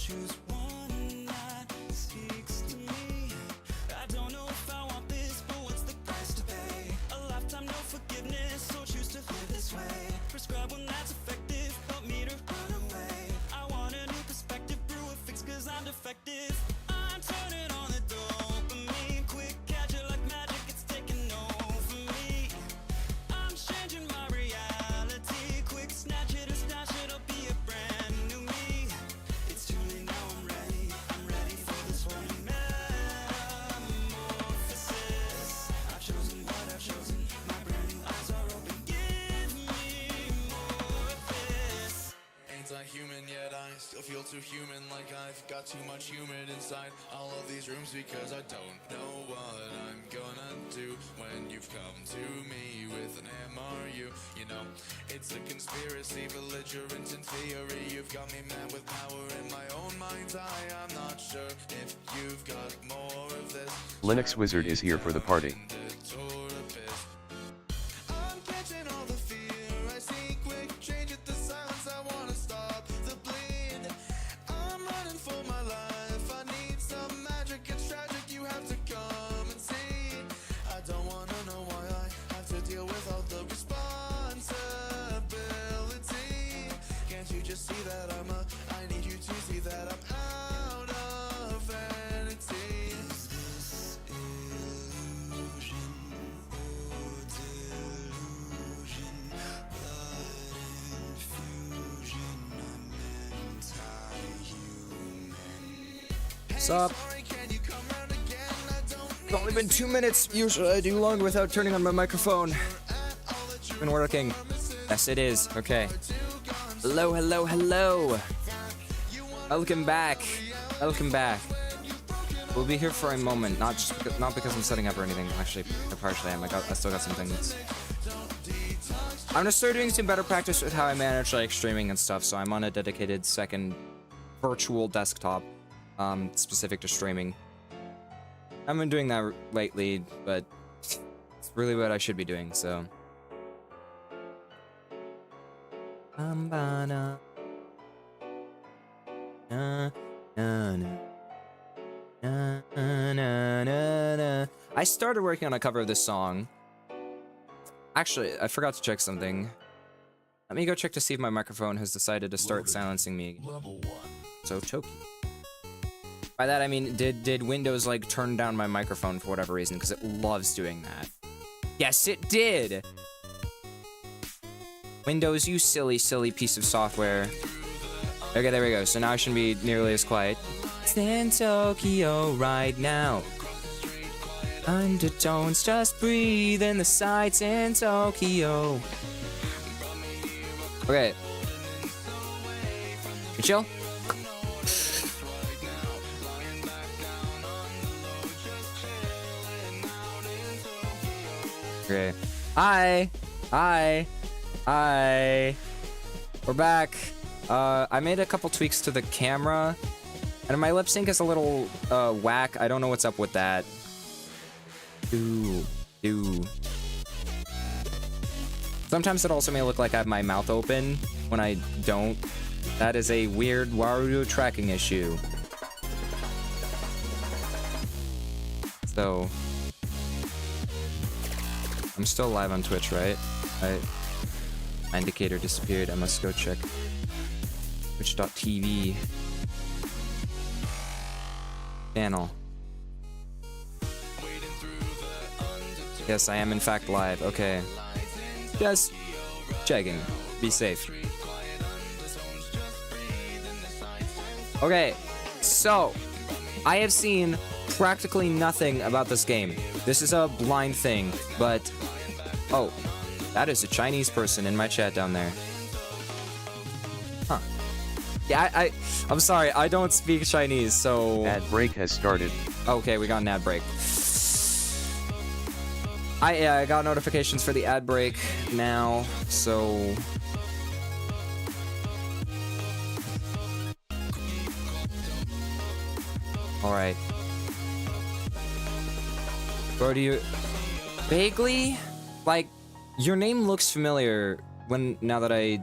choose one that speaks to me. I don't know if I want this, but what's the price to pay? A lifetime, no forgiveness, so choose to live this way. Prescribe one that's effective, help me to run away. I want a new perspective, brew a fix cause I'm defective. I'm turning on the dopamine, quick catch it like magic, it's taking over me. I'm changing my reality, quick snatch it or snatch it, I'll be a brand new me. It's too late now, I'm ready for this one metamorphosis. I've chosen what I've chosen, my brand new eyes are open, give me more of this. Ain't I human yet I still feel too human, like I've got too much humid inside all of these rooms, because I don't know what I'm gonna do when you've come to me with an MRU. You know, it's a conspiracy, belligerent in theory. You've got me mad with power in my own mind's eye. I'm not sure if you've got more of this. Linux Wizard is here for the party. I'm catching all the fear I see, quick change it to silence. I wanna stop the bleed. I'm running for my life, I need some magic, it's tragic, you have to come and see. I don't wanna know why I have to deal with all the responsibility. Can't you just see that I need you to see that I'm out of vanity. Is this illusion or delusion? Blood infusion, I'm anti-human. What's up? Sorry, can you come round again? I don't It's only been 2 minutes. Usually I do longer without turning on my microphone. Been working. Yes, it is. Okay. Hello, hello, hello. Welcome back. Welcome back. We'll be here for a moment, not because I'm setting up or anything. Actually, partially am. I still got some things. I'm gonna start doing some better practice with how I manage like streaming and stuff. So I'm on a dedicated second virtual desktop, specific to streaming. I haven't been doing that lately, but it's really what I should be doing. So. I started working on a cover of this song. Actually, I forgot to check something. Let me go check to see if my microphone has decided to start silencing me. So Toki. By that I mean, did Windows like turn down my microphone for whatever reason? Because it loves doing that. Yes, it did! Windows, you silly, silly piece of software. Okay, there we go. So now I shouldn't be nearly as quiet. It's in Tokyo right now. Undertones, just breathe in the sights in Tokyo. Okay. You chill? Okay. Hi. Hi. Hi. We're back. I made a couple tweaks to the camera, and my lip sync is a little whack. I don't know what's up with that. Sometimes it also may look like I have my mouth open when I don't. That is a weird Warudo tracking issue. So I'm still live on Twitch, right? My indicator disappeared. I must go check. Twitch.tv channel. Yes, I am in fact live. Okay. Just checking. Be safe. Okay, so I have seen practically nothing about this game. This is a blind thing, but oh, that is a Chinese person in my chat down there. Huh. Yeah, I'm sorry, I don't speak Chinese, so... Ad break has started. Okay, we got an ad break. I got notifications for the ad break now, so... Alright. Bro, do you... Vaguely? Like, your name looks familiar now that I...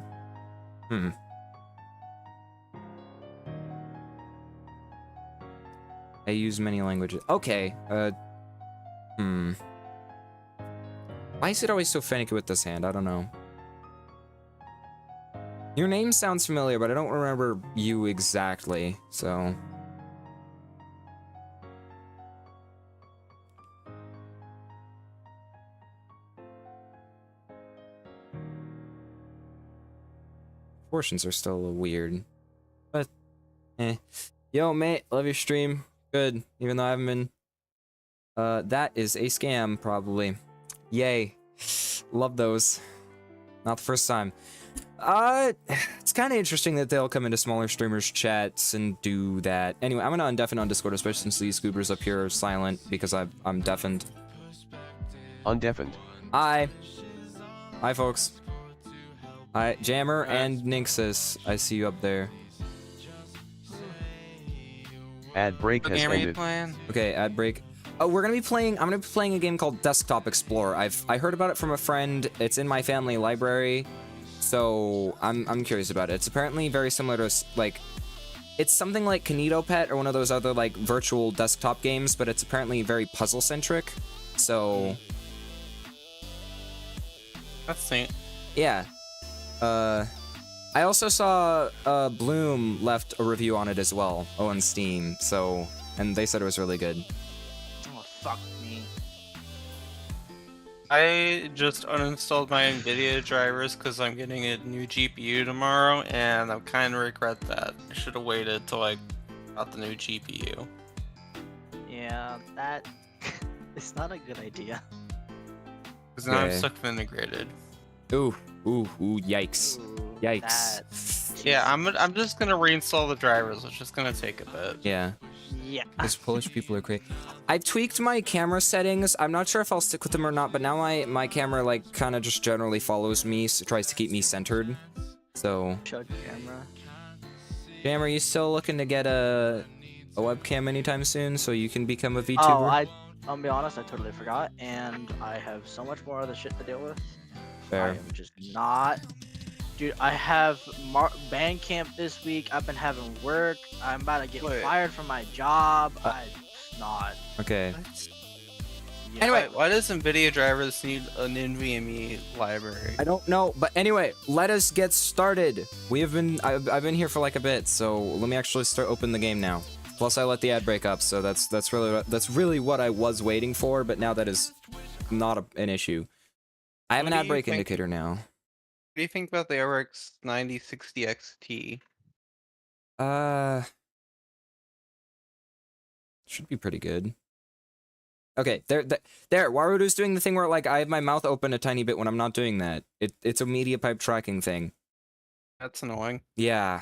I use many languages. Okay. Why is it always so finicky with this hand? I don't know. Your name sounds familiar, but I don't remember you exactly, so... Proportions are still a little weird. But, eh. Yo, mate, love your stream. Good, even though I haven't been... that is a scam, probably. Yay. Love those. Not the first time. It's kind of interesting that they'll come into smaller streamers' chats and do that. Anyway, I'm gonna undeafen on Discord, especially since these scoobers up here are silent because I'm deafened. Undeafened. Hi. Hi, folks. Hi, Jammer and Nixus. I see you up there. Ad break What has game are you ended. playing? Okay, ad break. Oh, I'm gonna be playing a game called Desktop Explorer. I heard about it from a friend. It's in my family library, so I'm curious about it. It's apparently very similar to like, it's something like Kinetopet or one of those other like virtual desktop games, but it's apparently very puzzle centric. So That's neat. yeah. I also saw Bloom left a review on it as well. Oh, on Steam. So, and they said it was really good. Oh, fuck me. I just uninstalled my NVIDIA drivers because I'm getting a new GPU tomorrow, and I kind of regret that. I should have waited till I got the new GPU. Yeah, that it's not a good idea. Because now I'm Okay. stuck integrated. Ooh, yikes. Ooh, Yikes. that- Yeah, I'm just gonna reinstall the drivers. It's just gonna take a bit. Yeah. Yeah. Those Polish people are crazy. I tweaked my camera settings. I'm not sure if I'll stick with them or not, but now my camera like kind of just generally follows me, so tries to keep me centered. So, Chug camera. Jam, are you still looking to get a webcam anytime soon so you can become a VTuber? I'll be honest, I totally forgot, and I have so much more other shit to deal with. I Fair. am just not. Dude, I have band camp this week. I've been having work. I'm about to get Wait. fired from my job. I'm not. Okay. Yeah. Anyway. Why does NVIDIA drivers need an NVMe library? I don't know, but anyway, let us get started. I've been here for like a bit, so let me actually start open the game now. Plus, I let the ad break up, so that's really what I was waiting for. But now that is not an issue. I have What an do ad you break think- indicator now. What do you think about the RX 9060 XT? Should be pretty good. Okay, there. Warudu's doing the thing where like I have my mouth open a tiny bit when I'm not doing that. It's a media pipe tracking thing. That's annoying. Yeah,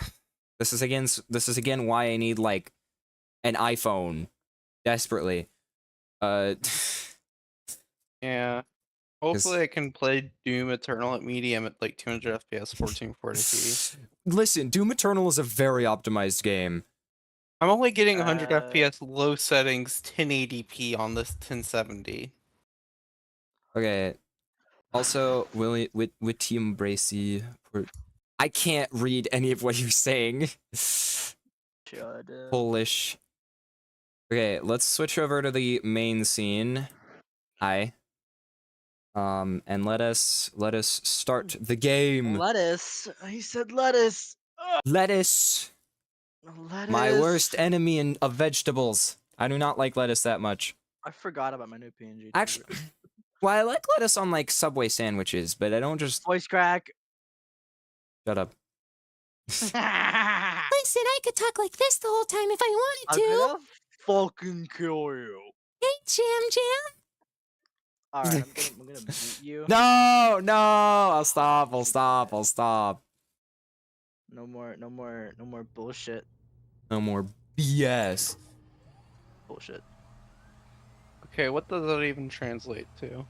this is again why I need like an iPhone desperately. Yeah. Hopefully I can play Doom Eternal at medium at like 200 FPS, 1440p. Listen, Doom Eternal is a very optimized game. I'm only getting 100 Uh, FPS low settings 1080p on this 1070. Okay. Also, Wittium Bracy. I can't read any of what you're saying. Shut up. Polish. Okay, let's switch over to the main scene. Hi. And let us start the game. Lettuce. He said lettuce. Lettuce, Lettuce. my worst enemy of vegetables. I do not like lettuce that much. I forgot about my new PNG. Actually, well, I like lettuce on like Subway sandwiches, but I don't just voice crack. shut up. Listen, I could talk like this the whole time if I wanted I'm to. gonna fucking kill you. Hey, Jam. All right, I'm gonna beat you. No, I'll stop. No more bullshit. No more BS. Bullshit. Okay, what does that even translate to?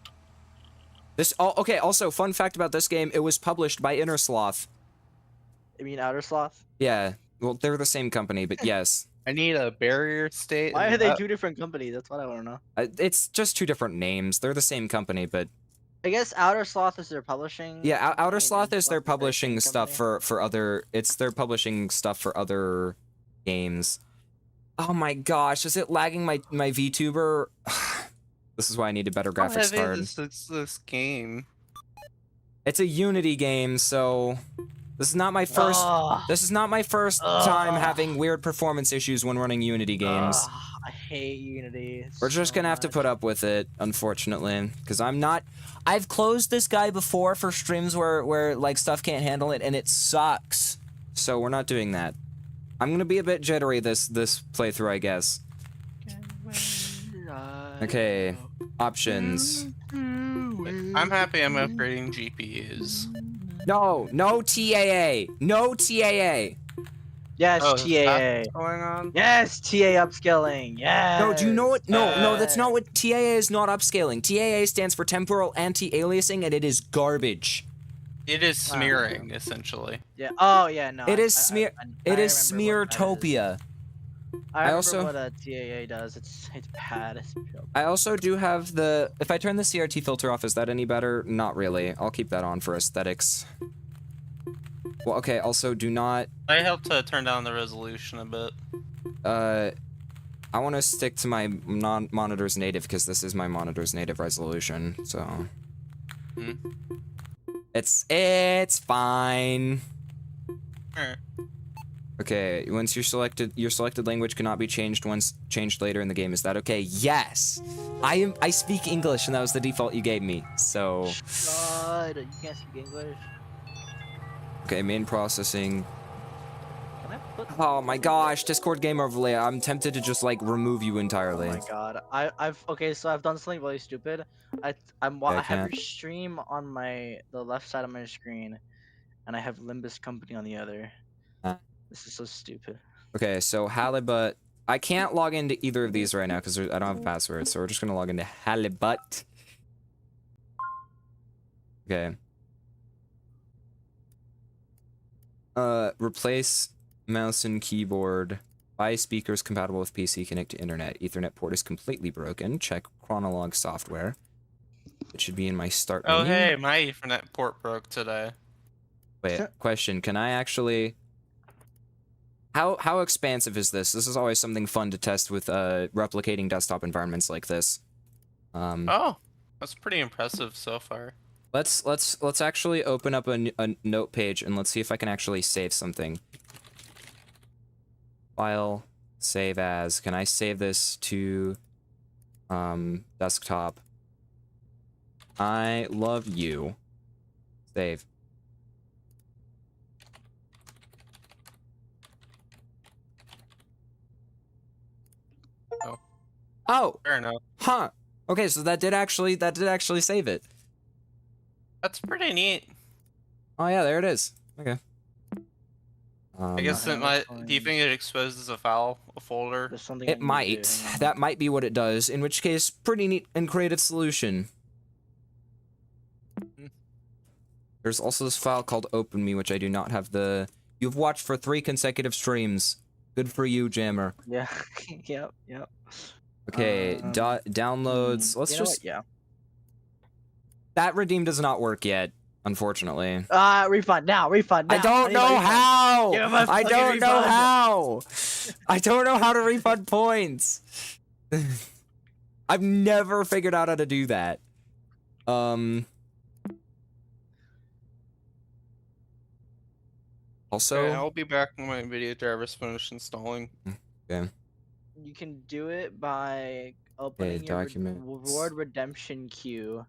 Okay, also, fun fact about this game, it was published by Innersloth. You mean Outer Sloth? Yeah, well, they're the same company, but yes. I need a barrier state. Why and are they that- two different companies? That's what I want to know. It's just two different names. They're the same company, but I guess Outer Sloth is their publishing. yeah, company, Outer and Sloth is their Innersloth publishing same stuff company. for other. It's their publishing stuff for other games. Oh my gosh, is it lagging my VTuber? This is why I need a better How graphics heavy card. is this game? It's a Unity game, so this is not my first. Ugh. This is not my first time having weird performance issues when running Unity games. I hate Unity. We're just gonna have to put up with it, unfortunately, because I'm not. I've closed this guy before for streams where like stuff can't handle it, and it sucks. So we're not doing that. I'm gonna be a bit jittery this playthrough, I guess. Okay, options. I'm happy I'm upgrading GPUs. No, no TAA, no TAA. Yes, Oh, is TAA. that what's going on? Yes, TAA upskilling. Yes. No, do you know what? No, that's not what TAA is. Not upscaling. TAA stands for temporal anti-aliasing, and it is garbage. It is smearing, essentially. Yeah. Oh yeah. No. It is smear. It is remember what that is. smeartopia. I remember also- what a TAA does. It's bad. It's I also do have the. If I turn the CRT filter off, is that any better? Not really. I'll keep that on for aesthetics. Well, okay. Also, do not. I helped to turn down the resolution a bit. I want to stick to my monitor's native because this is my monitor's native resolution. So. It's fine. Alright. Okay, once your selected language cannot be changed once changed later in the game. Is that okay? Yes. I speak English, and that was the default you gave me. So. God, you can't speak English. Okay, main processing. Can I put? Oh my gosh, Discord game overlay. I'm tempted to just like remove you entirely. Oh my god. I've okay, so I've done something really stupid. I have can't. your stream on the left side of my screen, and I have Limbus Company on the other. This is so stupid. Okay, so Halibut. I can't log into either of these right now because I don't have a password, so we're just gonna log into Halibut. Okay. Replace mouse and keyboard. Buy speakers compatible with PC, connect to internet. Ethernet port is completely broken. Check Chronolog software. It should be in my start Oh menu. hey, my Ethernet port broke today. Wait, question. Can I actually... How expansive is this? This is always something fun to test with replicating desktop environments like this. Oh, that's pretty impressive so far. Let's actually open up a note page and let's see if I can actually save something. File, save as. Can I save this to desktop? I love you. Save. Oh. Fair enough. Huh. Okay, so that did actually save it. That's pretty neat. Oh yeah, there it is. Okay. I guess it might. Do you think it exposes a file, a folder? There's something It might. That might be what it does. In which case, pretty neat and creative solution. There's also this file called OpenMe, which I do not have the. You've watched for 3 consecutive streams. Good for you, Jammer. Yeah. Yep. Okay, downloads. Let's You know just. what? Yeah. That redeem does not work yet, unfortunately. Refund now. Refund now. I don't need know my refund. how. Give me my I fucking don't know refund. how. I don't know how to refund points. I've never figured out how to do that. Also, Okay, I'll be back when my video driver's finished installing. okay. You can do it by opening your documents. reward redemption queue,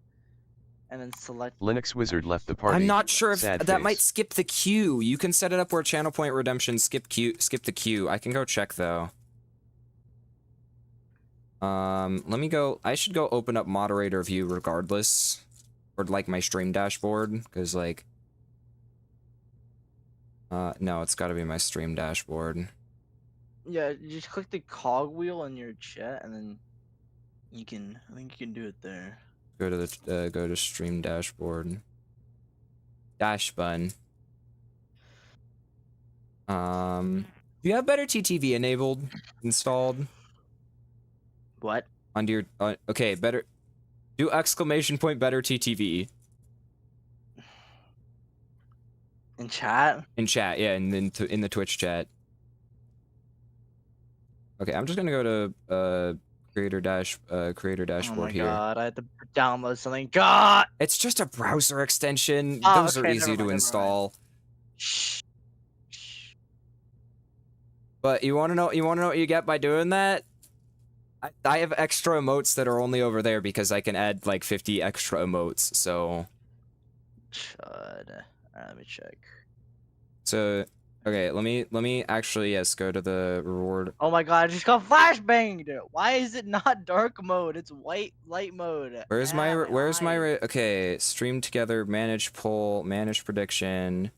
and then select. Linux Wizard left the party. I'm not sure if Sad that face. might skip the queue. You can set it up where channel point redemption skip the queue. I can go check though. Let me go. I should go open up moderator view regardless, or like my stream dashboard, because like. No, it's got to be my stream dashboard. Yeah, you just click the cogwheel in your chat, and then you can. I think you can do it there. Go to the go to stream dashboard. Dash button. Do you have better TTV enabled installed What? onto your? Okay, better. Do exclamation point better TTV In chat? in chat. Yeah, and then in the Twitch chat. Okay, I'm just gonna go to creator Oh dashboard my here. god, I had to download something. God. It's just a browser extension. Oh, Those are okay, easy never to mind, never mind. install. Shh. But you want to know what you get by doing that? I have extra emotes that are only over there because I can add like 50 extra emotes. So Chud. Alright, let me check. so okay, let me actually yes go to the reward. Oh my god, I just got flashbanged! Why is it not dark mode? It's white light mode. Where's my eyes. okay, stream together, manage poll, manage prediction,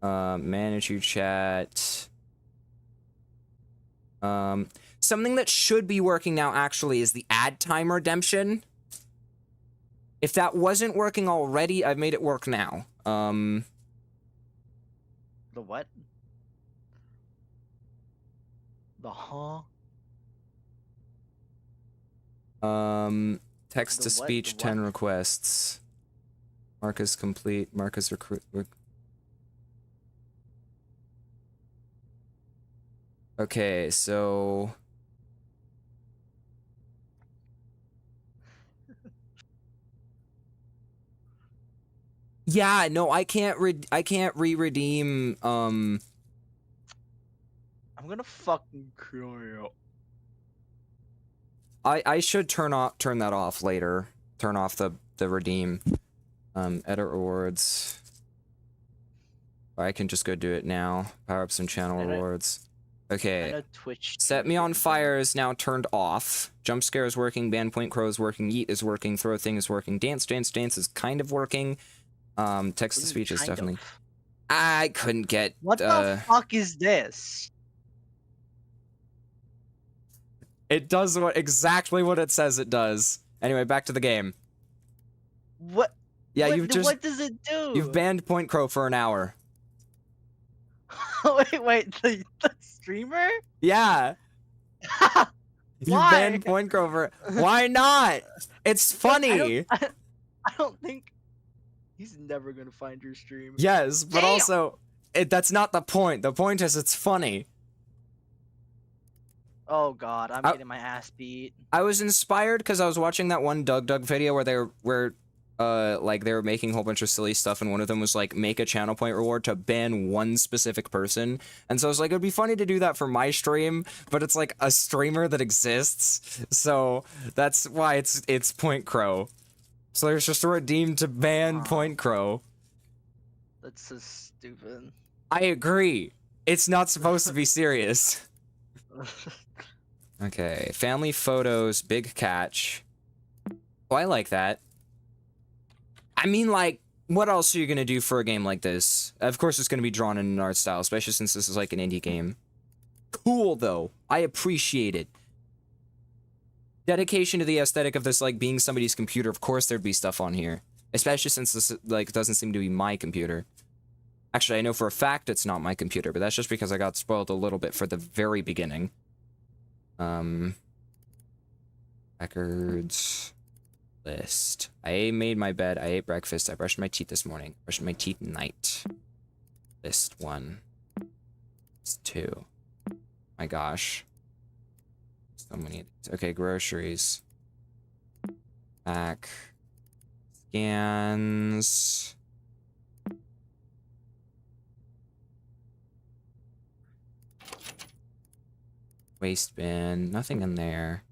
manage you chat. Something that should be working now actually is the ad time redemption. If that wasn't working already, I've made it work now. The what? The huh? Text to speech, 10 requests. Marcus complete, Marcus recruit. Okay, so yeah, no, I can't re-redeem I'm gonna fucking kill you. I should turn that off later. Turn off the redeem. Edit rewards. Or I can just go do it now. Power up some channel rewards. Okay. Set me on fire is now turned off. Jump scare is working. Ban point crow is working. Yeet is working. Throw thing is working. Dance is kind of working. Text to speech is definitely. I couldn't get. What the fuck is this? It does exactly what it says it does. Anyway, back to the game. What? Yeah, what, you've just. What does it do? You've banned Point Crow for an hour. wait, the streamer? Yeah. You banned Point Crow for. Why not? It's funny. I don't think he's never gonna find your stream. Yes, but also, that's not the point. The point is it's funny. Oh god, I'm getting my ass beat. I was inspired because I was watching that one Doug video where they were making a whole bunch of silly stuff, and one of them was like make a channel point reward to ban one specific person. And so I was like, it'd be funny to do that for my stream, but it's like a streamer that exists. So that's why it's Point Crow. So there's just a redeem to ban Point Crow. That's so stupid. I agree. It's not supposed to be serious. Okay, family photos, big catch. Oh, I like that. I mean, like, what else are you gonna do for a game like this? Of course it's gonna be drawn in an art style, especially since this is like an indie game. Cool, though. I appreciate it. Dedication to the aesthetic of this, like, being somebody's computer. Of course there'd be stuff on here. Especially since this, like, doesn't seem to be my computer. Actually, I know for a fact it's not my computer, but that's just because I got spoiled a little bit for the very beginning. Records. List. I made my bed. I ate breakfast. I brushed my teeth this morning. Brushed my teeth at night. List 1. List 2. My gosh. So many. Okay, groceries. Back. Scans. Waste bin. Nothing in there.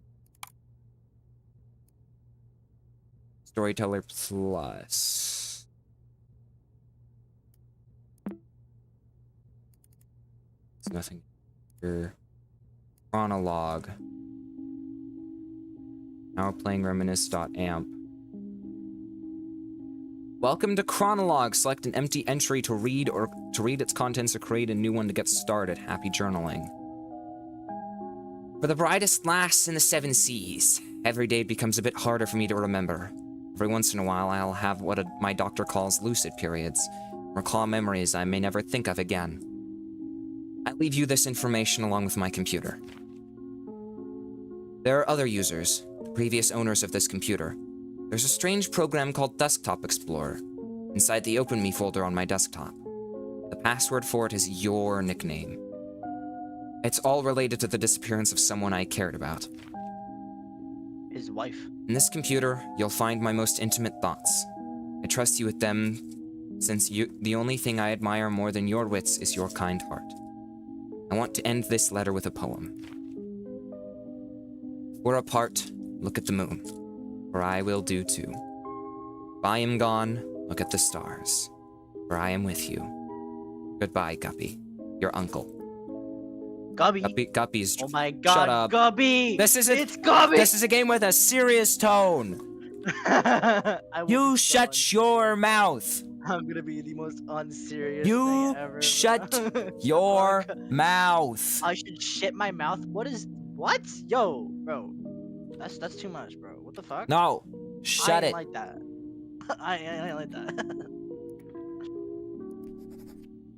Storyteller Plus. There's nothing here. Chronologue. Now we're playing reminisce.amp. Welcome to Chronologue. Select an empty entry to read its contents or create a new one to get started. Happy journaling. For the brightest lass in the 7 seas, every day it becomes a bit harder for me to remember. Every once in a while, I'll have what my doctor calls lucid periods, recall memories I may never think of again. I leave you this information along with my computer. There are other users, the previous owners of this computer. There's a strange program called Desktop Explorer, inside the Open Me folder on my desktop. The password for it is your nickname. It's all related to the disappearance of someone I cared about. His wife. In this computer, you'll find my most intimate thoughts. I trust you with them, since the only thing I admire more than your wits is your kind heart. I want to end this letter with a poem. If we're apart, look at the moon, for I will do too. If I am gone, look at the stars, for I am with you. Goodbye, Guppy, your uncle. Gubby. Guppy's. Oh my god, Shut up. Gubby! It's Gubby! This is a game with a serious tone. You shut your mouth. I'm gonna be the most unserious You thing ever. shut your mouth. I should shit my mouth? What? Yo, bro. That's too much, bro. What the fuck? No, I shut ain't it. like that. I ain't like that.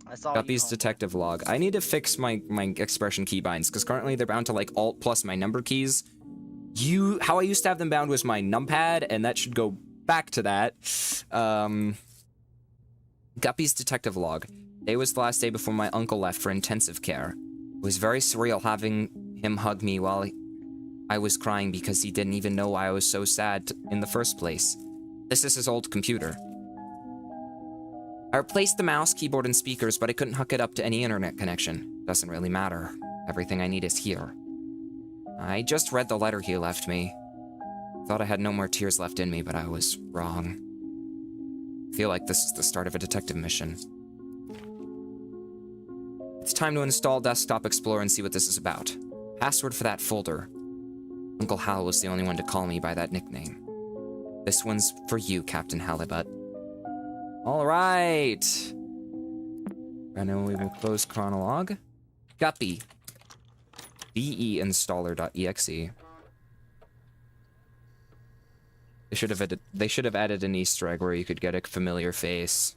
I saw Guppy's detective log. I need to fix my expression keybinds, because currently they're bound to like Alt plus my number keys. How I used to have them bound was my numpad, and that should go back to that. Guppy's detective log. Today was the last day before my uncle left for intensive care. It was very surreal having him hug me while I was crying because he didn't even know why I was so sad in the first place. This is his old computer. I replaced the mouse, keyboard, and speakers, but I couldn't hook it up to any internet connection. Doesn't really matter. Everything I need is here. I just read the letter he left me. Thought I had no more tears left in me, but I was wrong. I feel like this is the start of a detective mission. It's time to install Desktop Explorer and see what this is about. Password for that folder. Uncle Hal was the only one to call me by that nickname. This one's for you, Captain Halibut. Alright. And then we will close Chronolog. Guppy. deinstaller.exe. They should have added an Easter egg where you could get a familiar face.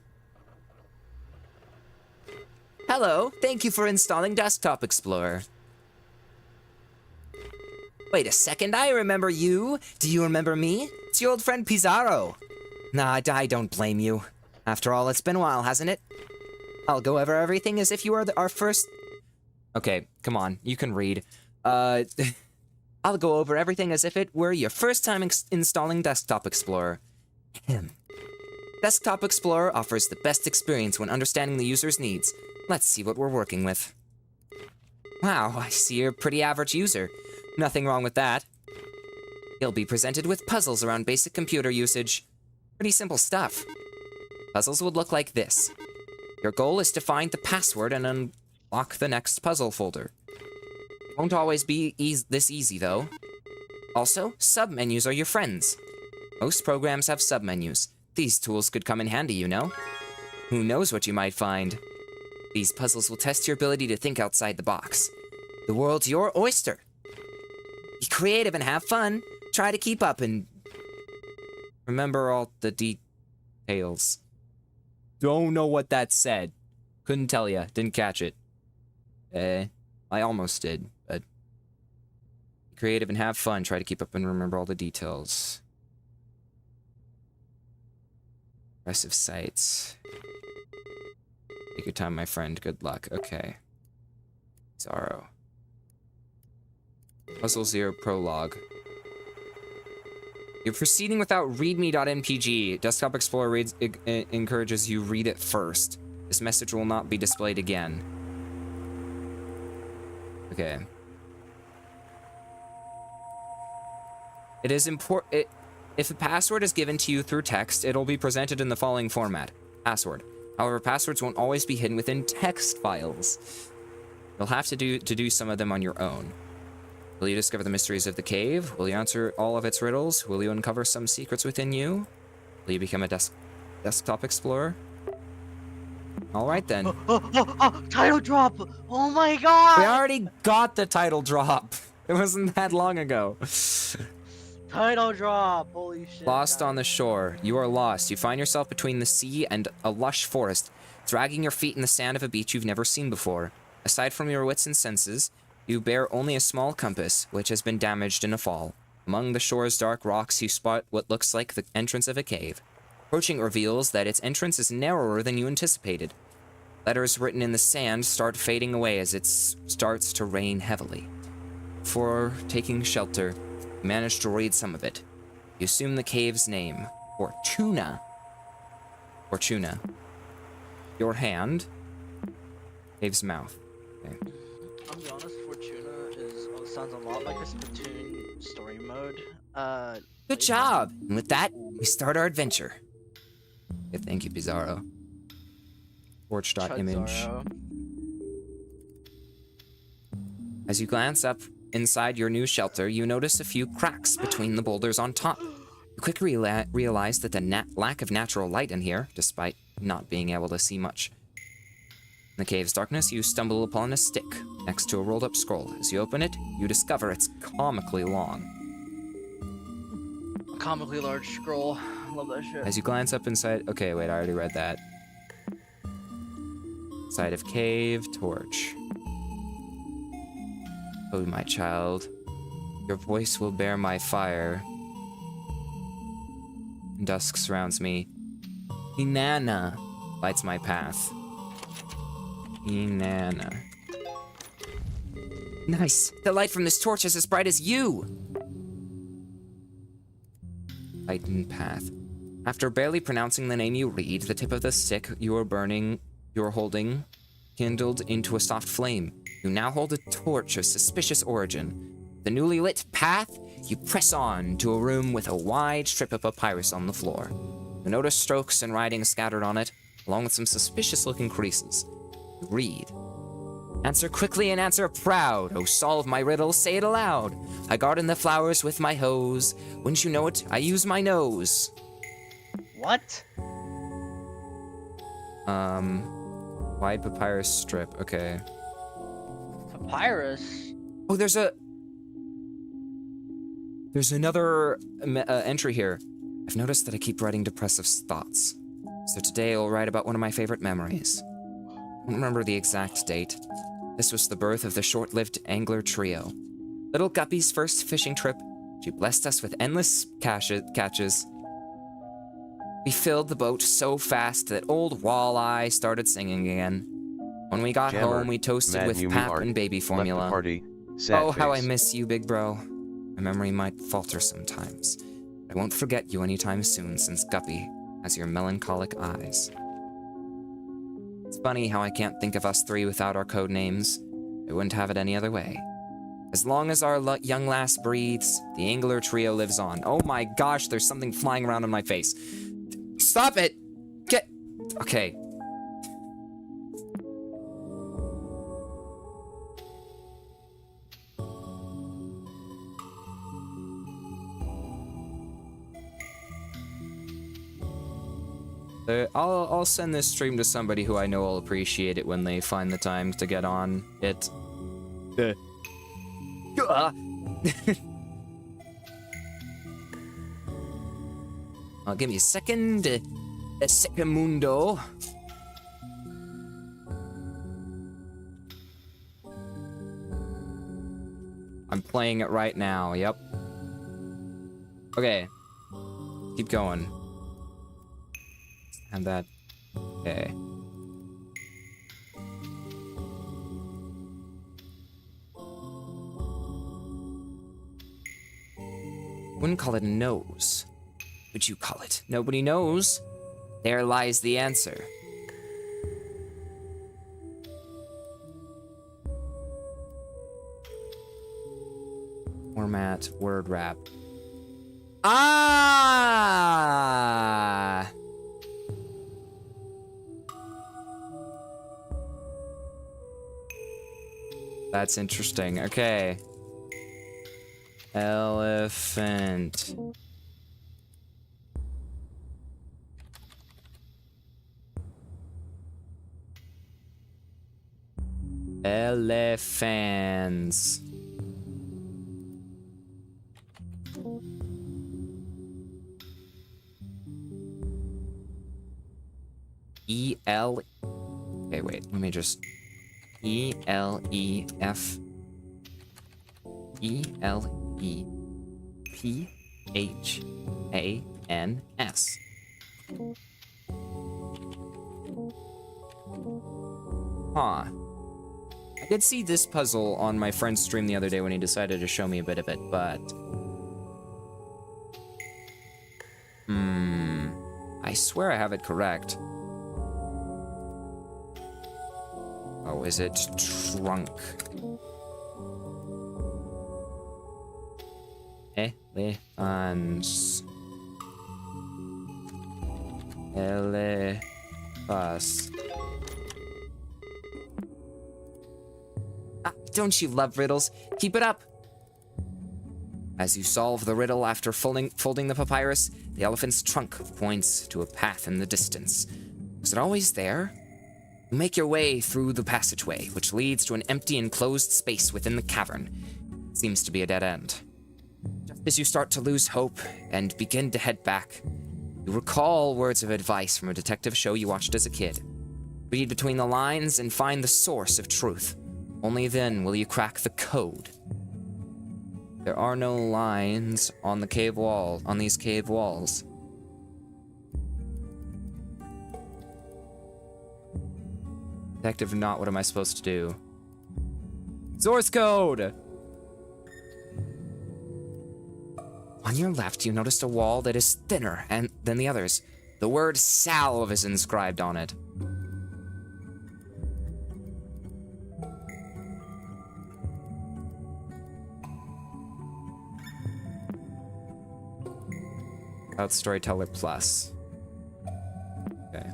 Hello, thank you for installing Desktop Explorer. Wait a second, I remember you. Do you remember me? It's your old friend Pizarro. Nah, I don't blame you. After all, it's been a while, hasn't it? I'll go over everything as if you were our first... Okay, come on, you can read. I'll go over everything as if it were your first time installing Desktop Explorer. Desktop Explorer offers the best experience when understanding the user's needs. Let's see what we're working with. Wow, I see you're a pretty average user. Nothing wrong with that. You'll be presented with puzzles around basic computer usage. Pretty simple stuff. Puzzles would look like this. Your goal is to find the password and unlock the next puzzle folder. It won't always be this easy, though. Also, submenus are your friends. Most programs have submenus. These tools could come in handy, you know? Who knows what you might find? These puzzles will test your ability to think outside the box. The world's your oyster. Be creative and have fun. Try to keep up and remember all the details. Don't know what that said. Couldn't tell ya. Didn't catch it. I almost did, but... Be creative and have fun. Try to keep up and remember all the details. Impressive sights. Take your time, my friend. Good luck. Okay. Zorro. Puzzle 0 Prologue. You're proceeding without readme.mpg. Desktop Explorer encourages you read it first. This message will not be displayed again. Okay. It is important. If a password is given to you through text, it'll be presented in the following format. Password. However, passwords won't always be hidden within text files. You'll have to do some of them on your own. Will you discover the mysteries of the cave? Will you answer all of its riddles? Will you uncover some secrets within you? Will you become a desktop explorer? Alright then. Title drop! Oh my god! We already got the title drop. It wasn't that long ago. Title drop! Holy shit. Lost guys. on the shore. You are lost. You find yourself between the sea and a lush forest, dragging your feet in the sand of a beach you've never seen before. Aside from your wits and senses, you bear only a small compass, which has been damaged in a fall. Among the shore's dark rocks, you spot what looks like the entrance of a cave. Approaching reveals that its entrance is narrower than you anticipated. Letters written in the sand start fading away as it starts to rain heavily. Before taking shelter, you manage to read some of it. You assume the cave's name, Fortuna. Fortuna. Your hand. Cave's mouth. Okay. I'll be honest, Fortuna sounds a lot like a Splatoon story mode. Good job! And with that, we start our adventure. Okay, thank you, Bizarro. Torch.image. Chudzaro. As you glance up inside your new shelter, you notice a few cracks between the boulders on top. You quickly realize that the lack of natural light in here, despite not being able to see much. In the cave's darkness, you stumble upon a stick next to a rolled-up scroll. As you open it, you discover it's comically long. A comically large scroll. Love that shit. As you glance up inside... Okay, wait, I already read that. Side of cave, torch. Oh, my child. Your voice will bear my fire. Dusk surrounds me. Inanna lights my path. Inanna. Nice! The light from this torch is as bright as you! Lightened path. After barely pronouncing the name you read, the tip of the stick you are holding kindled into a soft flame. You now hold a torch of suspicious origin. The newly lit path, you press on to a room with a wide strip of papyrus on the floor. You notice strokes and writing scattered on it, along with some suspicious-looking creases. You read. Answer quickly and answer proud. Oh, solve my riddle, say it aloud. I garden the flowers with my hose. Wouldn't you know it, I use my nose. What? Wide papyrus strip, okay. Papyrus? Oh, there's another entry here. I've noticed that I keep writing depressive thoughts. So today I'll write about one of my favorite memories. I don't remember the exact date. This was the birth of the short-lived angler trio. Little Guppy's first fishing trip, she blessed us with endless catches. We filled the boat so fast that old Walleye started singing again. When we got Jammer, home, we toasted Mad with Yumi pap Art, and baby left the formula. party, sad Oh, how I face. miss you, big bro. My memory might falter sometimes. I won't forget you anytime soon, since Guppy has your melancholic eyes. It's funny how I can't think of us three without our code names. I wouldn't have it any other way. As long as our young lass breathes, the angler trio lives on. Oh my gosh, there's something flying around in my face. Stop it! Get... Okay. I'll send this stream to somebody who I know will appreciate it when they find the time to get on it. Give me a second. A secondo. I'm playing it right now, yep. Okay. Keep going. And that. Okay. Wouldn't call it a nose. What'd you call it? Nobody knows. There lies the answer. Format, word wrap. Ah! That's interesting. Okay. Elephant. Elephants. E-L... Okay, wait. Let me just... E-L-E-F... E-L-E-P-H-A-N-S. Huh. I did see this puzzle on my friend's stream the other day when he decided to show me a bit of it, but... I swear I have it correct. Oh, is it trunk? Elephants. Elephants. Ah, don't you love riddles? Keep it up! As you solve the riddle after folding the papyrus, the elephant's trunk points to a path in the distance. Was it always there? You make your way through the passageway, which leads to an empty enclosed space within the cavern. It seems to be a dead end. Just as you start to lose hope and begin to head back, you recall words of advice from a detective show you watched as a kid. Read between the lines and find the source of truth. Only then will you crack the code. There are no lines on the cave wall, on these cave walls. Detective not, what am I supposed to do? Source code! On your left, you noticed a wall that is thinner than the others. The word salve is inscribed on it. About Storyteller Plus. Okay.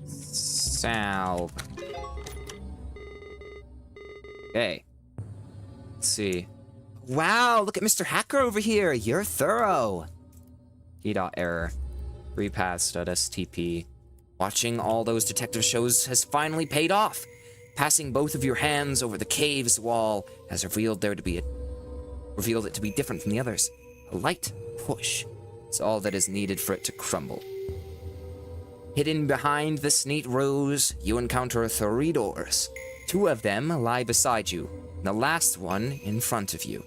Salve. Okay. Let's see. Wow, look at Mr. Hacker over here. You're thorough. Key.error. Repass.stp. Watching all those detective shows has finally paid off. Passing both of your hands over the cave's wall has revealed it to be different from the others. A light push is all that is needed for it to crumble. Hidden behind this neat rose, you encounter 3 doors. 2 of them lie beside you, and the last one in front of you.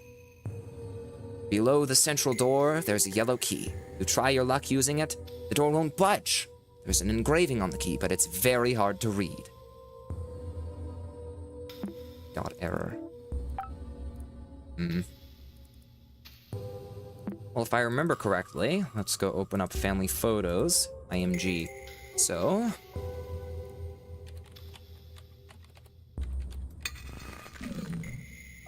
Below the central door, there's a yellow key. You try your luck using it, the door won't budge. There's an engraving on the key, but it's very hard to read. .error. Well, if I remember correctly, let's go open up family photos, IMG. So...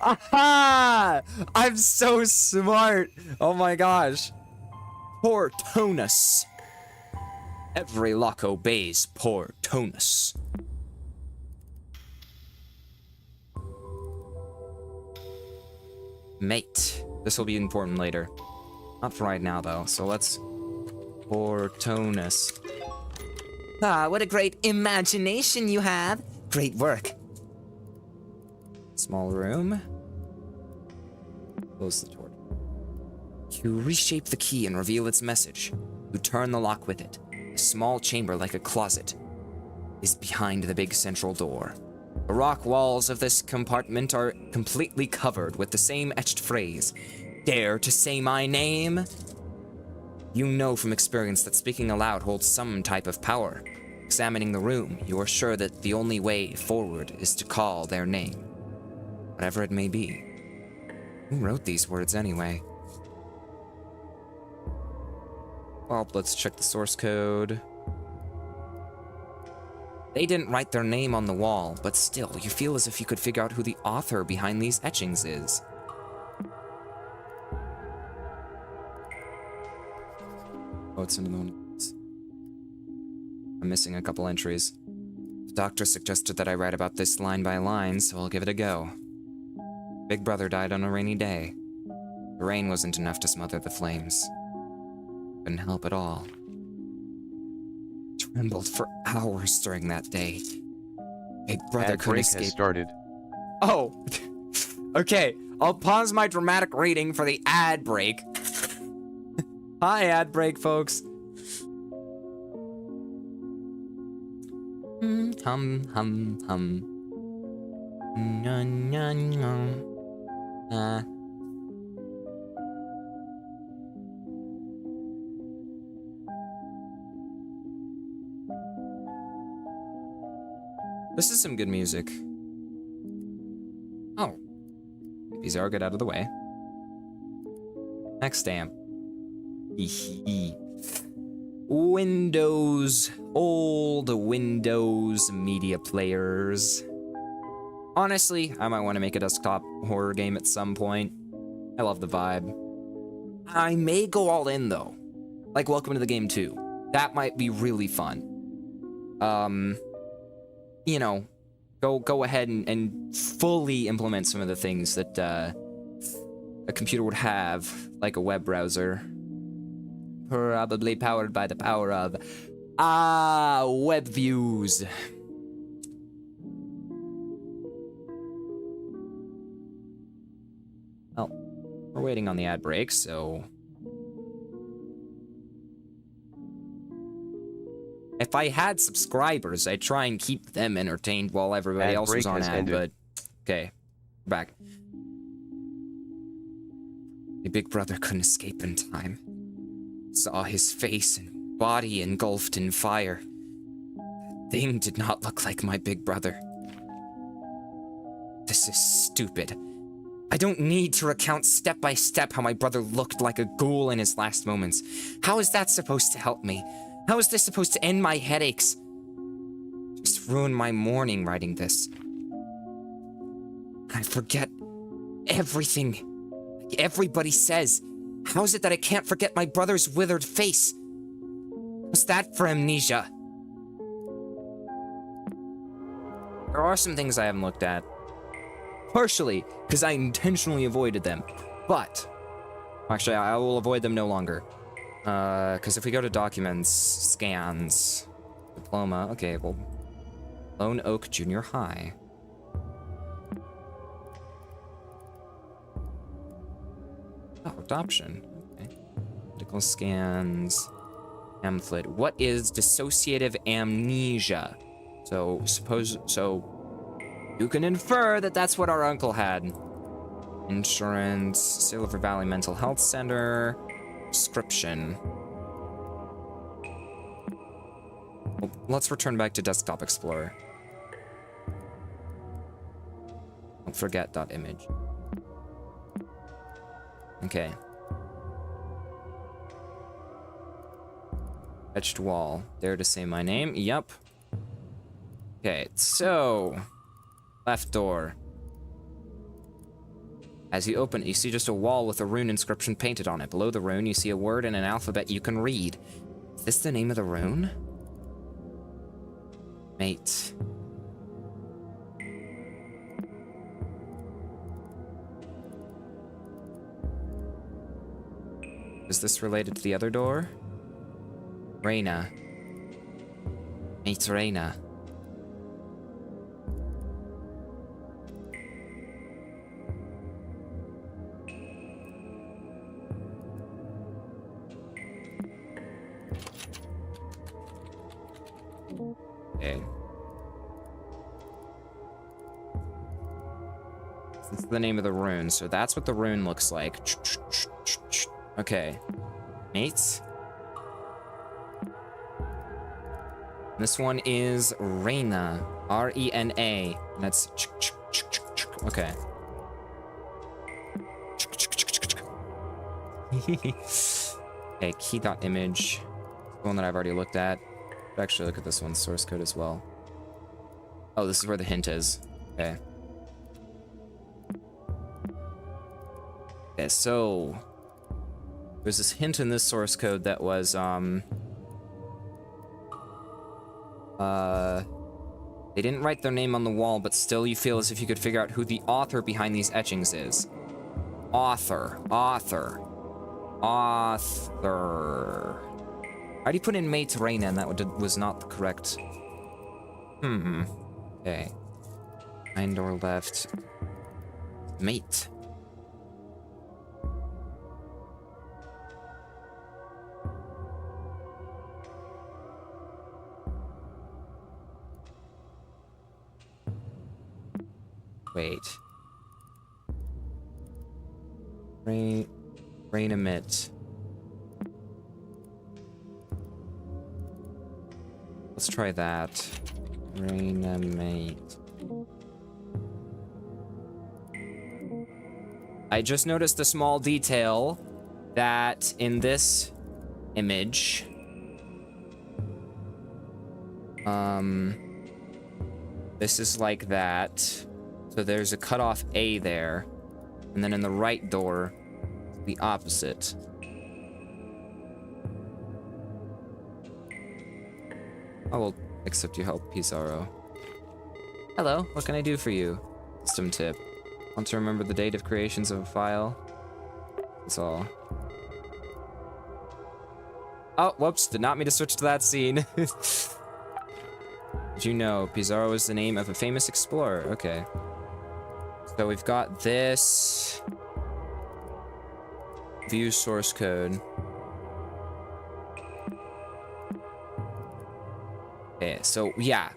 Aha! I'm so smart! Oh my gosh. Poor Tonus. Every lock obeys poor Tonus. Mate. This will be important later. Not for right now, though, so let's... Poor Tonus. Ah, what a great imagination you have! Great work. Small room. Close the door. You reshape the key and reveal its message. You turn the lock with it. A small chamber like a closet is behind the big central door. The rock walls of this compartment are completely covered with the same etched phrase, "Dare to say my name?" You know from experience that speaking aloud holds some type of power. Examining the room, you are sure that the only way forward is to call their name, whatever it may be. Who wrote these words anyway? Well, let's check the source code. They didn't write their name on the wall, but still, you feel as if you could figure out who the author behind these etchings is. Oh, it's another one. I'm missing a couple entries. The doctor suggested that I write about this line by line, so I'll give it a go. Big brother died on a rainy day. The rain wasn't enough to smother the flames. Couldn't help at all. Trembled for hours during that day. Big brother couldn't escape. Has started. Oh, okay. I'll pause my dramatic reading for the ad break. Hi, ad break, folks. Hum, hum, hum. Nun, nun, nun. This is some good music. Oh. These are get out of the way. Next stamp. Windows. Old Windows media players. Honestly, I might want to make a desktop horror game at some point. I love the vibe. I may go all in, though. Like Welcome to the Game 2. That might be really fun. You know, go ahead and fully implement some of the things that a computer would have, like a web browser. Probably powered by the power of web views. Well, we're waiting on the ad break, so if I had subscribers, I'd try and keep them entertained while everybody Ad else was break on has ad, ended. but okay, back. My big brother couldn't escape in time. Saw his face and body engulfed in fire. The thing did not look like my big brother. This is stupid. I don't need to recount step by step how my brother looked like a ghoul in his last moments. How is that supposed to help me? How is this supposed to end my headaches? Just ruin my morning writing this. I forget everything. Like everybody says. How is it that I can't forget my brother's withered face? What's that for amnesia? There are some things I haven't looked at. Partially, because I intentionally avoided them. But, actually, I will avoid them no longer. Because if we go to documents, scans, diploma, okay, well, Lone Oak Junior High. Oh, adoption. Okay. Medical scans, pamphlet. What is dissociative amnesia? So, you can infer that that's what our uncle had. Insurance, Silver Valley Mental Health Center, prescription. Well, let's return back to Desktop Explorer. Don't forget .image. Okay. Etched wall. There to say my name. Yup. Okay, so left door. As you open it, you see just a wall with a rune inscription painted on it. Below the rune, you see a word in an alphabet you can read. Is this the name of the rune? Mate. Is this related to the other door? Reyna. Mate Reyna. Okay. This is the name of the rune, so that's what the rune looks like. Okay. Mates. This one is Reyna. R-E-N-A. And that's... Okay. Okay, key.image. The one that I've already looked at. Actually, look at this one's source code as well. Oh, this is where the hint is. Okay. Okay, so... there's this hint in this source code that was, they didn't write their name on the wall, but still you feel as if you could figure out who the author behind these etchings is. Author. How do you put in Mate Reyna and that was not the correct... Okay. Behind door left. Mate. Wait. Rain emit. Let's try that. Reanimate. I just noticed a small detail that in this image, this is like that. So there's a cutoff A there, and then in the right door, the opposite. I will accept your help, Pizarro. Hello, what can I do for you? System tip. Want to remember the date of creations of a file? That's all. Oh, whoops, did not mean to switch to that scene. Did you know Pizarro is the name of a famous explorer? Okay. So we've got this. View source code. Okay, so yeah.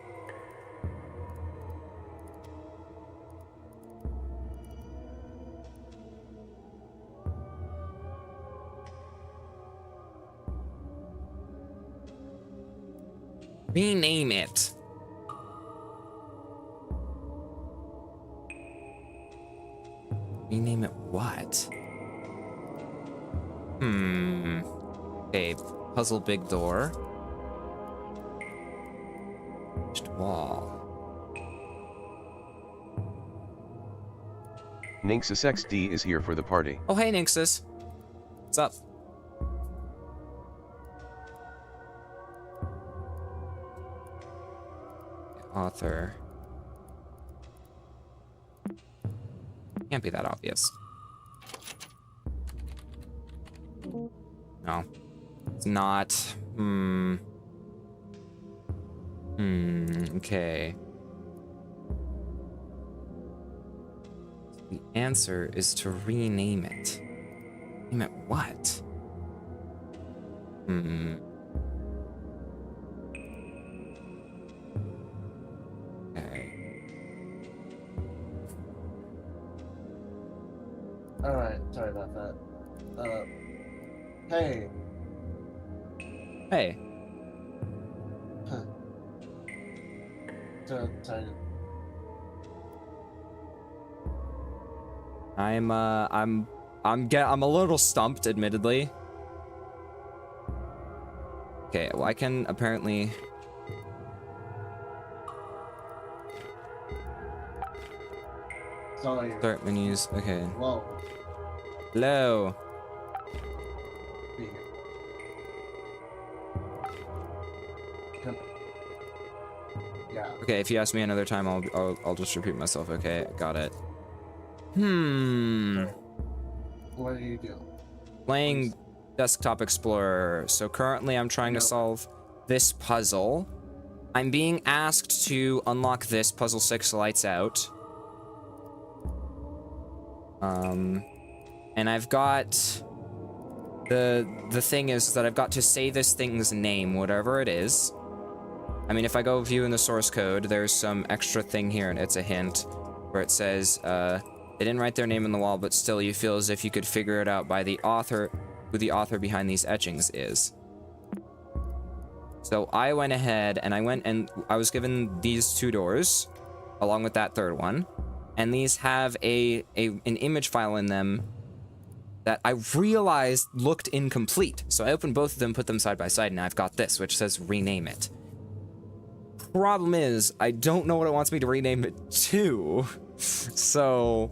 Rename it. Rename it what? Okay, puzzle big door. Wall. Nynxus XD is here for the party. Oh, hey, Nynxus. What's up? Author. Can't be that obvious. No. It's not. Okay. The answer is to rename it. Name it what? Okay. Alright, sorry about that. Hey. Hey. Sorry. I'm a little stumped, admittedly. Okay, well I can apparently. Sorry. Start menus. Okay. Whoa. Hello. Be here. Come. Yeah. Okay, if you ask me another time, I'll just repeat myself. Okay, got it. What do you do? Playing Desktop Explorer. So currently I'm trying to solve this puzzle. I'm being asked to unlock this puzzle 6 lights out. And I've got the thing is that I've got to say this thing's name, whatever it is. I mean, if I go view in the source code, there's some extra thing here, and it's a hint where it says, they didn't write their name on the wall, but still you feel as if you could figure it out by the author, who the author behind these etchings is. So I went ahead and I was given these 2 doors, along with that 3rd one, and these have an image file in them that I realized looked incomplete. So I opened both of them, put them side by side, and I've got this, which says rename it. Problem is, I don't know what it wants me to rename it to. So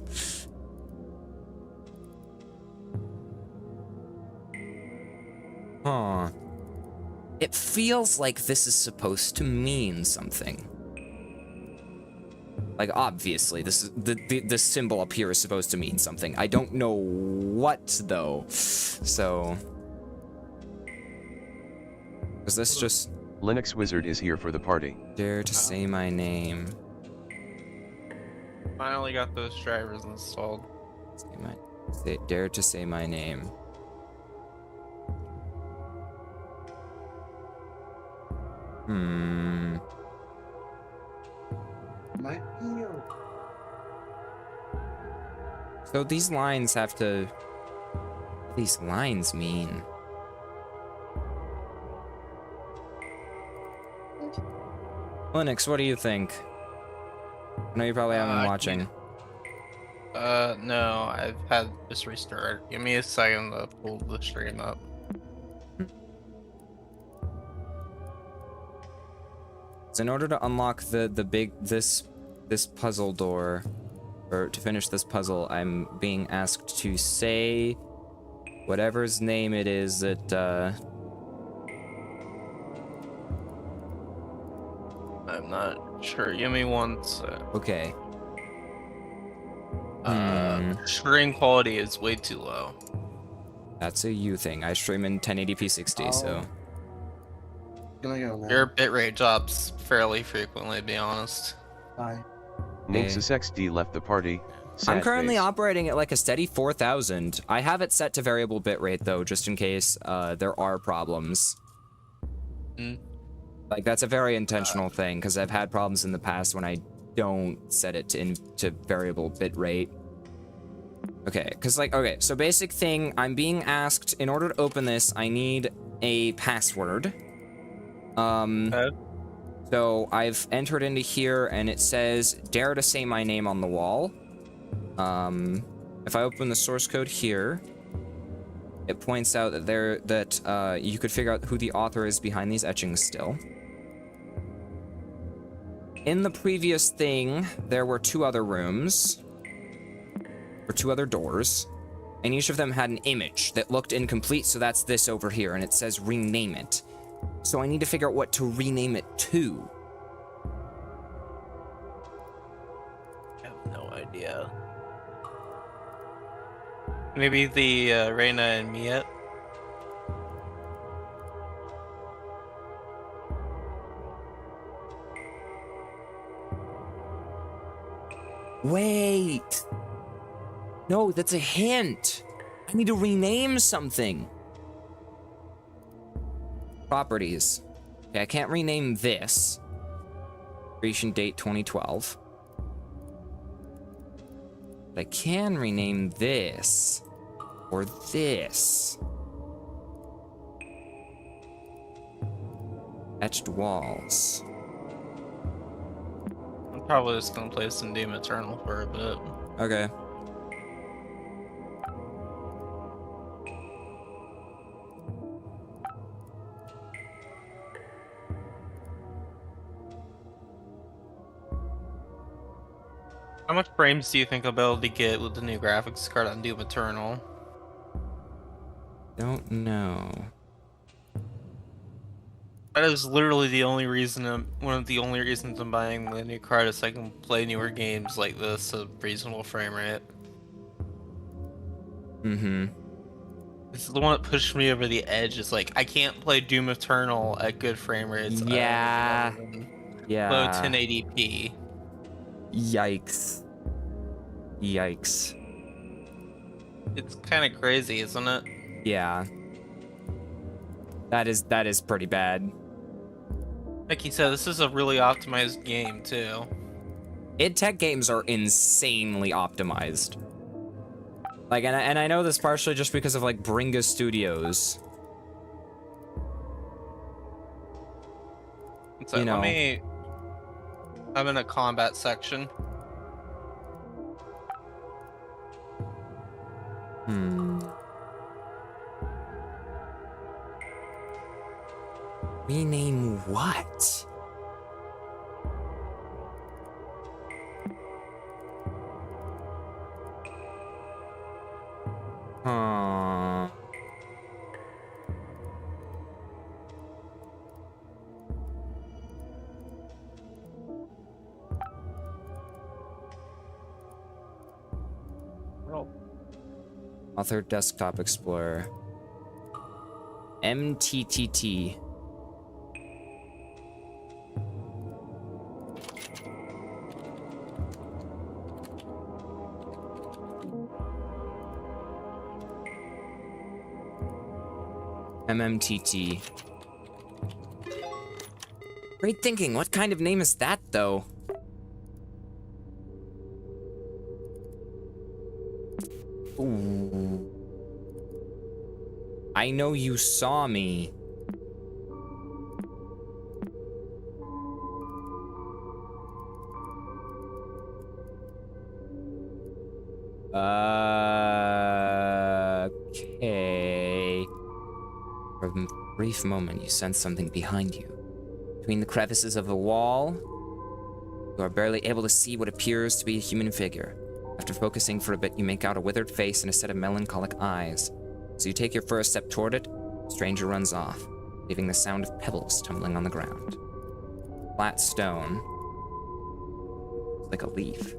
it feels like this is supposed to mean something. Like, obviously, this is the symbol up here is supposed to mean something. I don't know what though. So is this just Linux Wizard is here for the party. dare to say my name? Finally got those drivers installed. Dare to say my name. Might be a... So these lines have to. What do these lines mean? Linux, what do you think? I know you probably haven't been watching. No, I've had this restart. Give me a second to pull the stream up. So in order to unlock this puzzle door, or to finish this puzzle, I'm being asked to say whatever's name it is that I'm not sure. Give me one sec. okay. Stream quality is way too low. That's a you thing. I stream in 1080p 60, so Gonna go now. Your bitrate drops fairly frequently, to be honest. Bye. GenieCMD left the party. I'm Sad currently face. operating at like a steady 4,000. I have it set to variable bitrate though, just in case there are problems. Like that's a very intentional thing because I've had problems in the past when I don't set it to variable bitrate. Okay, because like, okay, so basic thing, I'm being asked, in order to open this, I need a password. So I've entered into here and it says, dare to say my name on the wall. If I open the source code here, it points out that you could figure out who the author is behind these etchings still. In the previous thing, there were 2 other rooms, or 2 other doors, and each of them had an image that looked incomplete, so that's this over here, and it says rename it. So I need to figure out what to rename it to. I have no idea. Maybe the Reina and Mia. Wait! No, that's a hint! I need to rename something! Properties. Okay, I can't rename this. Creation date 2012. But I can rename this. Or this. Etched walls. I'm probably just gonna play some Doom Eternal for a bit. Okay. How much frames do you think I'll be able to get with the new graphics card on Doom Eternal? Don't know. That is literally the only reason one of the only reasons I'm buying the new card is so I can play newer games like this at reasonable frame rate. Mm-hmm. This is the one that pushed me over the edge. It's like I can't play Doom Eternal at good frame rates. Yeah. Yeah. Low 1080p. Yikes. Yikes. It's kind of crazy, isn't it? Yeah. That is pretty bad. Like you said, this is a really optimized game too. Id Tech games are insanely optimized. Like, and I know this partially just because of like Bringa Studios. So You know. I'm in a combat section. Rename what? Huh. Author Desktop Explorer. MTTT. MMTT. Great thinking. What kind of name is that, though? Ooh. I know you saw me. Okay. For a brief moment, you sense something behind you. Between the crevices of the wall, you are barely able to see what appears to be a human figure. After focusing for a bit, you make out a withered face and a set of melancholic eyes. So you take your first step toward it, the stranger runs off, leaving the sound of pebbles tumbling on the ground. Flat stone. Like a leaf.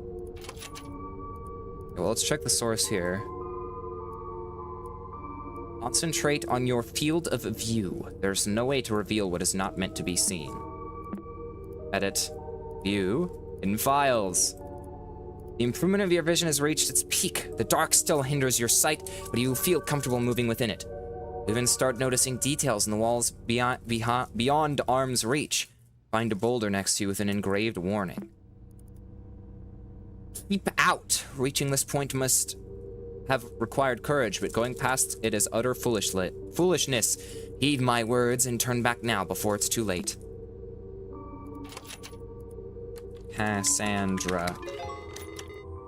Okay, well, let's check the source here. Concentrate on your field of view. There's no way to reveal what is not meant to be seen. Edit. View. In files. The improvement of your vision has reached its peak. The dark still hinders your sight, but you feel comfortable moving within it. You even start noticing details in the walls beyond arm's reach. Find a boulder next to you with an engraved warning. Keep out. Reaching this point must have required courage, but going past it is utter foolishness. Heed my words and turn back now before it's too late. Cassandra.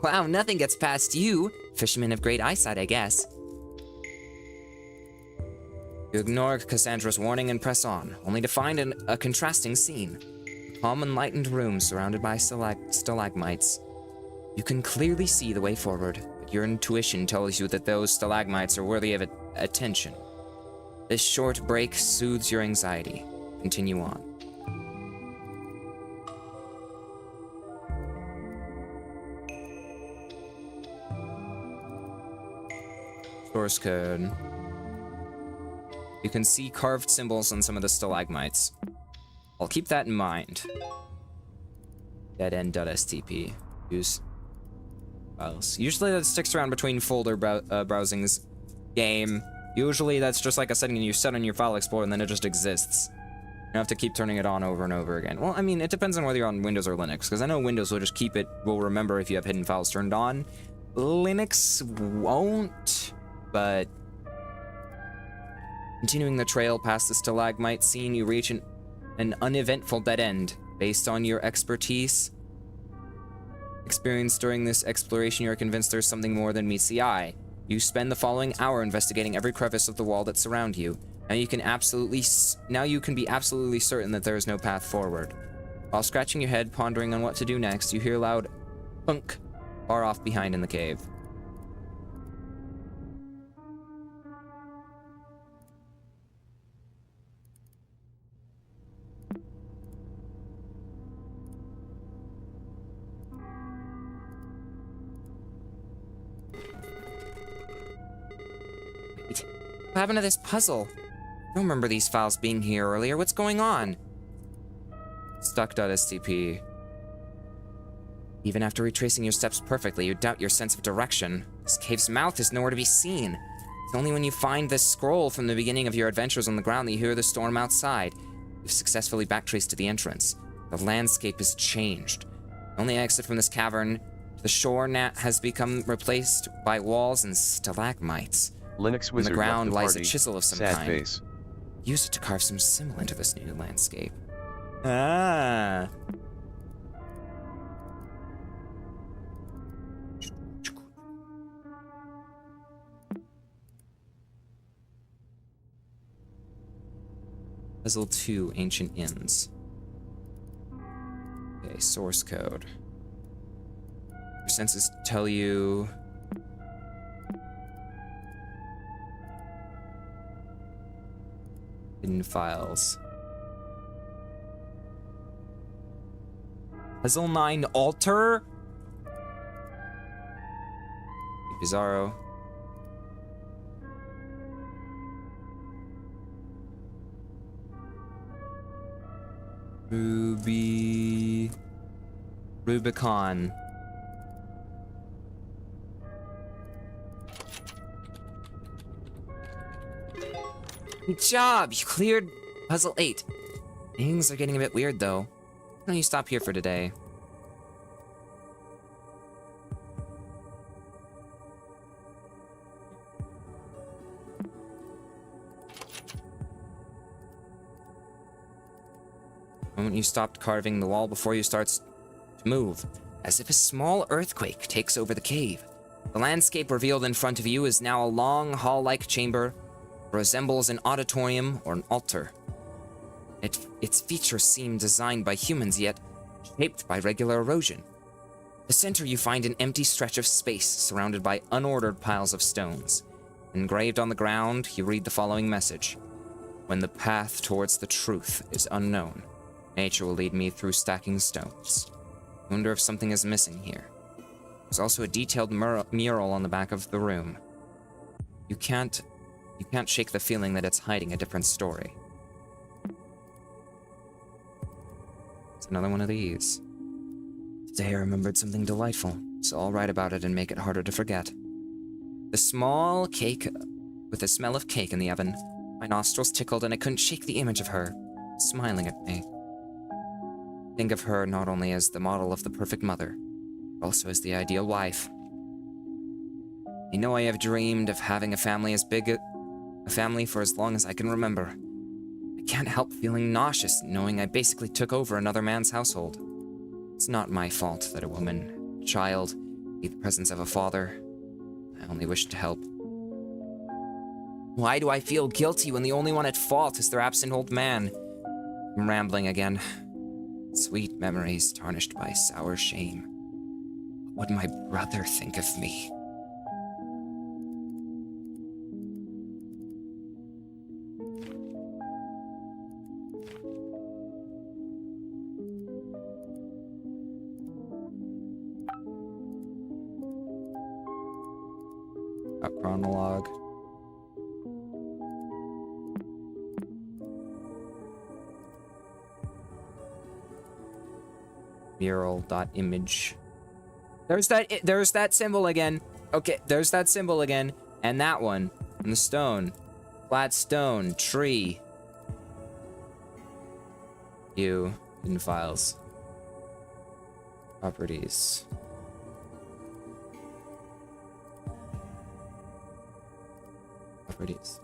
Wow, nothing gets past you. Fishermen have great eyesight, I guess. You ignore Cassandra's warning and press on, only to find a contrasting scene. A calm, enlightened room surrounded by stalagmites. You can clearly see the way forward, but your intuition tells you that those stalagmites are worthy of attention. This short break soothes your anxiety. Continue on. Source code. You can see carved symbols on some of the stalagmites. I'll keep that in mind. Deadend.stp. Use files. Usually that sticks around between folder browsing's game. Usually that's just like a setting you set on your file explorer and then it just exists. You don't have to keep turning it on over and over again. Well, I mean, it depends on whether you're on Windows or Linux, because I know Windows will just will remember if you have hidden files turned on. Linux won't. But continuing the trail past the stalagmite scene, you reach an uneventful dead end. Based on your experience during this exploration, you are convinced there's something more than meets the eye. You spend the following hour investigating every crevice of the wall that surround you. Now you can be absolutely certain that there is no path forward. While scratching your head, pondering on what to do next, you hear a loud thunk far off behind in the cave. What happened to this puzzle? I don't remember these files being here earlier. What's going on? Stuck.stp. Even after retracing your steps perfectly, you doubt your sense of direction. This cave's mouth is nowhere to be seen. It's only when you find this scroll from the beginning of your adventures on the ground that you hear the storm outside. You've successfully backtraced to the entrance. The landscape has changed. The only exit from this cavern to the shore has become replaced by walls and stalagmites. Linux On wizard the ground left the lies party. a chisel of some Sad kind. face. Use it to carve some symbol into this new landscape. Ah. Puzzle 2, Ancient Inns. Okay, source code. Your senses tell you... hidden files. Puzzle 9 Altar? Bizarro. Rubicon. Good job! You cleared puzzle 8. Things are getting a bit weird, though. Why don't you stop here for today? The moment you stopped carving the wall before you starts to move, as if a small earthquake takes over the cave. The landscape revealed in front of you is now a long, hall-like chamber that resembles an auditorium or an altar. Its features seem designed by humans, yet shaped by regular erosion. The center, you find an empty stretch of space surrounded by unordered piles of stones. Engraved on the ground, you read the following message. When the path towards the truth is unknown, nature will lead me through stacking stones. I wonder if something is missing here. There's also a detailed mural on the back of the room. You can't shake the feeling that it's hiding a different story. It's another one of these. Today I remembered something delightful, so I'll write about it and make it harder to forget. The small cake with the smell of cake in the oven. My nostrils tickled and I couldn't shake the image of her, smiling at me. Think of her not only as the model of the perfect mother, but also as the ideal wife. I know I have dreamed of having a family for as long as I can remember. I can't help feeling nauseous knowing I basically took over another man's household. It's not my fault that a woman, child, need the presence of a father. I only wish to help. Why do I feel guilty when the only one at fault is their absent old man? I'm rambling again. Sweet memories tarnished by sour shame. What would my brother think of me? A chronologue. Mural.image. There's that symbol again. Okay, there's that symbol again. And that one. And the stone. Flat stone. Tree. View. Hidden files. Properties. Properties.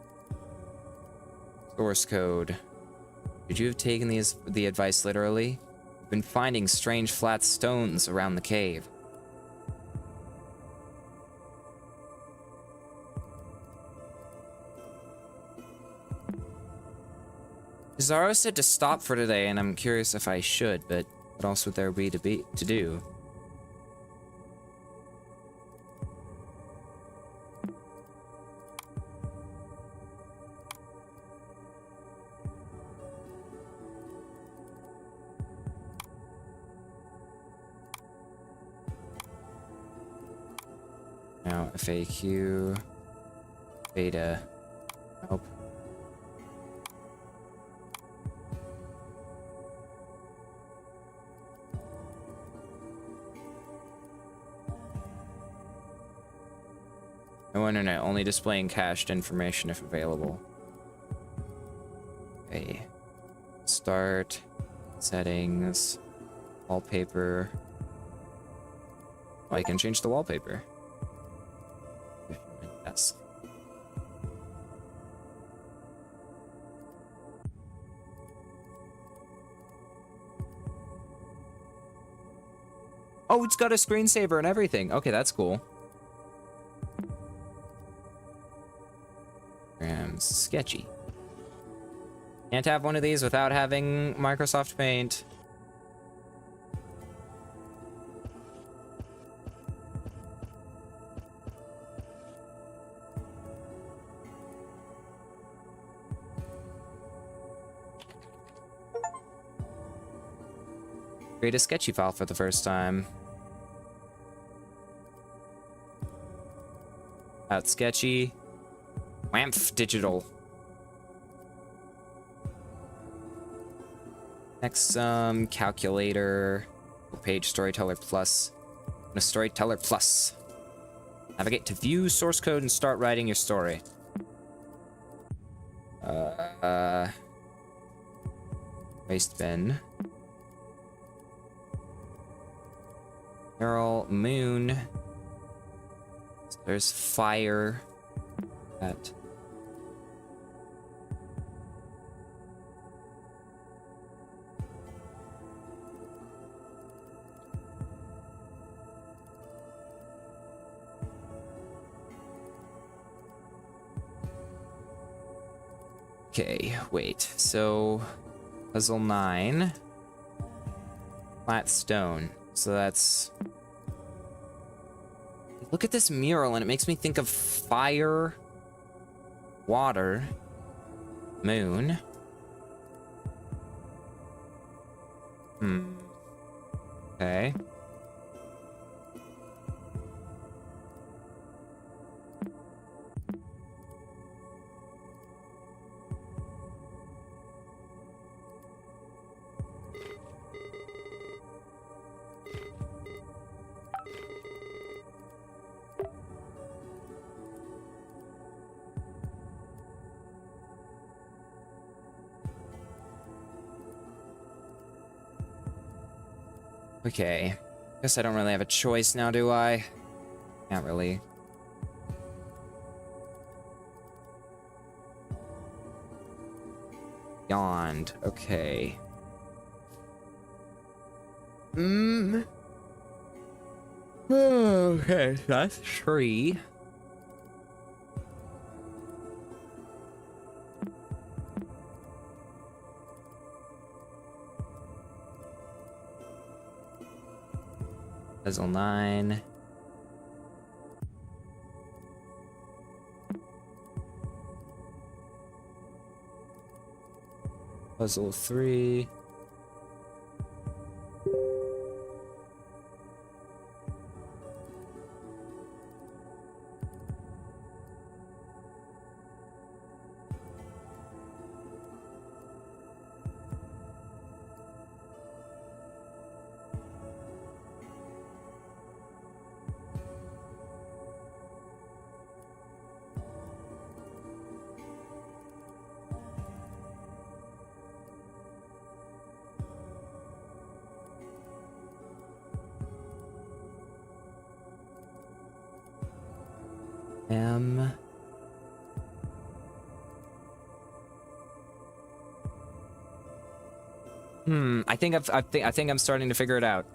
Source code. Could you have taken the advice literally? I've been finding strange flat stones around the cave. Zaro said to stop for today, and I'm curious if I should, but what else would there be to do? Now, FAQ, beta, nope. No internet, only displaying cached information if available. Okay. Start, settings, wallpaper. Oh, I can change the wallpaper. Yes. Oh, it's got a screensaver and everything. Okay, that's cool. Sketchy. Can't have one of these without having Microsoft Paint. Create a sketchy file for the first time. Out sketchy. WAMF digital. Next, calculator. Page Storyteller Plus. And a Storyteller Plus. Navigate to view source code and start writing your story. Waste bin. Mural, moon. So there's fire. That. Okay, wait. So, puzzle 9. Flat stone. So that's... Look at this mural, and it makes me think of fire, water, moon. Okay. Okay. Guess I don't really have a choice now, do I? Can't really. Beyond. Okay. Okay, that's 3. Puzzle 9. Puzzle 3. I think I'm starting to figure it out.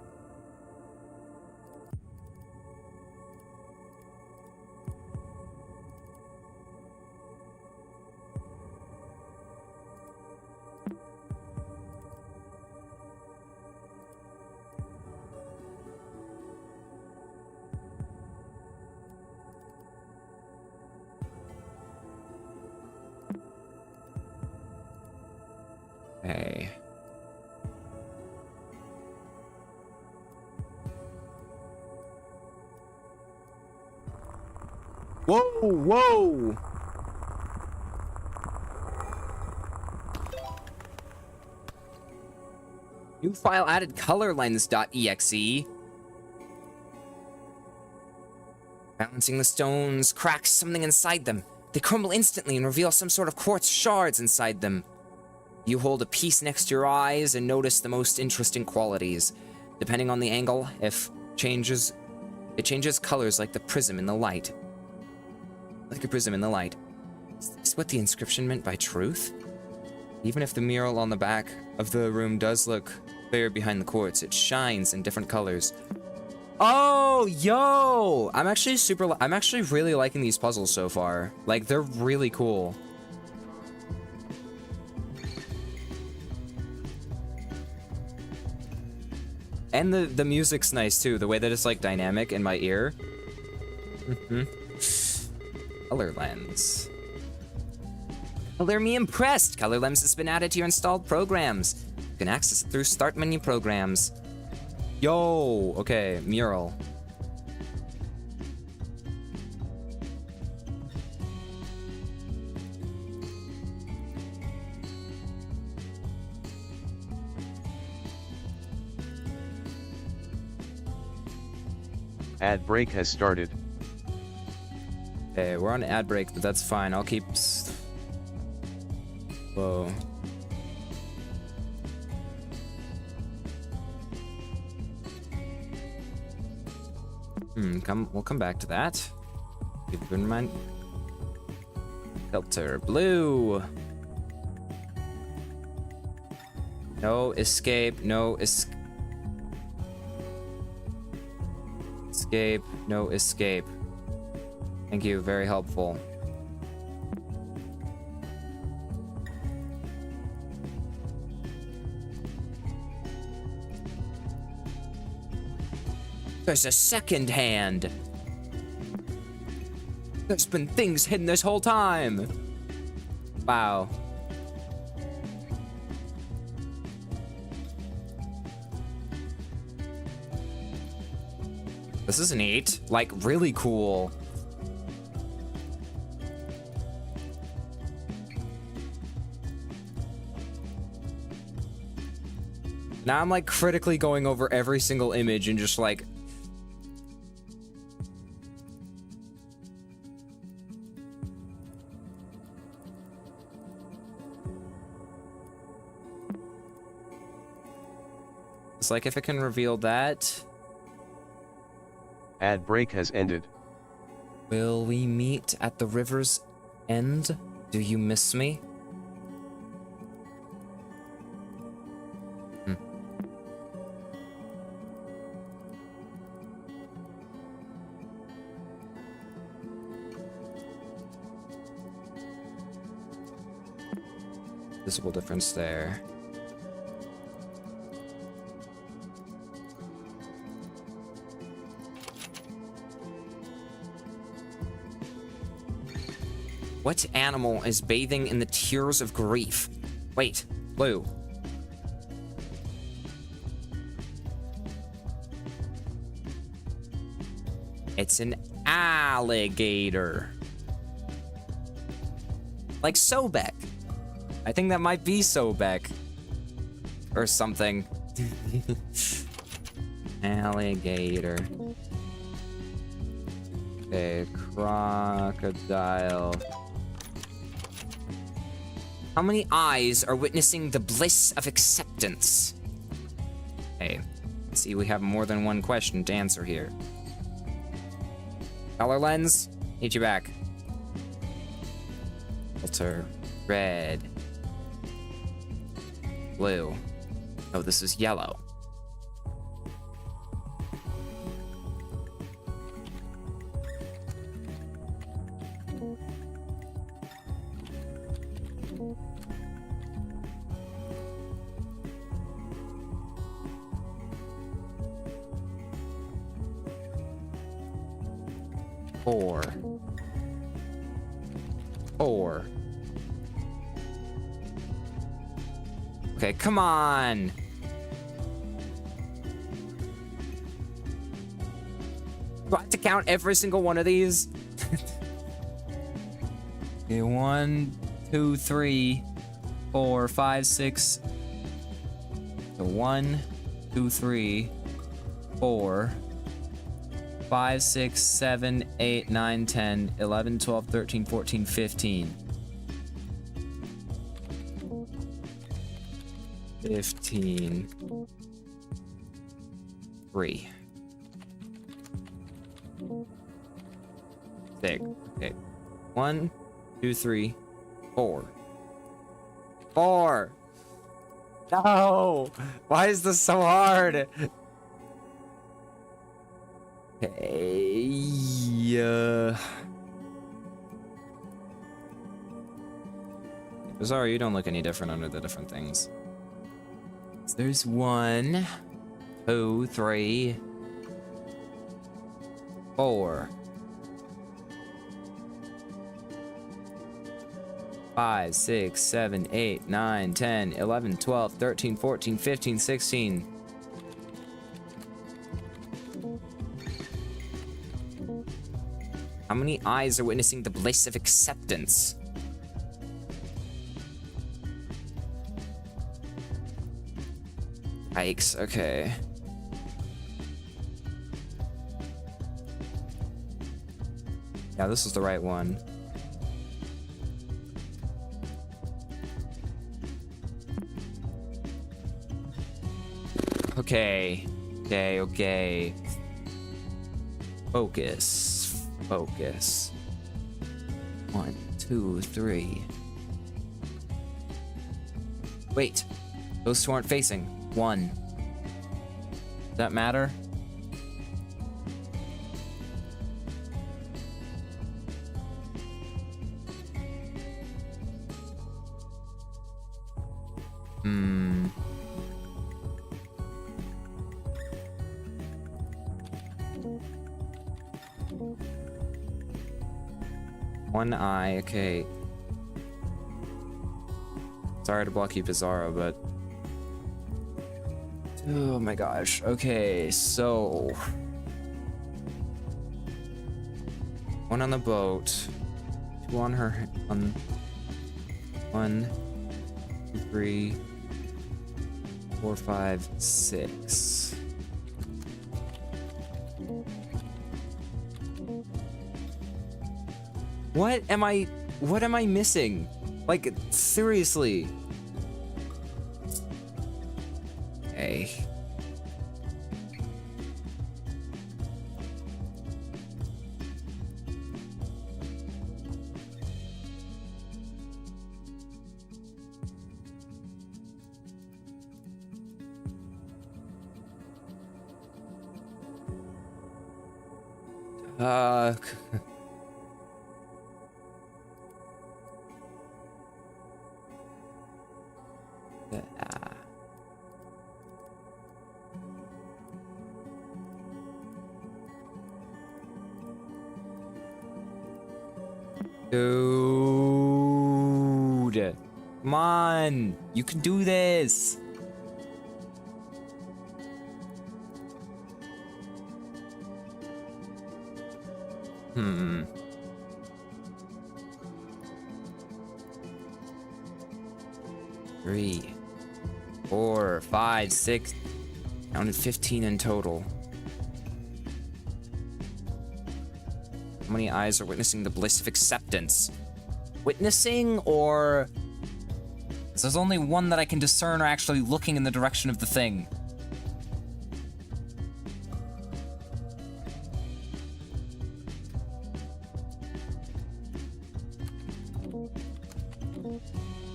Okay. Whoa, whoa! New file added colorlens.exe. Balancing the stones cracks something inside them. They crumble instantly and reveal some sort of quartz shards inside them. You hold a piece next to your eyes and notice the most interesting qualities. Depending on the angle, it changes colors like the prism in the light. Like a prism in the light. Is this what the inscription meant by truth? Even if the mural on the back of the room does look clear behind the quartz, it shines in different colors. Oh, yo! I'm actually really liking these puzzles so far. Like, they're really cool. And the music's nice too, the way that it's like dynamic in my ear. Color lens. Color me impressed! Color lens has been added to your installed programs. You can access it through Start Menu Programs. Yo! Okay, mural. Ad break has started. Okay, we're on ad break, but that's fine. I'll keep... Whoa. We'll come back to that. Keep it in mind. Filter blue. No escape, no escape. Escape, no escape. Thank you, very helpful. There's a second hand. There's been things hidden this whole time. Wow. This is neat. Like, really cool. Now I'm like critically going over every single image and just like... It's like if it can reveal that. Ad break has ended. Will we meet at the river's end? Do you miss me? Visible difference there. What animal is bathing in the tears of grief? Wait, Blue. It's an alligator. Like Sobek. I think that might be Sobek. Or something. Alligator. Okay, crocodile. How many eyes are witnessing the bliss of acceptance? Hey, see, we have more than one question to answer here. Color lens, need you back. Filter, red. Blue. Oh, this is yellow. Four. Okay, come on. Do I have to count every single one of these? Okay, 1, 2, 3, 4, 5, 6. So 1, 2, 3, 4, 5, 6, 7, 8, 9, 10, 11, 12, 13, 14, 15. 15. 3. 6. Okay. 1, 2, 3, 4. 4! No! Why is this so hard? Okay. Sorry, you don't look any different under the different things. So there's 1, 2, 3, 4. 5, 6, 7, 8, 9, 10, 11, 12, 13, 14, 15, 16. How many eyes are witnessing the bliss of acceptance? Yikes, okay. Yeah, this is the right one. Okay. Okay. Focus. Focus. 1, 2, 3. Wait. Those two aren't facing. 1. Does that matter? One eye, okay. Sorry to block you, Bizarro, but... Oh my gosh. Okay, so... One on the boat. Two on her... on... 1, 2, 3, 4, 5, 6. What am I missing? Like, seriously. Okay. Dude, come on, you can do this. Hmm. Three, 4, 5, 6. Counted 15 in total. How many eyes are witnessing the bliss of acceptance? Witnessing, or... There's only one that I can discern are actually looking in the direction of the thing.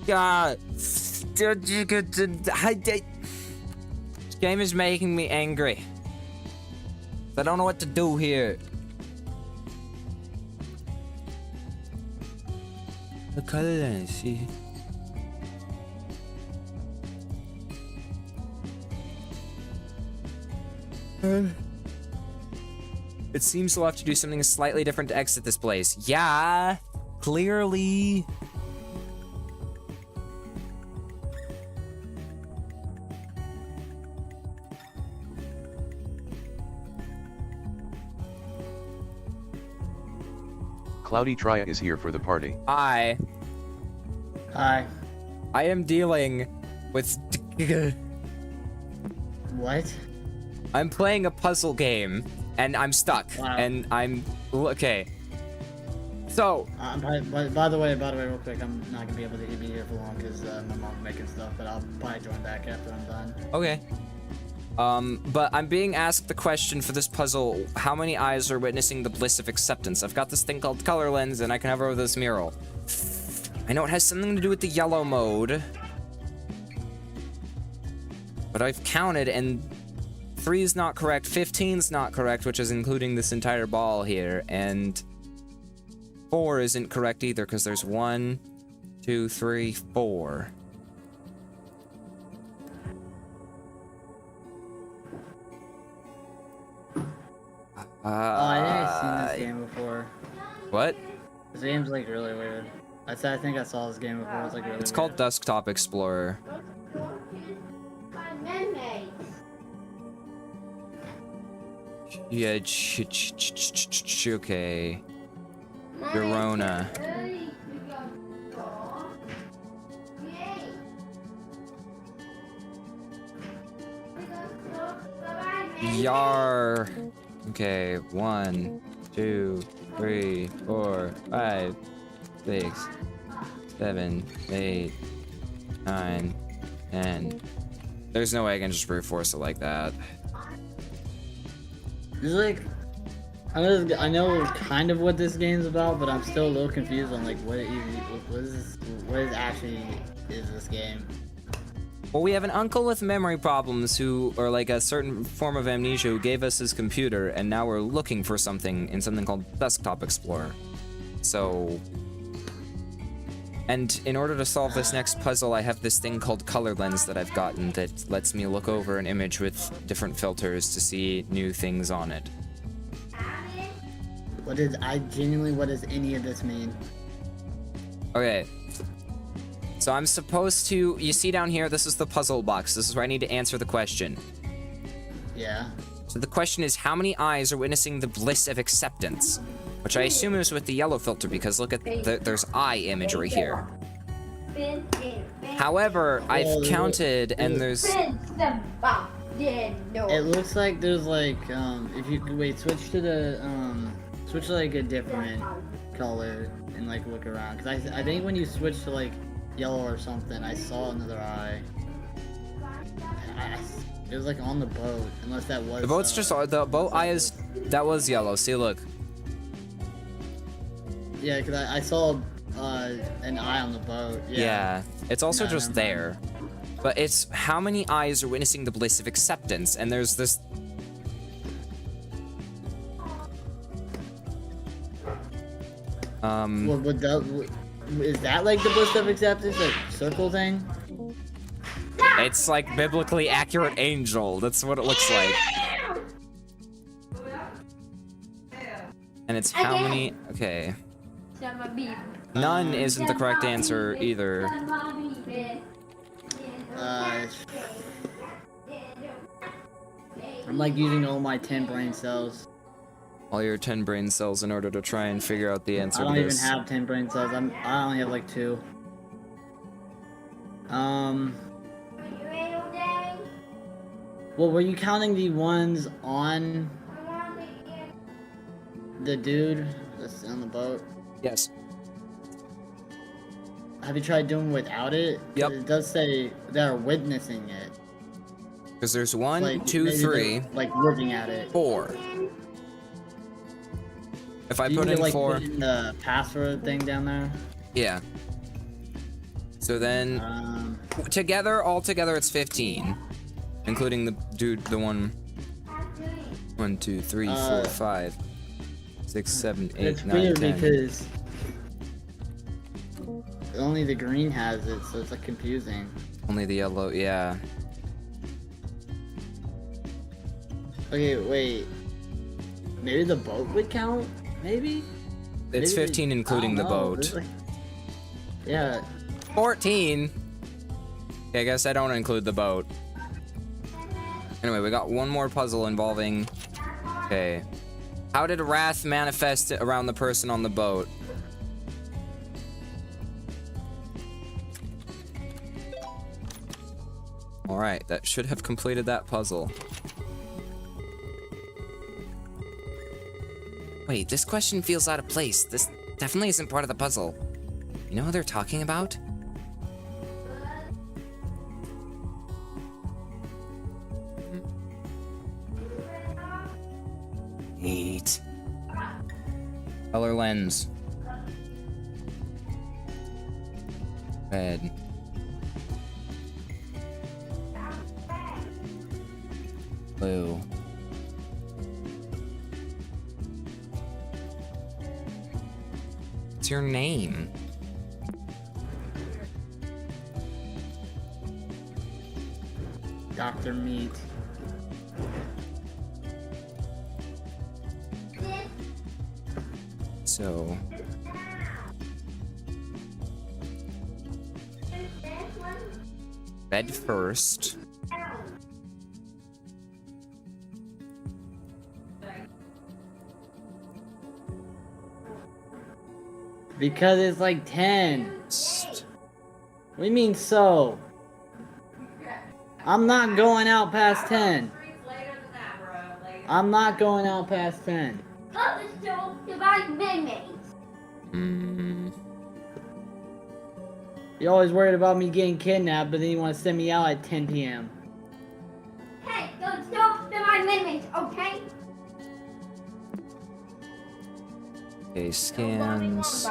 God. This game is making me angry. I don't know what to do here. The color lens, see. It seems we'll have to do something slightly different to exit this place. Yeah, clearly. Cloudy Tria is here for the party. Hi. Hi. I am dealing with... What? I'm playing a puzzle game, and I'm stuck. Wow. And I'm... Okay. So... By the way, real quick, I'm not gonna be able to be here for long because my mom's making stuff, but I'll probably join back after I'm done. Okay. But I'm being asked the question for this puzzle, how many eyes are witnessing the bliss of acceptance? I've got this thing called color lens, and I can hover over this mural. I know it has something to do with the yellow mode. But I've counted, and 3 is not correct, 15 is not correct, which is including this entire ball here, and 4 isn't correct either, because there's 1, 2, 3, 4. I think I've seen this game before. What? This game's like really weird. I think I saw this game before. It's like really It's weird. called Desktop Explorer. Yeah, okay. Verona. Yar. Okay, 1, 2, 3, 4, 5, 6, 7, 8, 9, 10. There's no way I can just brute force it like that. It's like, I know kind of what this game's about, but I'm still a little confused on like what actually is this game. Well, we have an uncle with memory problems or like a certain form of amnesia who gave us his computer, and now we're looking for something in something called Desktop Explorer. So... And in order to solve this next puzzle, I have this thing called Color Lens that I've gotten that lets me look over an image with different filters to see new things on it. What does any of this mean? Okay. So I'm supposed to, you see down here, this is the puzzle box. This is where I need to answer the question. Yeah. So the question is, how many eyes are witnessing the bliss of acceptance? Which I assume is with the yellow filter, because look at, there's eye imagery here. However, I've counted, and there's... It looks like there's like, if you wait, switch to like a different color and like look around. Cause I think when you switch to like yellow or something, I saw another eye. It was like on the boat, unless that was. The boat's just, the boat eye is, that was yellow. See, look. Yeah, cause I saw an eye on the boat. Yeah, it's also just there. But it's how many eyes are witnessing the bliss of acceptance, and there's this. Is that like the bliss of acceptance, like circle thing? It's like biblically accurate angel. That's what it looks like. And it's how many? Okay. None isn't the correct answer either. I'm like using all my 10 brain cells. All your 10 brain cells in order to try and figure out the answer I don't to even this. have 10 brain cells. I only have like 2. Well, were you counting the ones on the dude that's on the boat? Yes. Have you tried doing without it? Yep. It does say they're witnessing it. Because there's 1, Like, 2, maybe 3, they're, like looking at it. 4. If I Do you put need in to, like, 4, put in the password thing down there. yeah. So then, all together, it's 15, including the dude, the one. 1, 2, 3, 4, 5, 6, 7, 8, It's 9, weird 10. because only the green has it, so it's like confusing. Only the yellow, yeah. Okay, wait. Maybe the boat would count? Maybe? It's Maybe 15 I including the don't know. boat. There's, like- Yeah. 14. Okay, I guess I don't include the boat. Anyway, we got one more puzzle involving. Okay. How did wrath manifest around the person on the boat? Alright, that should have completed that puzzle. Wait, this question feels out of place. This definitely isn't part of the puzzle. You know who they're talking about? Neat. Color lens. Red. Blue. What's your name? Dr. Meat. So. Bed first. Because it's like 10. What do you mean so? I'm not going out past 10. I'm not going out past 10. You're always worried about me getting kidnapped, but then you want to send me out at 10 p.m. Hey, don't stop the my limit, okay? Okay, scans.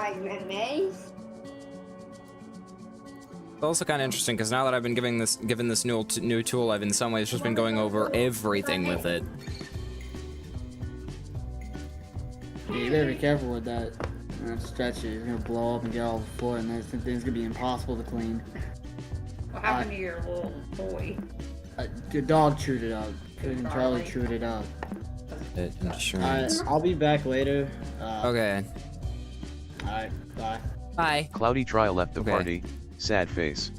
It's also kind of interesting because now that I've been given this new tool, I've in some ways just been going over everything with it. Yeah, you better be careful with that. That's stretchy. It's gonna blow up and get all over the floor, and this thing's gonna be impossible to clean. What happened to your little boy? The dog chewed it up. Freaking Charlie chewed it up. Insurance. I'll be back later. Okay. Alright, bye. Bye. Cloudy Try left the Okay. party, sad face.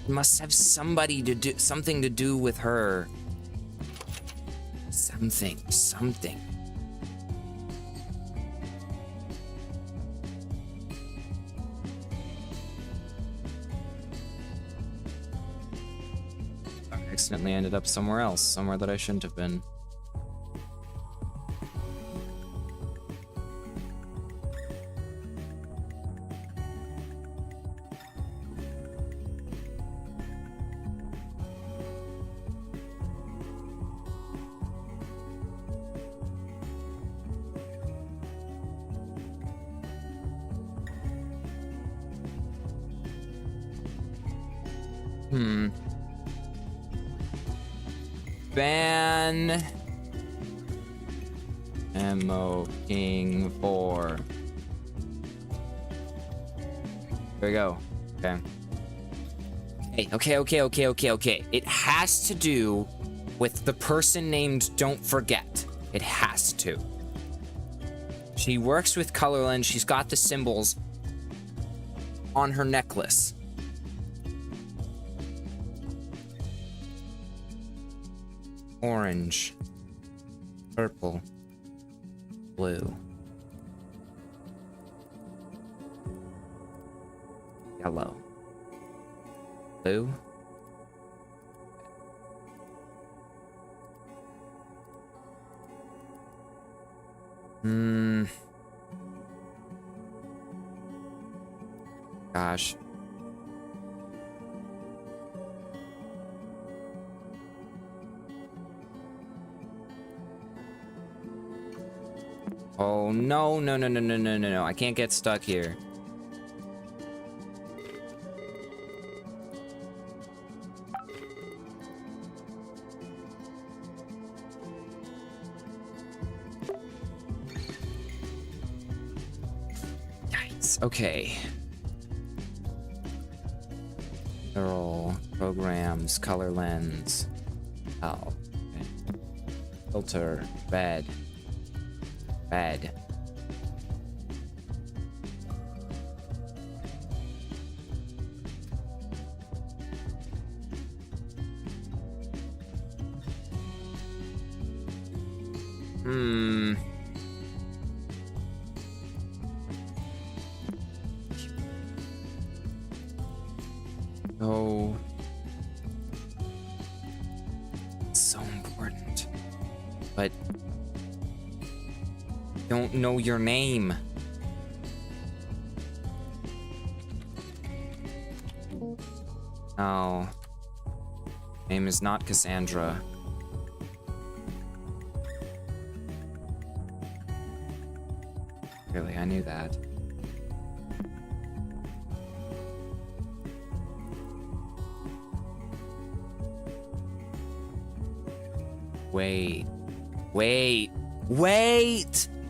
Must have something to do with her. Something. I accidentally ended up somewhere else, somewhere that I shouldn't have been. Ban Ammo King 4. There we go. Okay. It has to do with the person named Don't Forget. It has to. She works with Colorland. She's got the symbols on her necklace. Orange, purple, blue, yellow, blue, gosh. Oh, no. I can't get stuck here. Yikes. Okay. They're programs, color lens. Oh. Okay. Filter, bed. Oh. It's so important. But don't know your name. Oh. Name is not Cassandra. Really, I knew that. Wait!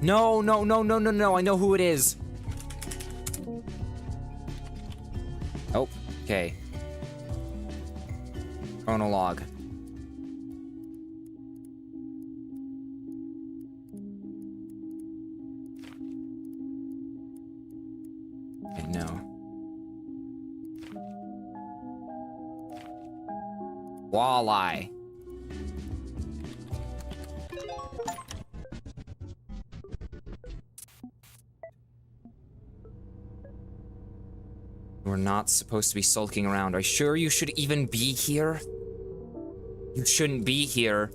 No, I know who it is. Oh, okay. Chronologue. Okay, no. Walleye. We're not supposed to be sulking around. Are you sure you should even be here? You shouldn't be here.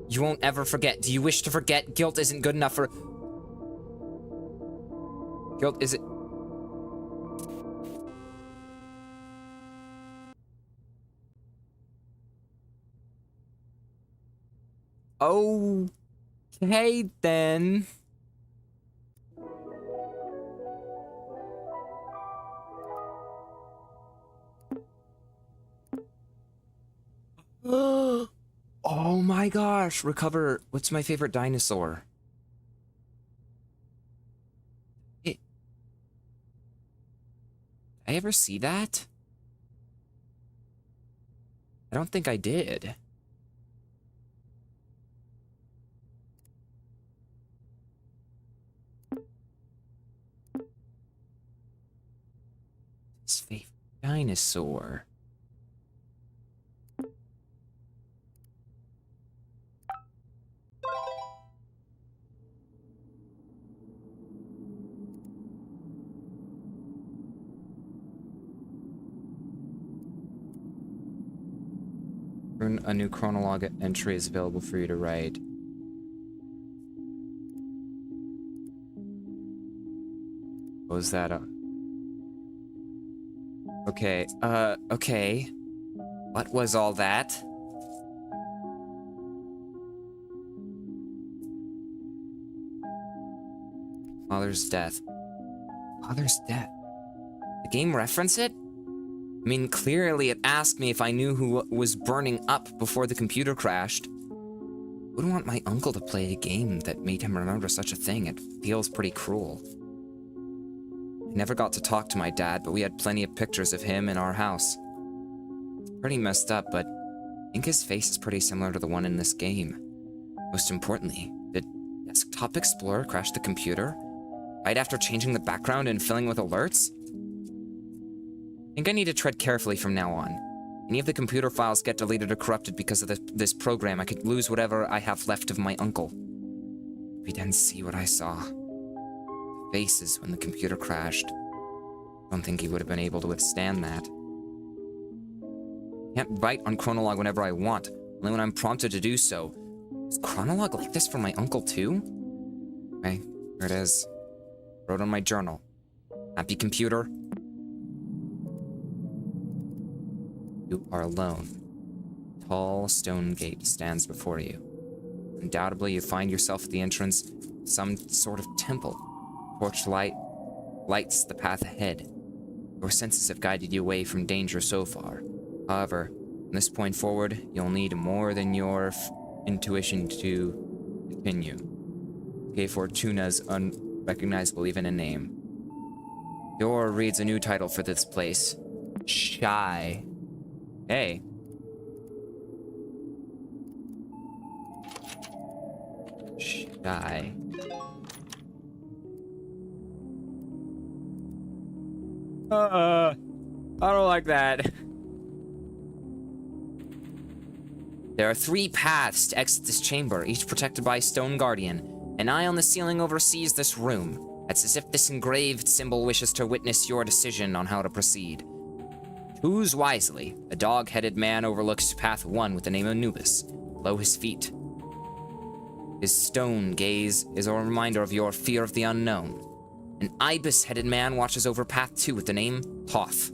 You won't ever forget. Do you wish to forget? Guilt isn't good enough for... Guilt isn't... Okay, then. Oh my gosh, recover. What's my favorite dinosaur? I ever see that? I don't think I did. His favorite dinosaur. A new chronologue entry is available for you to write. What was that? Okay, okay. What was all that? Father's death. Father's death. The game reference it? I mean, clearly it asked me if I knew who was burning up before the computer crashed. I wouldn't want my uncle to play a game that made him remember such a thing. It feels pretty cruel. I never got to talk to my dad, but we had plenty of pictures of him in our house. It's pretty messed up, but I think his face is pretty similar to the one in this game. Most importantly, did Desktop Explorer crash the computer right after changing the background and filling with alerts? I think I need to tread carefully from now on. Any of the computer files get deleted or corrupted because of this program, I could lose whatever I have left of my uncle. If he didn't see what I saw. Faces when the computer crashed. I don't think he would have been able to withstand that. I can't write on Chronologue whenever I want, only when I'm prompted to do so. Is Chronologue like this for my uncle too? Okay, here it is. Wrote on my journal. Happy computer. You are alone. Tall stone gate stands before you. Undoubtedly, you find yourself at the entrance of some sort of temple. Torchlight lights the path ahead. Your senses have guided you away from danger so far. However, from this point forward, you'll need more than your intuition to continue. Que Fortuna's unrecognizable even in name. Your reads a new title for this place. Shy. Hey. Shy. I don't like that. There are 3 paths to exit this chamber, each protected by a stone guardian. An eye on the ceiling oversees this room. It's as if this engraved symbol wishes to witness your decision on how to proceed. Choose wisely. A dog-headed man overlooks path 1 with the name Anubis, below his feet. His stone gaze is a reminder of your fear of the unknown. An ibis-headed man watches over path 2 with the name Thoth.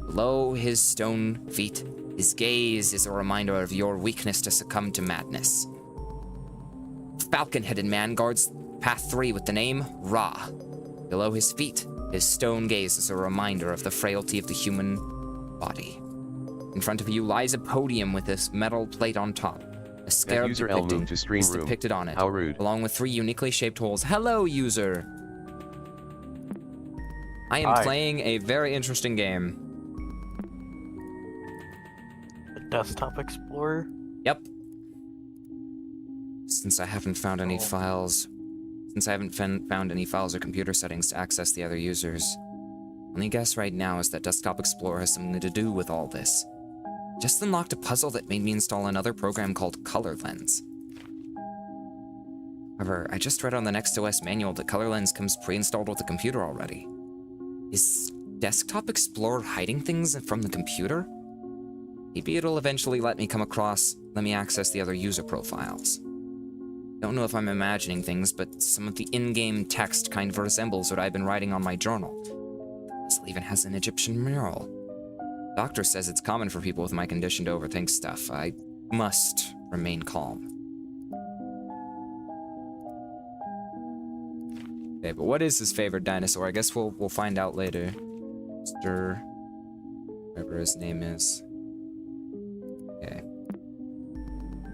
Below his stone feet, his gaze is a reminder of your weakness to succumb to madness. A falcon-headed man guards path 3 with the name Ra. Below his feet, his stone gaze is a reminder of the frailty of the human body. In front of you lies a podium with this metal plate on top. A scarab user L moved to stream is room. depicted on it, How rude. along with 3 uniquely shaped holes. Hello, user! I am Hi. playing a very interesting game. The Desktop Explorer? Yep. Since I haven't found any files or computer settings to access the other users, only guess right now is that Desktop Explorer has something to do with all this. Just unlocked a puzzle that made me install another program called Color Lens. However, I just read on the NextOS manual that Color Lens comes pre-installed with the computer already. Is Desktop Explorer hiding things from the computer? Maybe it'll eventually let me access the other user profiles. Don't know if I'm imagining things, but some of the in-game text kind of resembles what I've been writing on my journal. This even has an Egyptian mural. Doctor says it's common for people with my condition to overthink stuff. I must remain calm. Okay, but what is his favorite dinosaur? I guess we'll find out later. Mr. whatever his name is. Okay.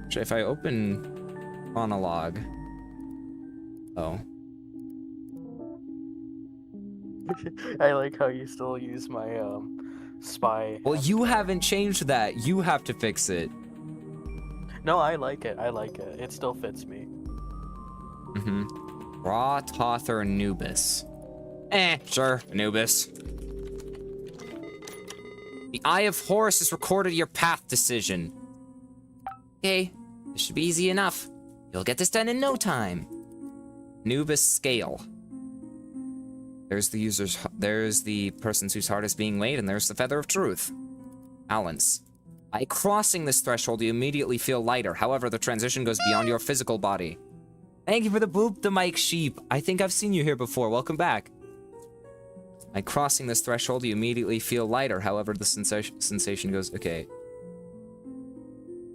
Actually, if I open Chronologue. Oh. I like how you still use my spy. Well, you haven't changed that. You have to fix it. No, I like it. I like it. It still fits me. Raw Tother Anubis. Sure, Anubis. The Eye of Horus has recorded your path decision. Okay, this should be easy enough. You'll get this done in no time. Anubis Scale. There's the person whose heart is being weighed, and there's the Feather of Truth. Balance. By crossing this threshold, you immediately feel lighter. However, the transition goes beyond your physical body. Thank you for the boop the mic, sheep. I think I've seen you here before. Welcome back. By crossing this threshold, you immediately feel lighter. However, the sensation goes... Okay.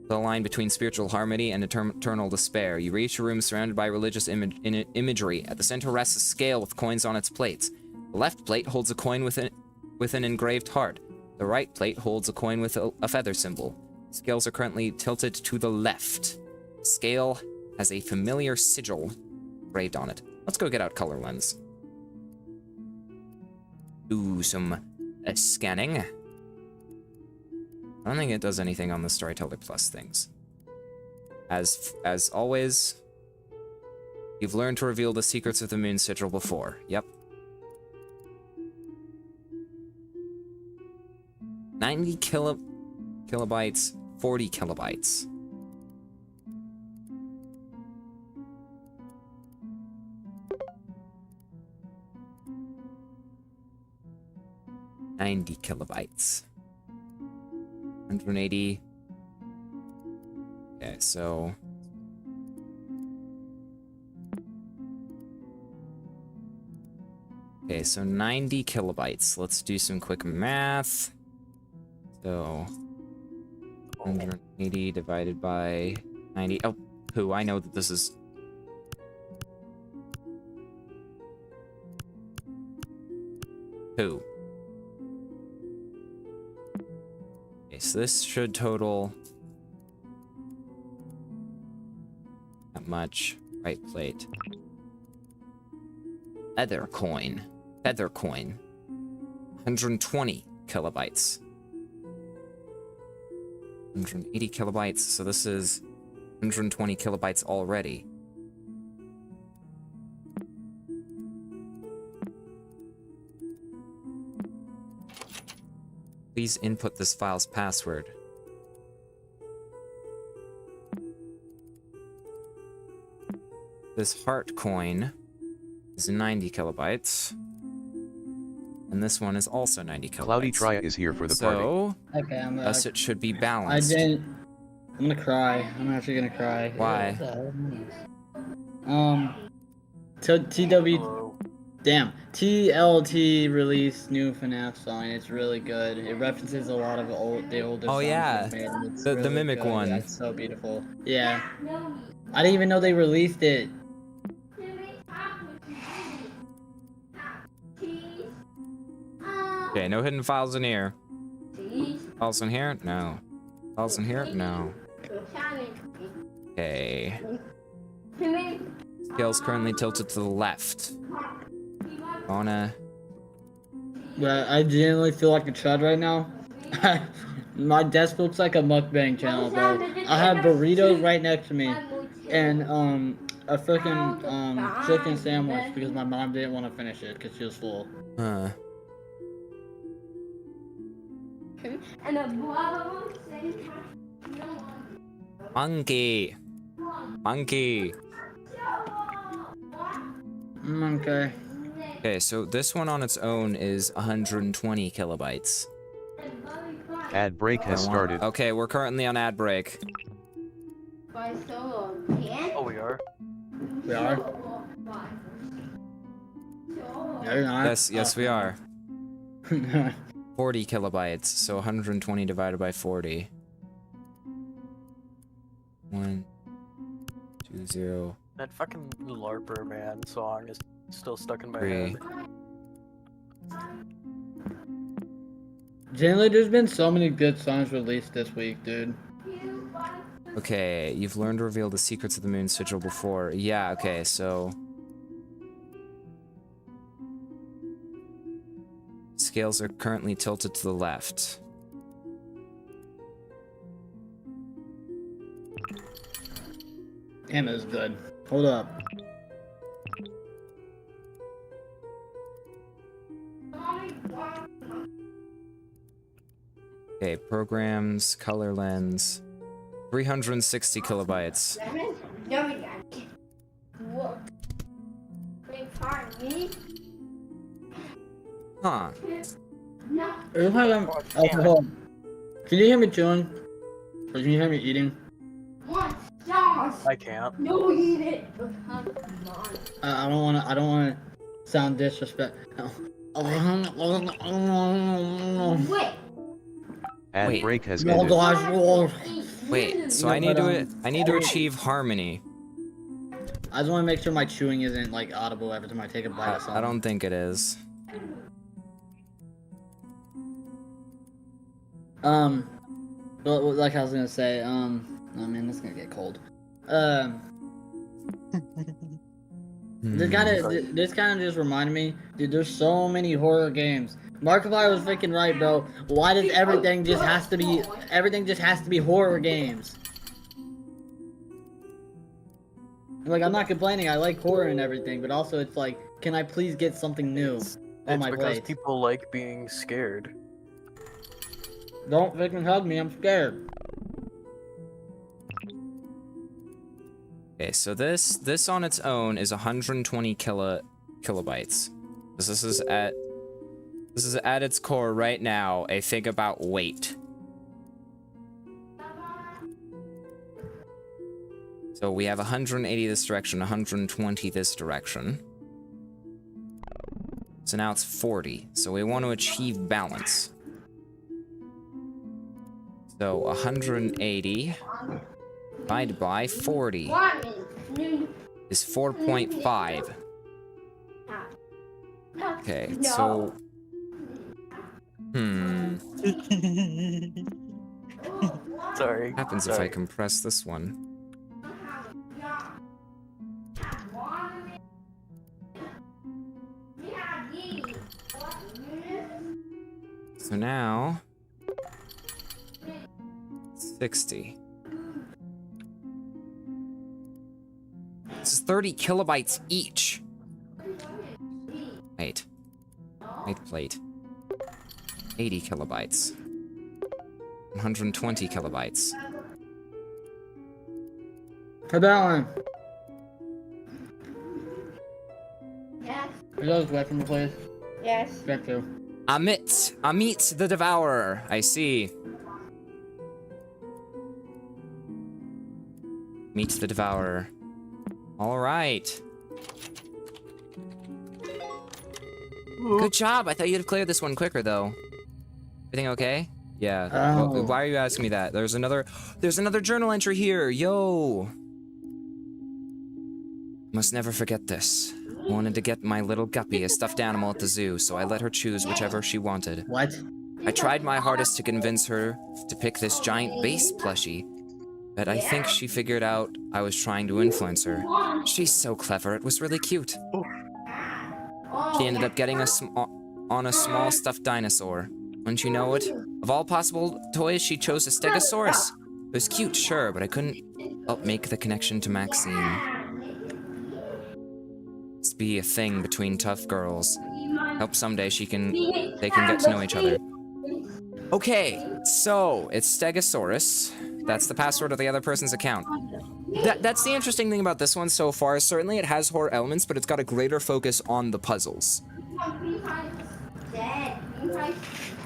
The line between spiritual harmony and eternal despair. You reach a room surrounded by religious imagery. At the center rests a scale with coins on its plates. The left plate holds a coin with an engraved heart. The right plate holds a coin with a feather symbol. Scales are currently tilted to the left. The scale has a familiar sigil engraved on it. Let's go get out color lens. Do some scanning. I don't think it does anything on the Storyteller Plus things. As always, you've learned to reveal the secrets of the Moon Sigil before. Yep. 90 kilobytes, 40 kilobytes. $90 kilobytes. 180. Okay, so... Okay, so 90 kilobytes. Let's do some quick math. So... 180 divided by 90. Oh, poo, I know that this is... Poo. Okay, so this should total that much. Right plate. Feather coin. 120 kilobytes. 180 kilobytes, so this is 120 kilobytes already. Please input this file's password. This heart coin is 90 kilobytes. And this one is also 90 kilobytes. Cloudy Tria is here for the party. Okay, I'm back. Thus it should be balanced. I'm gonna cry. I'm actually gonna cry. Why? TLT released new FNAF song. It's really good. It references a lot of the older songs. Yeah. they've made, and it's The really Mimic good. one. Yeah, it's so beautiful. Yeah. I didn't even know they released it. Okay, no hidden files in here. Files in here? No. Files in here? No. Okay. Scale's currently tilted to the left. Wanna... But I genuinely feel like a chud right now. My desk looks like a mukbang channel, bro. I have burritos right next to me, and a freaking chicken sandwich because my mom didn't want to finish it because she was full. Monkey. Monkey. Okay. Okay, so this one on its own is 120 kilobytes. Ad break has started. Okay, we're currently on ad break. Oh, we are? We are? No, you're not. Yes, we are. 40 kilobytes, so 120 divided by 40. 1, 2, 0. That fucking LARPer man song is still stuck in my 3. head. Generally, there's been so many good songs released this week, dude. Okay, you've learned to reveal the secrets of the Moon Sigil before. Yeah, okay, so... Scales are currently tilted to the left. Damn, it was good. Hold up. Okay, programs, color lens. 360 kilobytes. Huh. It looks like I'm. Oh, hold on. Can you hear me chewing? Or can you hear me eating? I can't. I don't wanna. I don't wanna sound disrespectful. Ad Wait. break has Oh ended. gosh. Wait, so No, I need but, to I need to achieve harmony. I just want to make sure my chewing isn't like audible every time I take a bite of something. I don't think it is. Well, like I was gonna say, oh man, this is gonna get cold. This kind of just reminded me, dude. There's so many horror games. Markiplier was freaking right, bro. Why does everything just has to be horror games? Like, I'm not complaining. I like horror and everything, but also it's like, can I please get something new on my because plate? people like being scared. Don't freaking hug me. I'm scared. Okay, so this on its own is 120 kilobytes. This is at its core right now a thing about weight. So we have 180 this direction, 120 this direction. So now it's 40. So we want to achieve balance. So 180 divided by 40 is 4.5. Okay, so... Sorry. What happens if I compress this one? So now... 60. This is 30 kilobytes each. Wait. Wait, plate. 80 kilobytes. 120 kilobytes. For that one. Yes. Are those away from the place? Yes. Back to. Amit the Devourer. I see. Meet the Devourer. All right. Good job. I thought you'd have cleared this one quicker, though. Everything okay? Yeah. Oh. Why are you asking me that? There's another journal entry here. Yo. Must never forget this. Wanted to get my little guppy a stuffed animal at the zoo, so I let her choose whichever she wanted. What? I tried my hardest to convince her to pick this giant bass plushie, but I think she figured out I was trying to influence her. She's so clever, it was really cute. She ended up getting on a small stuffed dinosaur. Wouldn't you know it? Of all possible toys, she chose a stegosaurus. It was cute, sure, but I couldn't help make the connection to Maxine. Must be a thing between tough girls. Hope someday they can get to know each other. Okay, so it's Stegosaurus. That's the password of the other person's account. That's the interesting thing about this one so far. Certainly it has horror elements, but it's got a greater focus on the puzzles.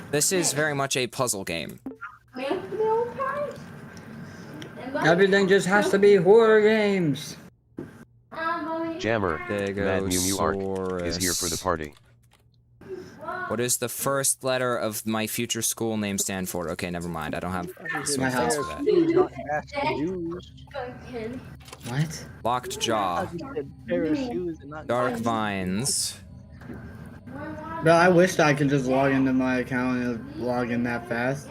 This is very much a puzzle game. Everything just has to be horror games. Jammer, Mad Mew Mew Arc, is here for the party. What does the first letter of my future school name stand for? Okay, never mind. I don't have My house. for that. What? Locked jaw. Dark vines. Bro, I wish I could just log into my account and log in that fast.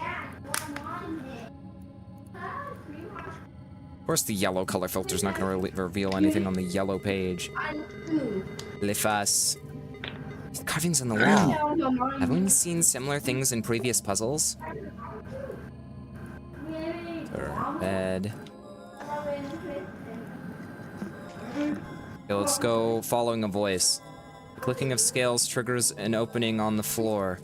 Of course, the yellow color filter's not going to reveal anything on the yellow page. Les faces. Carvings on the wall. Haven't we seen similar things in previous puzzles? Bed. Okay, let's go following a voice. The clicking of scales triggers an opening on the floor.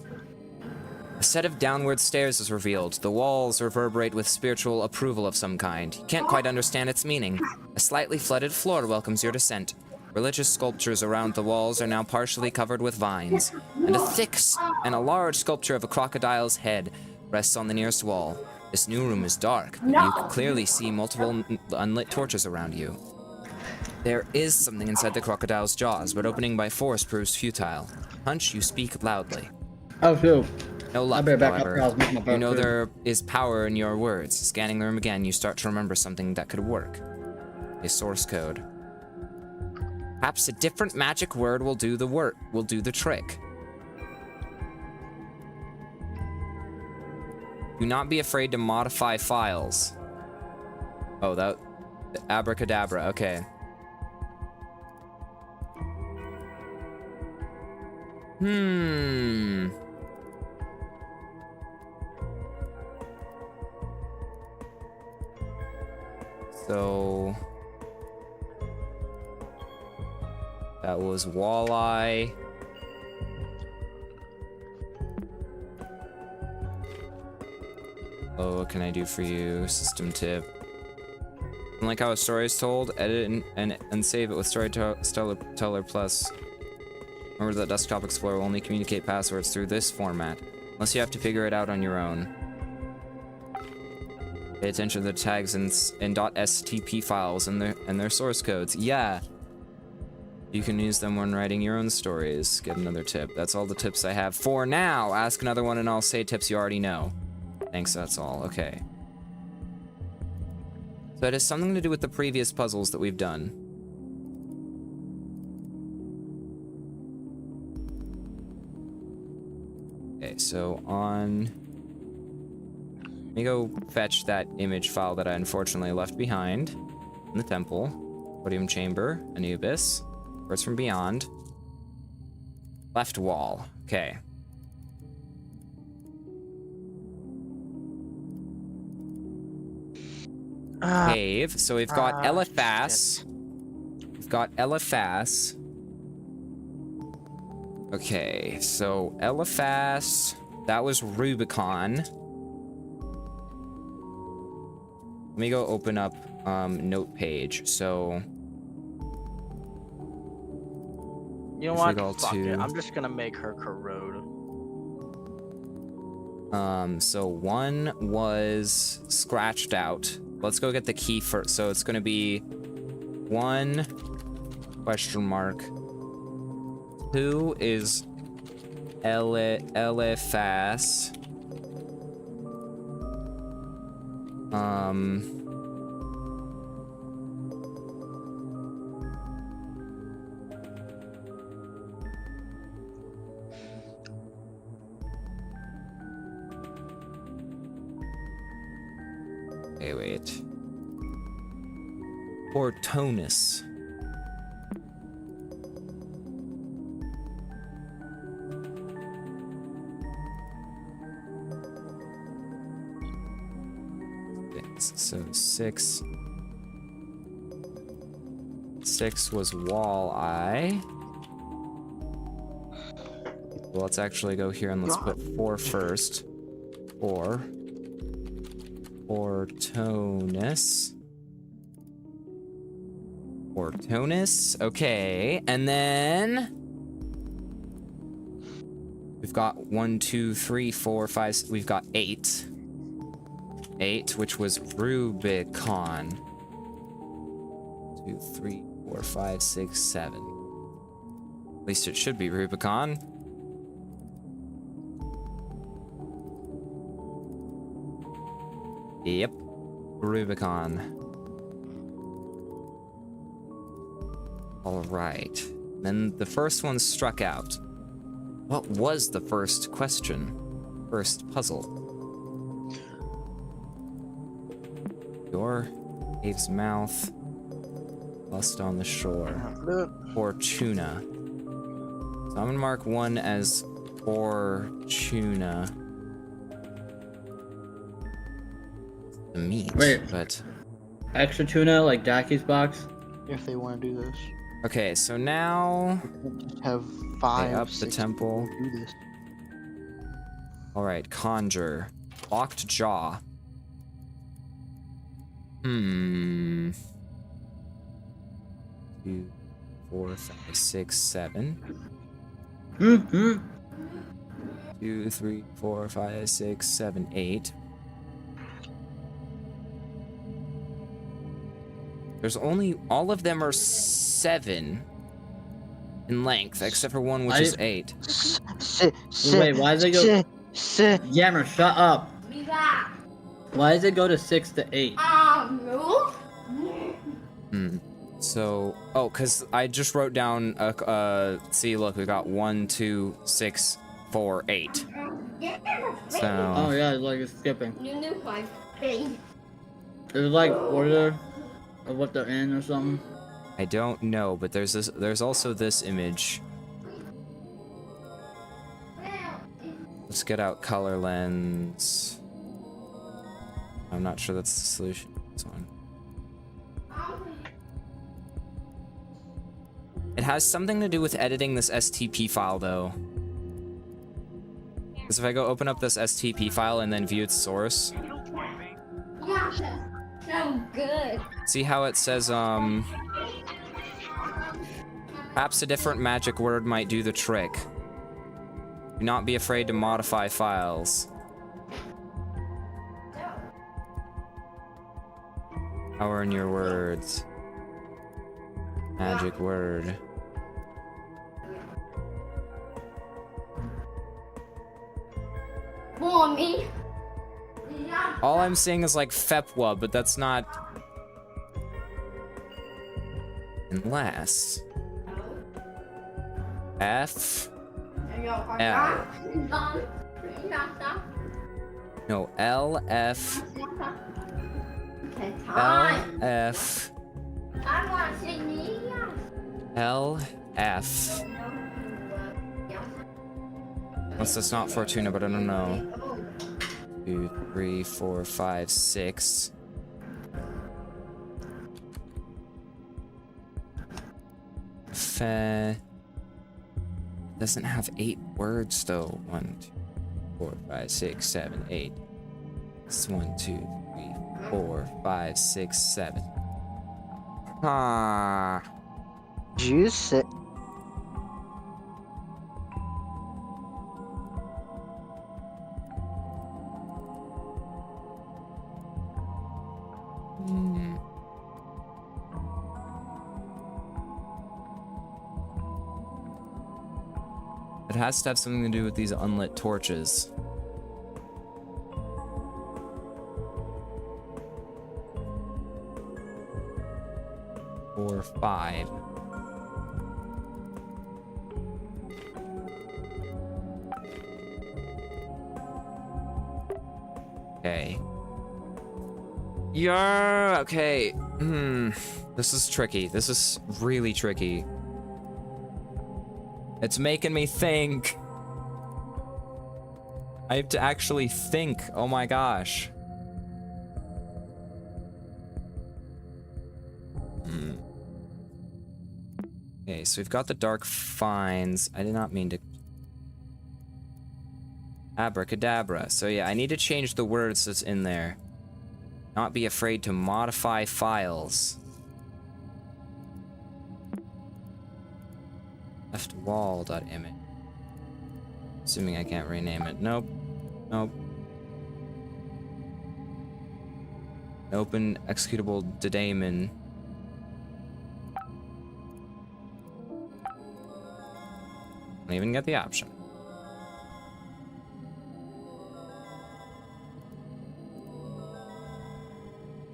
A set of downward stairs is revealed. The walls reverberate with spiritual approval of some kind. You can't quite understand its meaning. A slightly flooded floor welcomes your descent. Religious sculptures around the walls are now partially covered with vines, and a large sculpture of a crocodile's head rests on the nearest wall. This new room is dark, but you can clearly see multiple unlit torches around you. There is something inside the crocodile's jaws, but opening by force proves futile. Hunch, you speak loudly. Oh, shoot. No luck, I better back up, however. or else make my boat You know too. there is power in your words. Scanning the room again, you start to remember something that could work. A source code. Perhaps a different magic word will do the trick. Do not be afraid to modify files. Oh, that... Abracadabra, okay. So... that was walleye. Oh, what can I do for you? System tip. Like how a story is told, edit and save it with Storyteller Plus. Remember that Desktop Explorer will only communicate passwords through this format, unless you have to figure it out on your own. Pay attention to the tags in .stp files and their source codes. Yeah. You can use them when writing your own stories. Get another tip. That's all the tips I have for now. Ask another one and I'll say tips you already know. Thanks, that's all. Okay. So it has something to do with the previous puzzles that we've done. Okay, so on... Let me go fetch that image file that I unfortunately left behind in the temple. Podium chamber, Anubis. Words from beyond. Left wall. Okay. Cave. So we've got Eliphas. We've got Eliphas. Okay, so Eliphas. That was Rubicon. Let me go open up note page. So you know what? Fuck it. I'm just gonna make her corrode. So one was scratched out. Let's go get the key first. So it's gonna be 1 question mark. 2 is Eliphas. Okay, wait. Ortonus. So 6 was walleye. Well, let's actually go here and let's put 4 first. 4. Ortonus. Ortonus. Okay, and then we've got 1, 2, 3, 4, 5. We've got 8. 8, which was Rubicon. 2, 3, 4, 5, 6, 7. At least it should be Rubicon. Yep, Rubicon. All right. Then the first one struck out. What was the first question? First puzzle? Door, cave's mouth, lust on the shore, Fortuna. So I'm gonna mark one as Fortuna. The meat, Wait. but Extra tuna, like Jackie's box. If they want to do this, okay. So now have they 5, up the 6 temple. people do this. All right, conjure, locked jaw. 2, 4, 5, 6, 7. 2, 3, 4, 5, 6, 7, 8. There's only, all of them are 7 in length, except for one which is 8. Wait, why does it go? Yammer, shut up. Why does it go to 6 to 8? So, oh, cause I just wrote down. See, look, we got 1, 2, 6, 4, 8. So. Oh yeah, it's like it's skipping. It's like order of what they're in or something. I don't know, but there's this. There's also this image. Let's get out color lens. I'm not sure that's the solution. This one. It has something to do with editing this STP file, though. Because if I go open up this STP file and then view its source. So good. See how it says, perhaps a different magic word might do the trick. Do not be afraid to modify files. Power in your words. Magic word. Mommy. All I'm seeing is like Fepwa, but that's not. Unless. F. L. No, L, F. L, F. L, F. Unless that's not Fortuna, but I don't know. 2, 3, 4, 5, 6. Fe. Doesn't have 8 words though. 1, 2, 4, 5, 6, 7, 8. It's 1, 2, 3, 4, 5, 6, 7. Ah. Juice it. It has to have something to do with these unlit torches. Or 5. Okay. Yeah, okay. This is tricky. This is really tricky. It's making me think. I have to actually think. Oh my gosh. Okay, so we've got the dark finds. I did not mean to. Abracadabra. So yeah, I need to change the words that's in there. Not be afraid to modify files. Left wall.image. Assuming I can't rename it. Nope. Nope. Open executable daemon. Don't even get the option.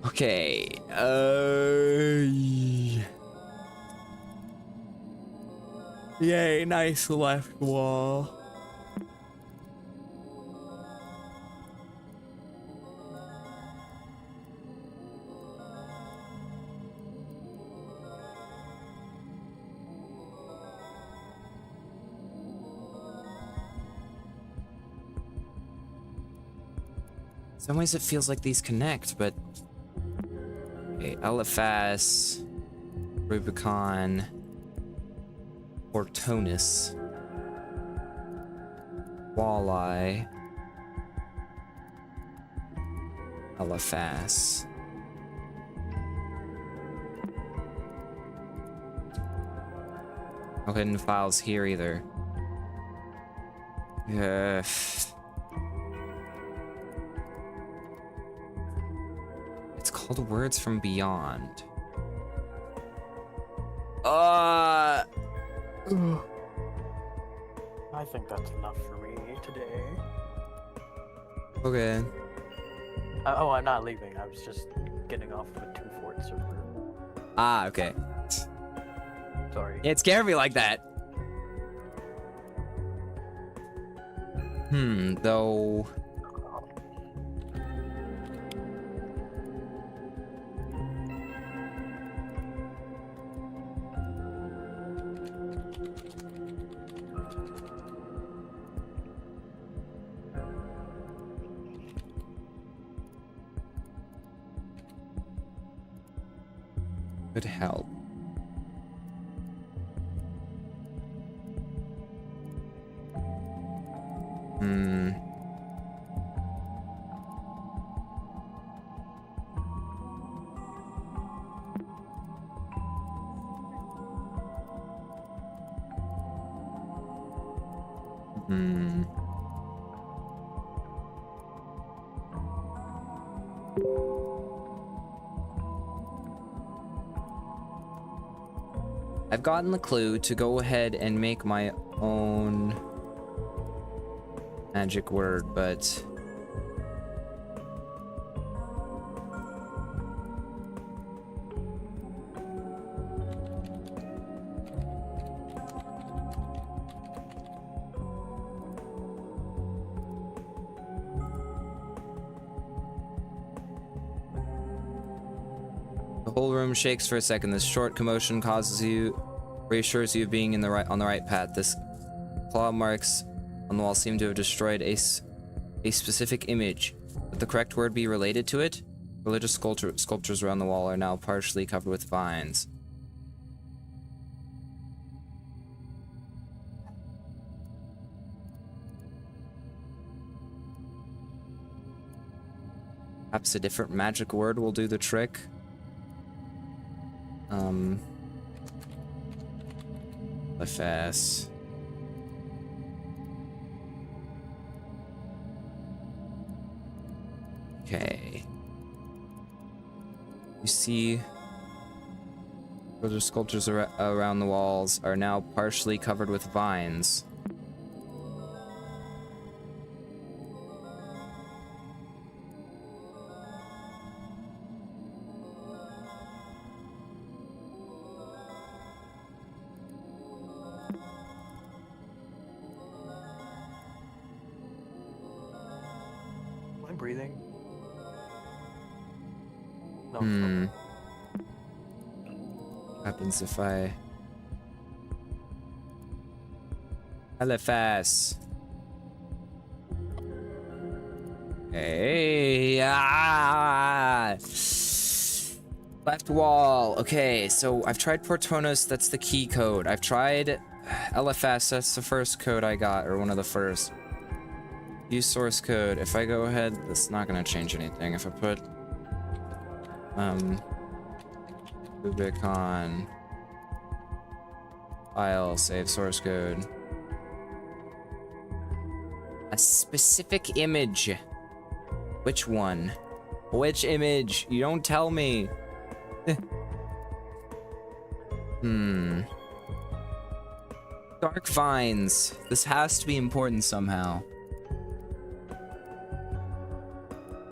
Okay. Yay, nice left wall. some ways it feels like these connect, but okay, LFS, Rubicon, Ortonus, Walleye, LFS. No hidden files here either. It's called Words from Beyond. I think that's enough for me today. Okay. Oh, I'm not leaving. I was just getting off of a 2-fort server. Ah, okay. Sorry. It scared me like that. Though. Could help. I've gotten the clue to go ahead and make my own magic word, but the whole room shakes for a second. This short commotion reassures you of being on the right path. This claw marks on the wall seem to have destroyed a specific image. Would the correct word be related to it? Religious sculptures around the wall are now partially covered with vines. Perhaps a different magic word will do the trick. FS. Okay. You see, further sculptures around the walls are now partially covered with vines. Breathing? No. Happens if I LFS. Hey, left wall. Okay, so I've tried Portonos, that's the key code. I've tried LFS, that's the first code I got, or one of the first. Use source code. If I go ahead, that's not gonna change anything. If I put Rubicon file, save source code. A specific image. Which one? Which image? You don't tell me. Dark vines. This has to be important somehow.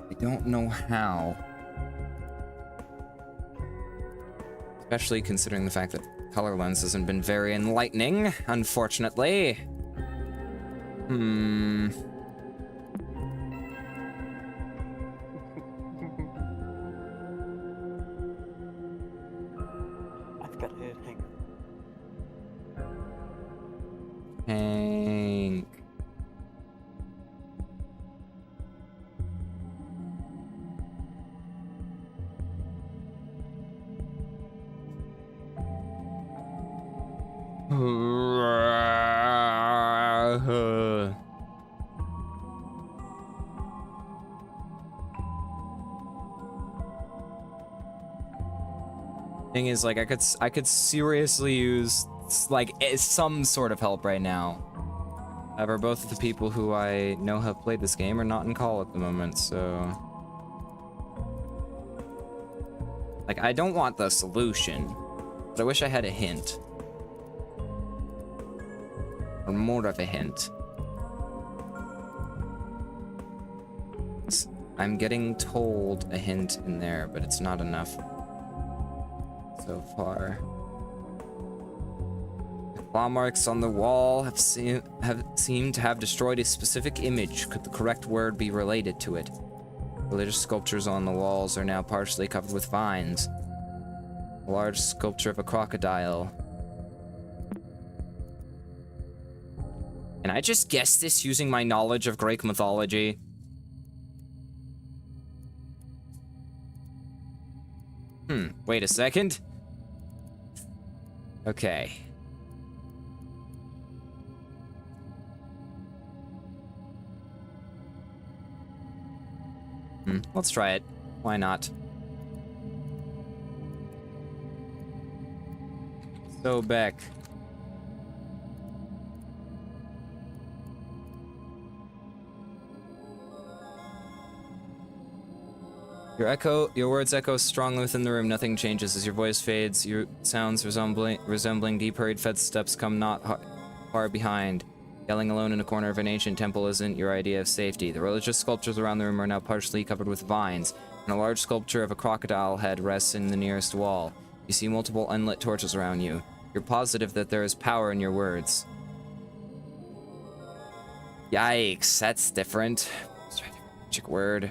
I don't know how. Especially considering the fact that color lens hasn't been very enlightening, unfortunately. I've got it. Hang on. Hank. Thing is, like, I could seriously use like some sort of help right now. However, both of the people who I know have played this game are not in call at the moment, so like I don't want the solution, but I wish I had a hint. Or more of a hint. I'm getting told a hint in there, but it's not enough so far. The claw marks on the wall have seemed to have destroyed a specific image. Could the correct word be related to it? Religious sculptures on the walls are now partially covered with vines. A large sculpture of a crocodile. Can I just guess this using my knowledge of Greek mythology? Wait a second. Okay. Let's try it. Why not? So, Beck. Your words echo strongly within the room. Nothing changes as your voice fades. Your sounds resembling deep hurried footsteps come not far behind. Yelling alone in a corner of an ancient temple isn't your idea of safety. The religious sculptures around the room are now partially covered with vines, and a large sculpture of a crocodile head rests in the nearest wall. You see multiple unlit torches around you. You're positive that there is power in your words. Yikes, that's different. Let's try a different magic word.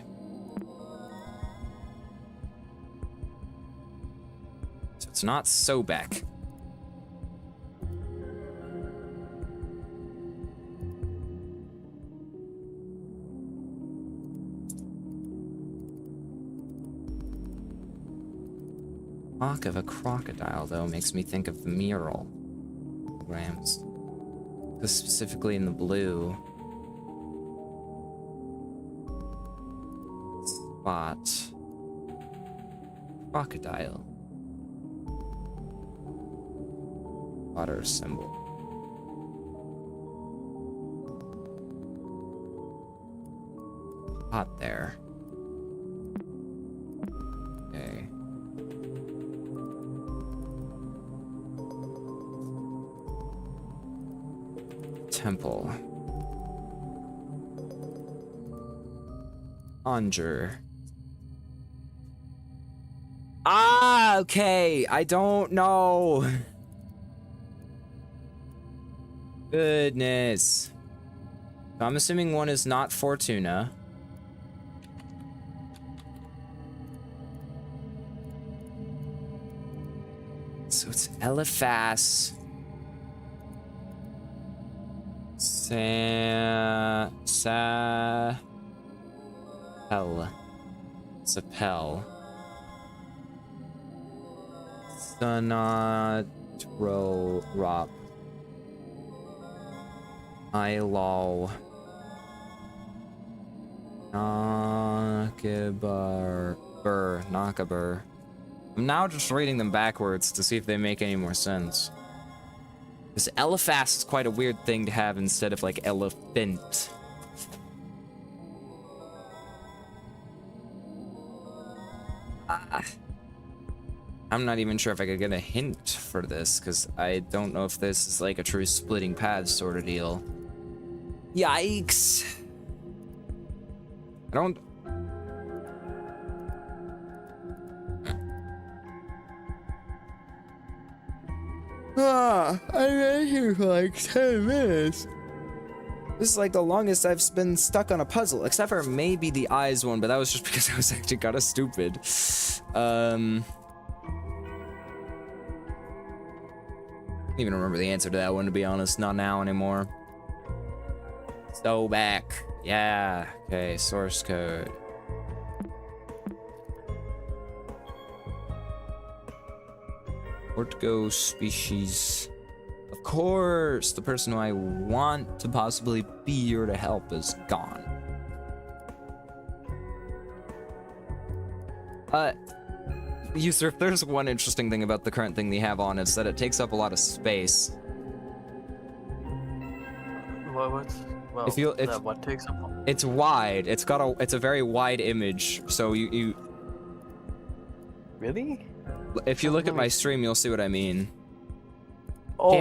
It's not Sobek. Talk of a crocodile, though, makes me think of the mural. Grams. Specifically in the blue. Spot. Crocodile. Water symbol. Hot there. Okay. Temple. Conjure. Ah, okay. I don't know. Goodness. So I'm assuming one is not Fortuna. So it's Eliphas. Sapel. Sanatrorop. Ilal. Nakabar. I'm now just reading them backwards to see if they make any more sense. Because Eliphas is quite a weird thing to have instead of like elephant. I'm not even sure if I could get a hint for this, because I don't know if this is like a true splitting paths sort of deal. Yikes. I don't... I've been here for like 10 minutes. This is like the longest I've been stuck on a puzzle, except for maybe the eyes one, but that was just because I was actually kind of stupid. I don't even remember the answer to that one, to be honest. Not now anymore. So back. Yeah. Okay, source code. Ortho species of course, the person who I want to possibly be or to help is gone. User, if there's one interesting thing about the current thing they have on, it's that it takes up a lot of space. Well, what takes up? It's wide. It's a very wide image. So you Really? if you look at my stream, you'll see what I mean. Oh.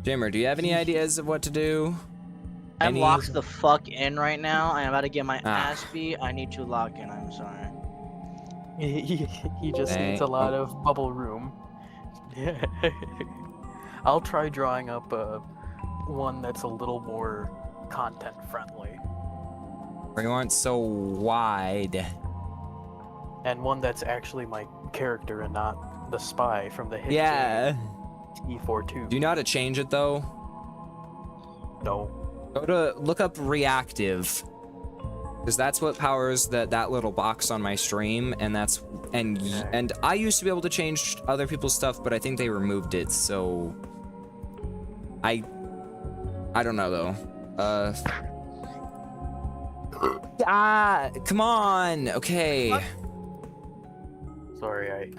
Jamer, do you have any ideas of what to do? I'm locked the fuck in right now. I'm about to get my ass beat. I need to lock in. I'm sorry. He just needs a lot of bubble room. Yeah. I'll try drawing up one that's a little more content friendly. We aren't so wide. And one that's actually my character and not the spy from the hit Yeah. E42. Do you know how to change it though? No. Go to look up reactive. Because that's what powers that little box on my stream, and and I used to be able to change other people's stuff, but I think they removed it, so I don't know though. Come on. Okay. What? Sorry,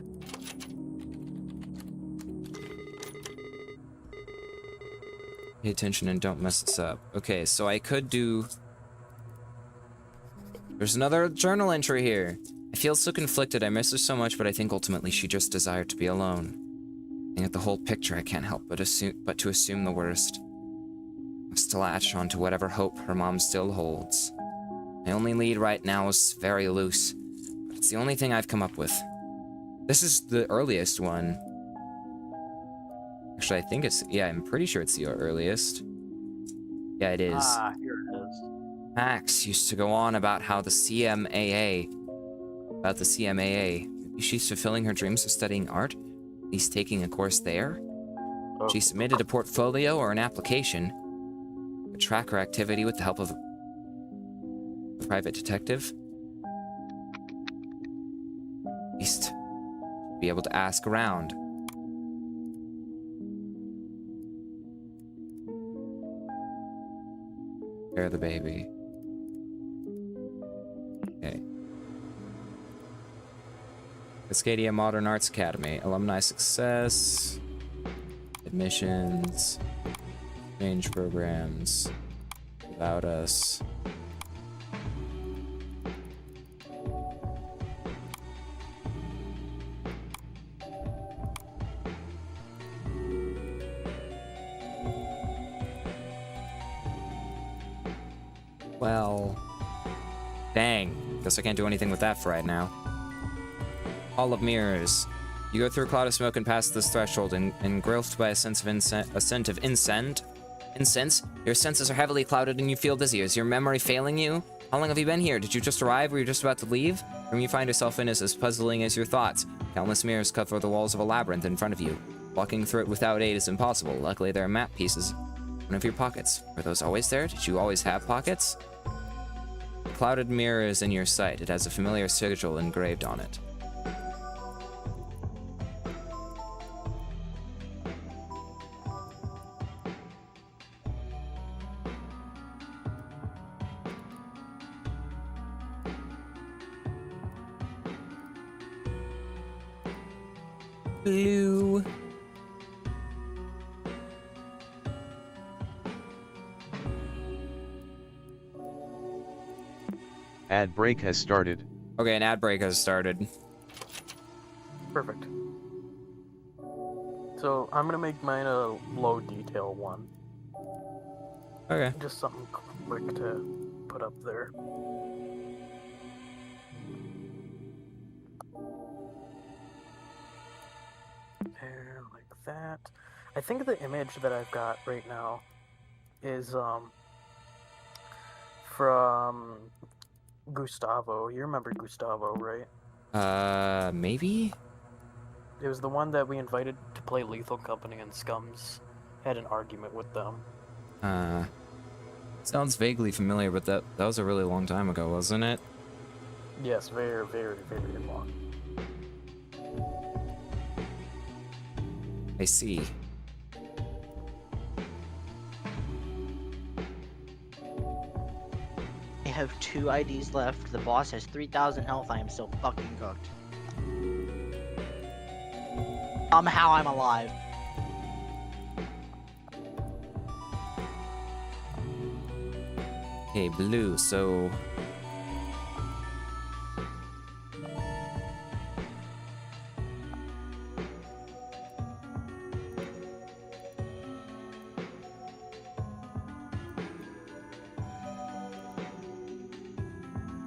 Pay attention and don't mess this up. Okay, so I could do... There's another journal entry here. I feel so conflicted. I miss her so much, but I think ultimately she just desired to be alone. Looking at the whole picture, I can't help but to assume the worst. I must latch on to whatever hope her mom still holds. My only lead right now is very loose, but it's the only thing I've come up with. This is the earliest one. Actually, I think it's... Yeah, I'm pretty sure it's the earliest. Yeah, it is. Ah, here it is. Max used to go on about how the CMAA... Maybe she's fulfilling her dreams of studying art? At least taking a course there? Oh. She submitted a portfolio or an application. To track her activity with the help of a private detective. At least be able to ask around. Bear the baby. Okay. Cascadia Modern Arts Academy. Alumni success. Admissions. Change programs. About us. Well, dang. Guess I can't do anything with that for right now. Hall of Mirrors. You go through a cloud of smoke and pass this threshold, engulfed by a scent of incense. Your senses are heavily clouded and you feel dizzy. Is your memory failing you? How long have you been here? Did you just arrive? Were you just about to leave? The room you find yourself in is as puzzling as your thoughts. Countless mirrors cover the walls of a labyrinth in front of you. Walking through it without aid is impossible. Luckily, there are map pieces in one of your pockets. Were those always there? Did you always have pockets? The clouded mirror is in your sight. It has a familiar sigil engraved on it. Blue. Ad break has started. Okay, an ad break has started. Perfect. So I'm gonna make mine a low detail one. Okay. Just something quick to put up there. There, like that. I think the image that I've got right now is from Gustavo. You remember Gustavo, right? Maybe? It was the one that we invited to play Lethal Company, and Scums had an argument with them. Sounds vaguely familiar, but that was a really long time ago, wasn't it? Yes, very, very, very long. I see. I have 2 IDs left. The boss has 3,000 health. I am still fucking cooked. Somehow I'm alive. Okay, blue, so...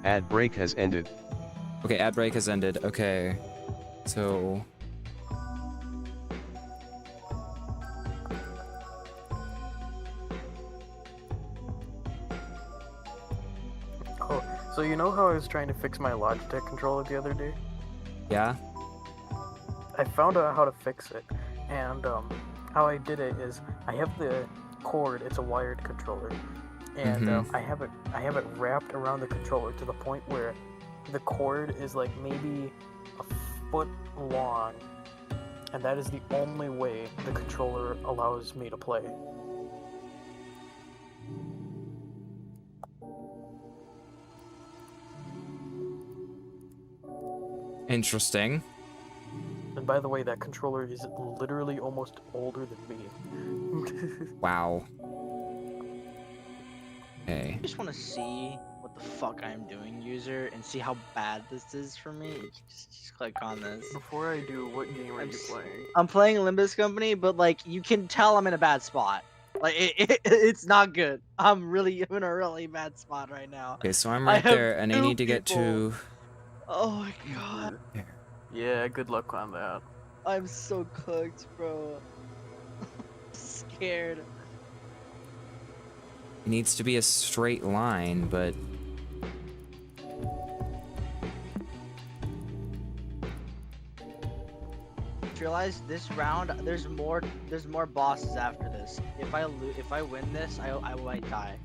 Ad break has ended. Okay, ad break has ended. Okay. So... Oh, so you know how I was trying to fix my Logitech controller the other day? Yeah? I found out how to fix it, and how I did it is I have the cord. It's a wired controller, and I have it wrapped around the controller to the point where the cord is like maybe a foot long, and that is the only way the controller allows me to play. Interesting. And by the way, that controller is literally almost older than me. Wow. Okay. I just want to see what the fuck I'm doing, user, and see how bad this is for me. Just click on this. Before I do, what game are you playing? I'm playing Limbus Company, but like you can tell I'm in a bad spot. Like it's not good. I'm in a really bad spot right now. Okay, so I'm I right have there, and I 2 need to get people. to... Oh my god. Yeah, good luck on that. I'm so cooked, bro. Scared. It needs to be a straight line, but... Realize this round there's more bosses after this. If I win this, I might die.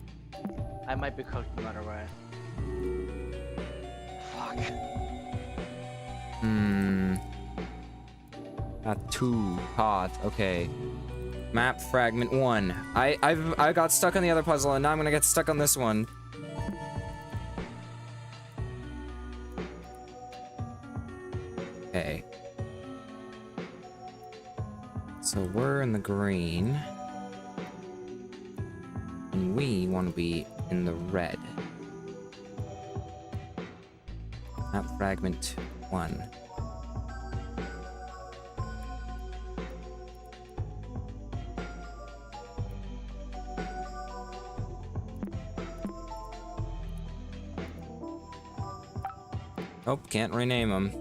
I might be cooked no matter what. Fuck. Not too hot. Okay. Map fragment 1. I got stuck on the other puzzle, and now I'm gonna get stuck on this one. Okay. So we're in the green. And we want to be in the red. Map fragment 1. Nope, can't rename them.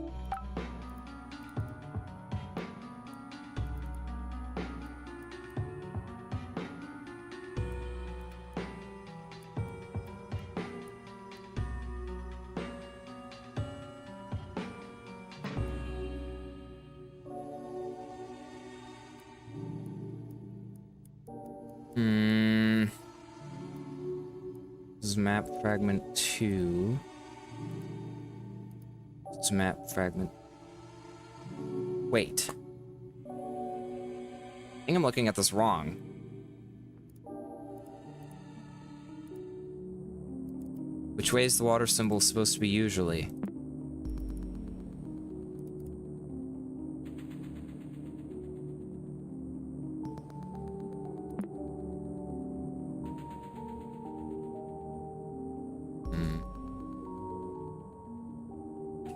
This is map fragment 2. It's map fragment. Wait. I think I'm looking at this wrong. Which way is the water symbol supposed to be usually?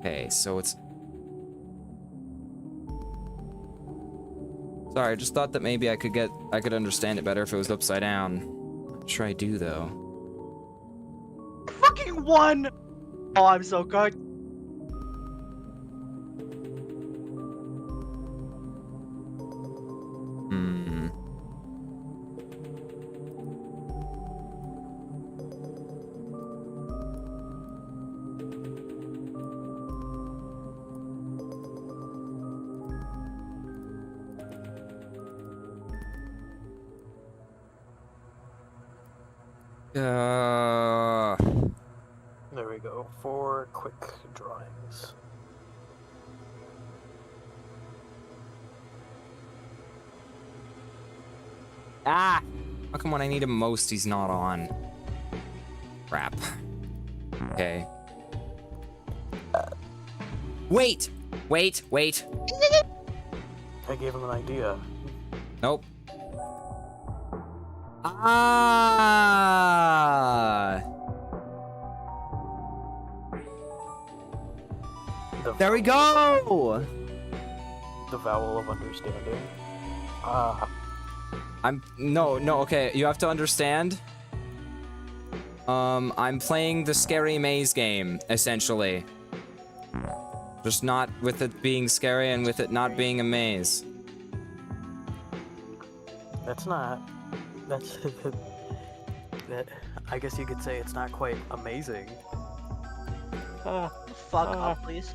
Okay, so it's... Sorry, I just thought that maybe I could understand it better if it was upside down. What should I do, though? Fucking won! Oh, I'm so cooked. There we go. 4 quick drawings. Ah! How come when I need him most, he's not on? Crap. Okay. Wait! Wait, wait. I gave him an idea. Nope. Ah! There we go! The vowel of understanding. No, okay, you have to understand. I'm playing the scary maze game, essentially. Just not with it being scary and with it not being a maze. That's not. That's. That. I guess you could say it's not quite amazing. Fuck up, please.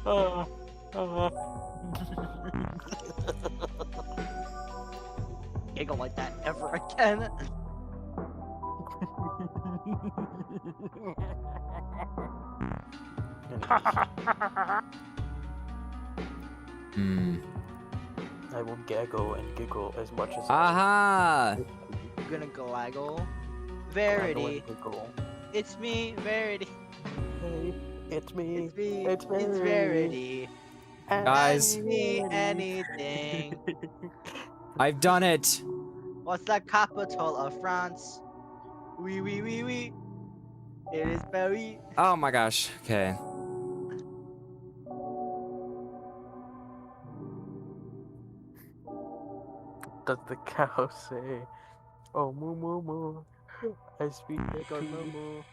Giggle like that ever again. I will gaggle and giggle as much as Aha! I'm gonna gaggle. gaggle Verity. and giggle. It's me, Verity. Hey, it's me. It's me. It's It's Verity. Guys. Ask me anything. I've done it! What's the capital of France? Oui, oui, oui, oui. It is Paris. Oh my gosh, okay. Does the cow say, "Oh moo moo moo"? I speak the Go truth. moo moo.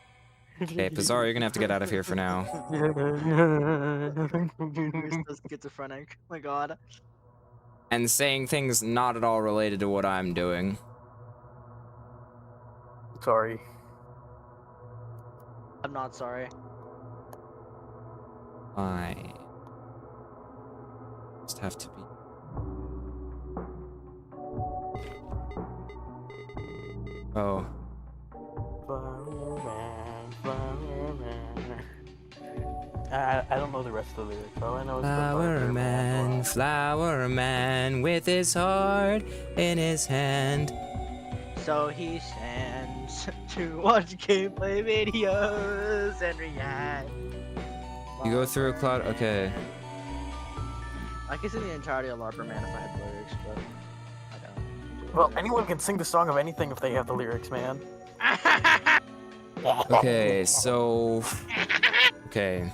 Okay, Pizarro, you're gonna have to get out of here for now. You're so schizophrenic. Oh my god. And saying things not at all related to what I'm doing. Sorry. I'm not sorry. I just have to be. Oh. I don't know the rest of the lyrics. All I know is Flower man with his heart in his hand. So he stands to watch gameplay videos and react. You go through a cloud. Okay. I could sing the entirety of Larper Man if I had lyrics, but I don't. Well, anyone can sing the song of anything if they have the lyrics, man. Okay, so. Okay.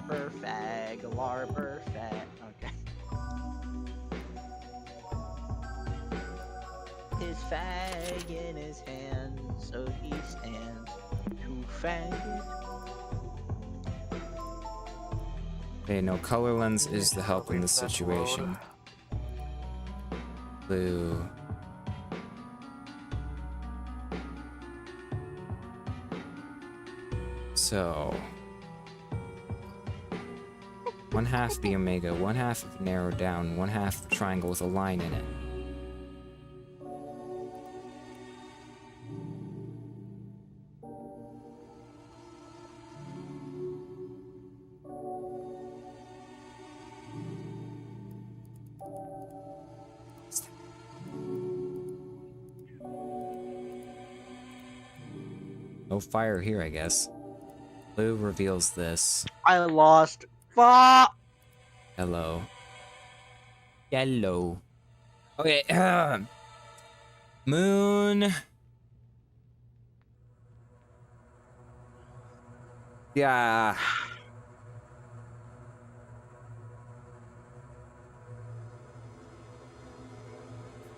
Perfect, Larper fat. Okay. His fag in his hand, so he stands to fag. Okay, no, color lens is the help in this situation. Blue. So. 1/2 the omega, 1/2 of narrowed down, 1/2 the triangle with a line in it. No fire here, I guess. Blue reveals this. I lost. Fuck! Hello. Yellow. Okay. Moon. Yeah.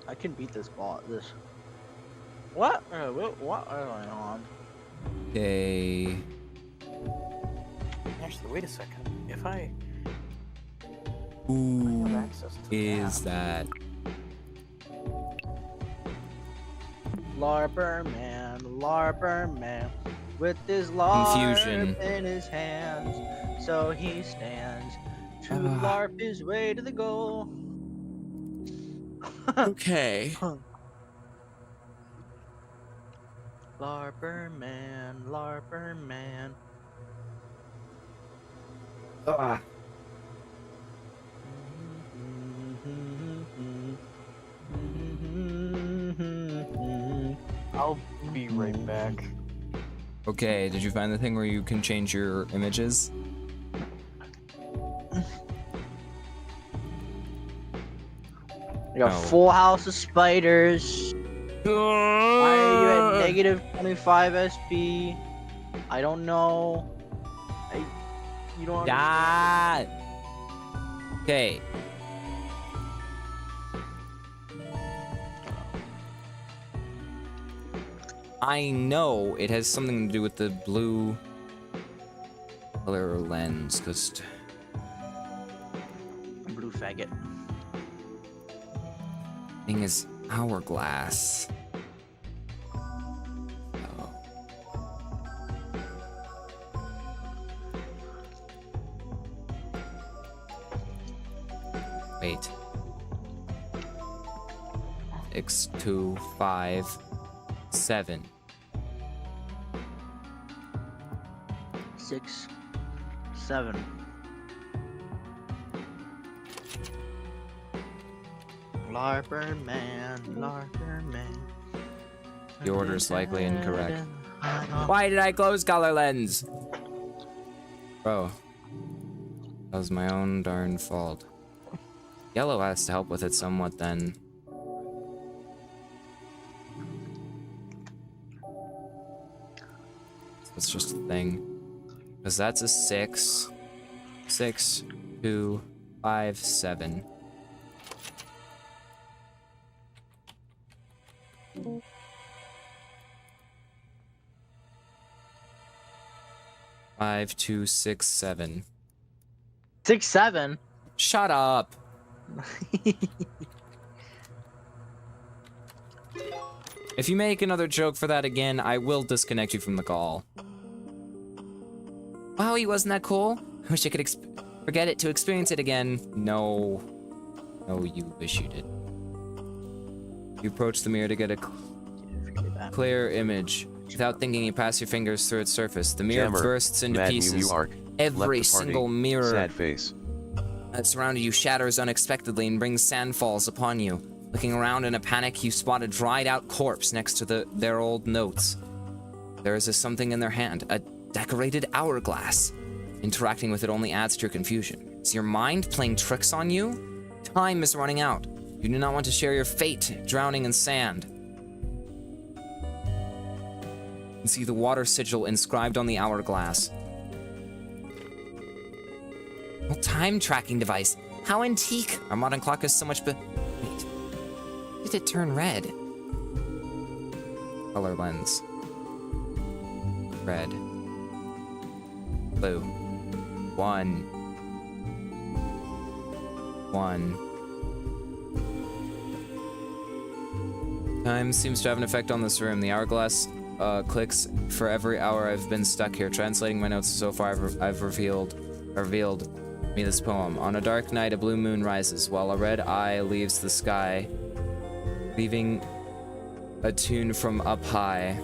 I can beat this bot. This. What? What are going on? Okay. Actually, wait a second. If I Who have access to is that? Larper Man, with his larp Confusion. in his hands, so he stands to larp his way to the goal. Okay. Larper Man. be right back. Okay, did you find the thing where you can change your images? I got full house of spiders. Why are you at negative 25 SP? I don't know. You don't understand. Okay. I know it has something to do with the blue color lens, because Blue faggot. thing is hourglass. Oh. Wait. 6, 2, 5, 7. 6, 7. Larper man. The order is likely incorrect. Why did I close color lens? Bro. That was my own darn fault. Yellow has to help with it somewhat then. It's just a thing. Because that's a 6. 6, 2, 5, 7. Five, 2, 6, 7. 6, 7. Shut up. If you make another joke for that again, I will disconnect you from the call. Wow, wasn't that cool? I wish I could forget it to experience it again. No. No, you wish you did. You approach the mirror to get a clear image. Without thinking, you pass your fingers through its surface. The mirror bursts into pieces. Every single mirror Sad face. that surrounded you shatters unexpectedly and brings sandfalls upon you. Looking around in a panic, you spot a dried-out corpse next to their old notes. There is something in their hand, a decorated hourglass. Interacting with it only adds to your confusion. Is your mind playing tricks on you? Time is running out. You do not want to share your fate, drowning in sand. You can see the water sigil inscribed on the hourglass. Well, time tracking device. How antique. Our modern clock is so much Wait. Did it turn red? Color lens. Red. Blue. 1. 1. Time seems to have an effect on this room. The hourglass clicks for every hour I've been stuck here. Translating my notes so far, I've revealed me this poem. On a dark night, a blue moon rises, while a red eye leaves the sky, leaving a tune from up high.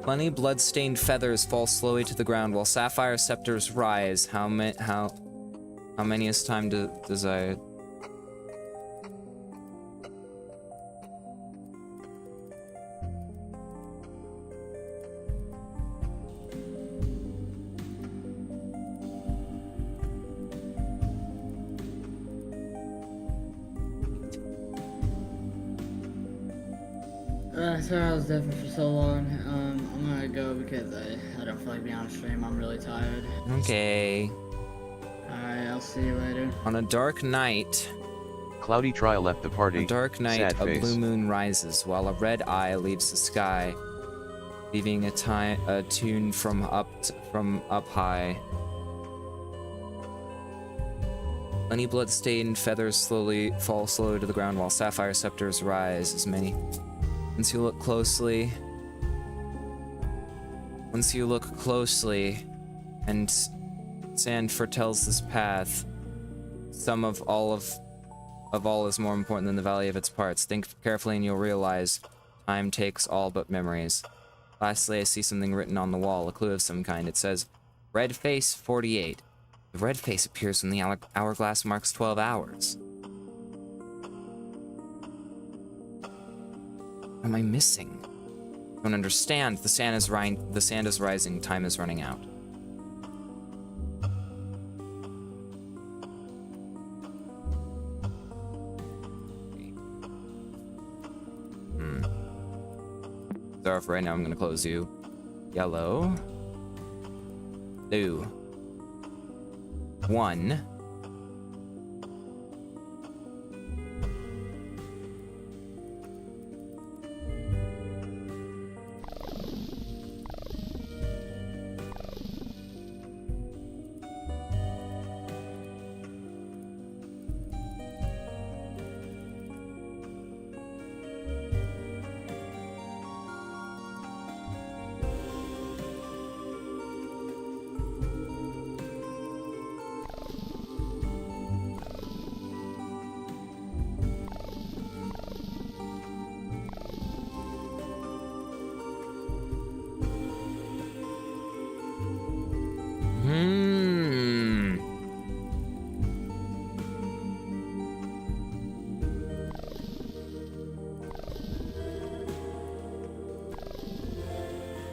Plenty blood-stained feathers fall slowly to the ground, while sapphire scepters rise. How many is time desired? Sorry I was deaf for so long. I'm gonna go because I don't feel like being on stream. I'm really tired. Okay. Alright, I'll see you later. On a dark night, Cloudy Trial left the party. a dark night, Sad a face. blue moon rises, while a red eye leaves the sky, leaving a tune from up high. Many blood-stained feathers fall slowly to the ground, while sapphire scepters rise. Once you look closely, and sand foretells this path, some of all is more important than the value of its parts. Think carefully and you'll realize time takes all but memories. Lastly, I see something written on the wall, a clue of some kind. It says, Red Face 48. The red face appears when the hourglass marks 12 hours. What am I missing? I don't understand. The sand is rising. Time is running out. So for right now, I'm gonna close you. Yellow. Blue. 1.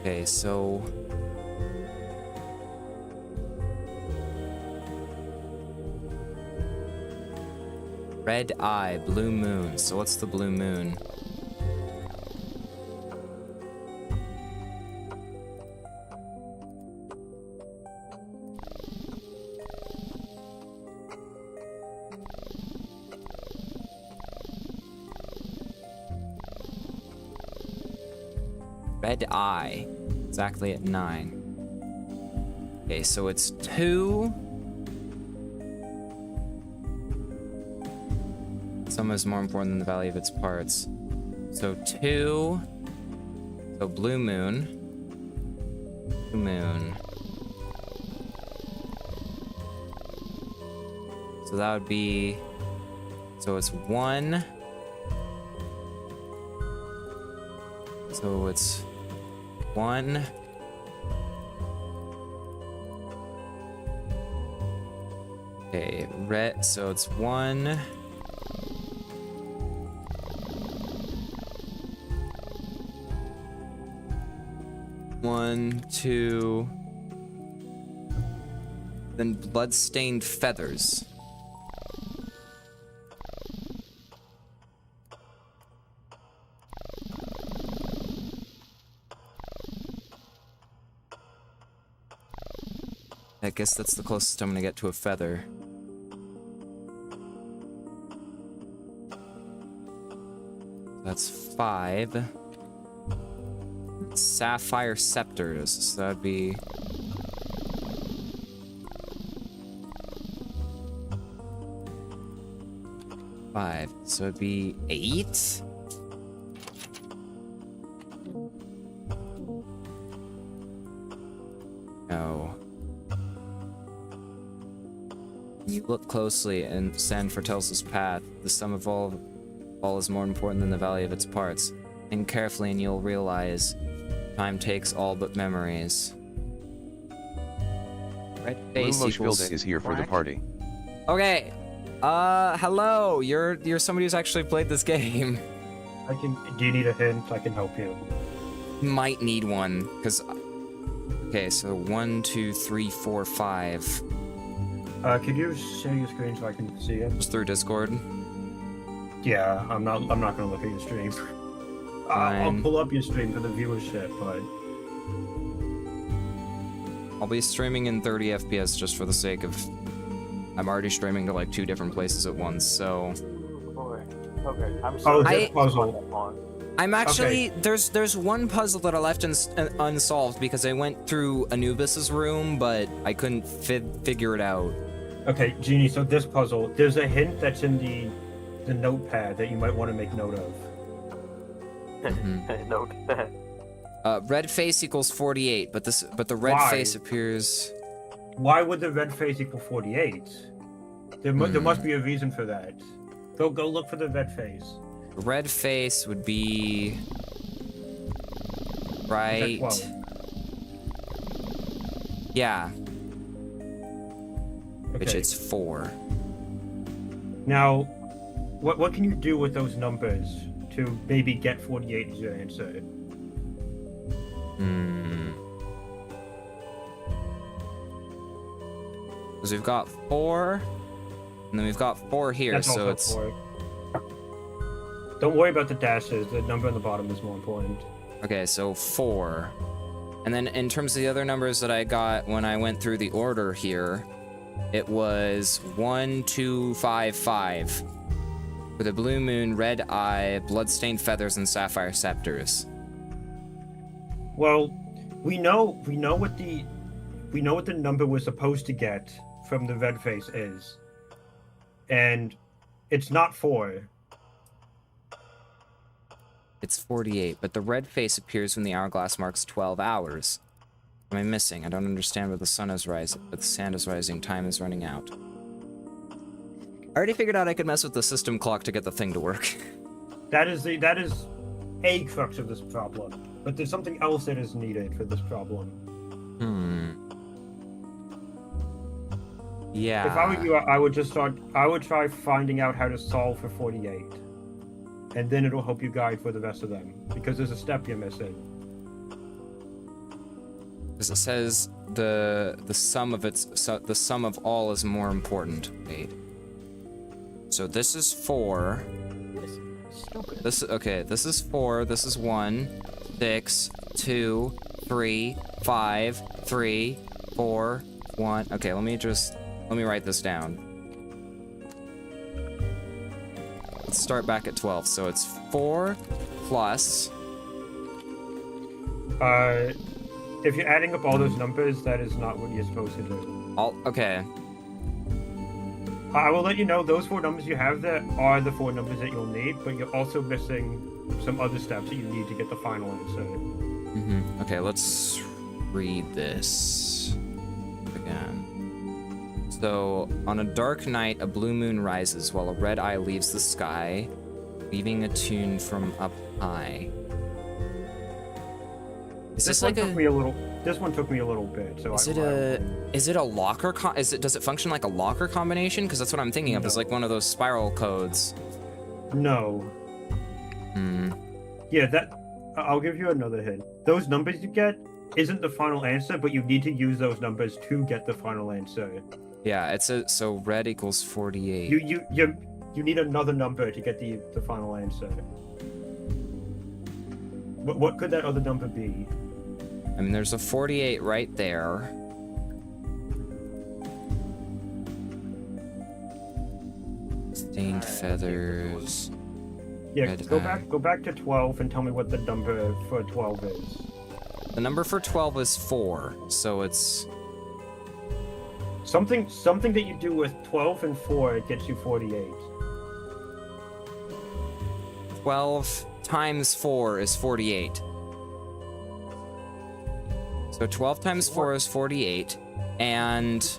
Okay, so red eye, blue moon. So what's the blue moon? Red eye, exactly at 9. Okay, so it's 2. Sum is more important than the value of its parts. So 2. So blue moon. Blue moon. So that would be. So it's 1. So it's 1. Okay, red. So it's 1. One, 2. Then bloodstained feathers. I guess that's the closest I'm gonna get to a feather. That's 5. Sapphire scepters, so that'd be... five. So it'd be 8? No. You look closely and sand foretells this path. The sum of all is more important than the value of its parts. Think carefully and you'll realize time takes all but memories. Red face equals is here for the party. Okay. Hello. You're somebody who's actually played this game. Do you need a hint? I can help you. Might need one, cause. Okay, so 1, 2, 3, 4, 5. Could you share your screen so I can see it? Just through Discord. Yeah, I'm not gonna look at your stream. I'll pull up your stream for the viewership, but I'll be streaming in 30 FPS just for the sake of. I'm already streaming to like 2 different places at once, so. Okay, I'm sorry. this puzzle. I'm actually there's one puzzle that I left unsolved because I went through Anubis's room, but I couldn't figure it out. Okay, Genie. So this puzzle, there's a hint that's in the notepad that you might want to make note of. Note. Red face equals 48, but the red face appears. Why would the red face equal 48? There must be a reason for that. Go look for the red face. Red face would be right. Yeah. which Okay. it's 4. Now, what can you do with those numbers to maybe get 48 as your answer? Because we've got 4, and then we've got 4 here, That's so also it's... 4. Don't worry about the dashes. The number on the bottom is more important. Okay, so 4. And then in terms of the other numbers that I got when I went through the order here, it was 1, 2, 5, 5. With a blue moon, red eye, bloodstained feathers, and sapphire scepters. Well, we know what the number we're supposed to get from the red face is, and it's not 4. It's 48, but the red face appears when the hourglass marks 12 hours. What am I missing? I don't understand where the sun is rising, but the sand is rising, time is running out. I already figured out I could mess with the system clock to get the thing to work. That is a crux of this problem. But there's something else that is needed for this problem. Yeah. If I were you, I would try finding out how to solve for 48. And then it'll help you guide for the rest of them. Because there's a step you're missing. Because it says the sum of all is more important. Wait. So this is 4. Stupid. This is 4. This is 1, 6, 2, 3, 5, 3, 4, 1. Okay, let me write this down. Let's start back at 12. So it's 4 plus. If you're adding up all those numbers, that is not what you're supposed to do. Okay. I will let you know those 4 numbers you have there are the 4 numbers that you'll need, but you're also missing some other steps that you need to get the final answer. Okay, let's read this again. So, on a dark night, a blue moon rises while a red eye leaves the sky, leaving a tune from up high. This one took me a little bit, so is it a locker does it function like a locker combination? Because that's what I'm thinking of. No. It's like one of those spiral codes. No. Yeah, I'll give you another hint. Those numbers you get isn't the final answer, but you need to use those numbers to get the final answer. Yeah, so red equals 48. You need another number to get the final answer. What could that other number be? I mean, there's a 48 right there. Stained feathers. Yeah, red go eye. back to 12 and tell me what the number for 12 is. The number for 12 is 4, so it's... Something that you do with 12 and 4 gets you 48. 12 times 4 is 48. So 12 times 4 is 48, and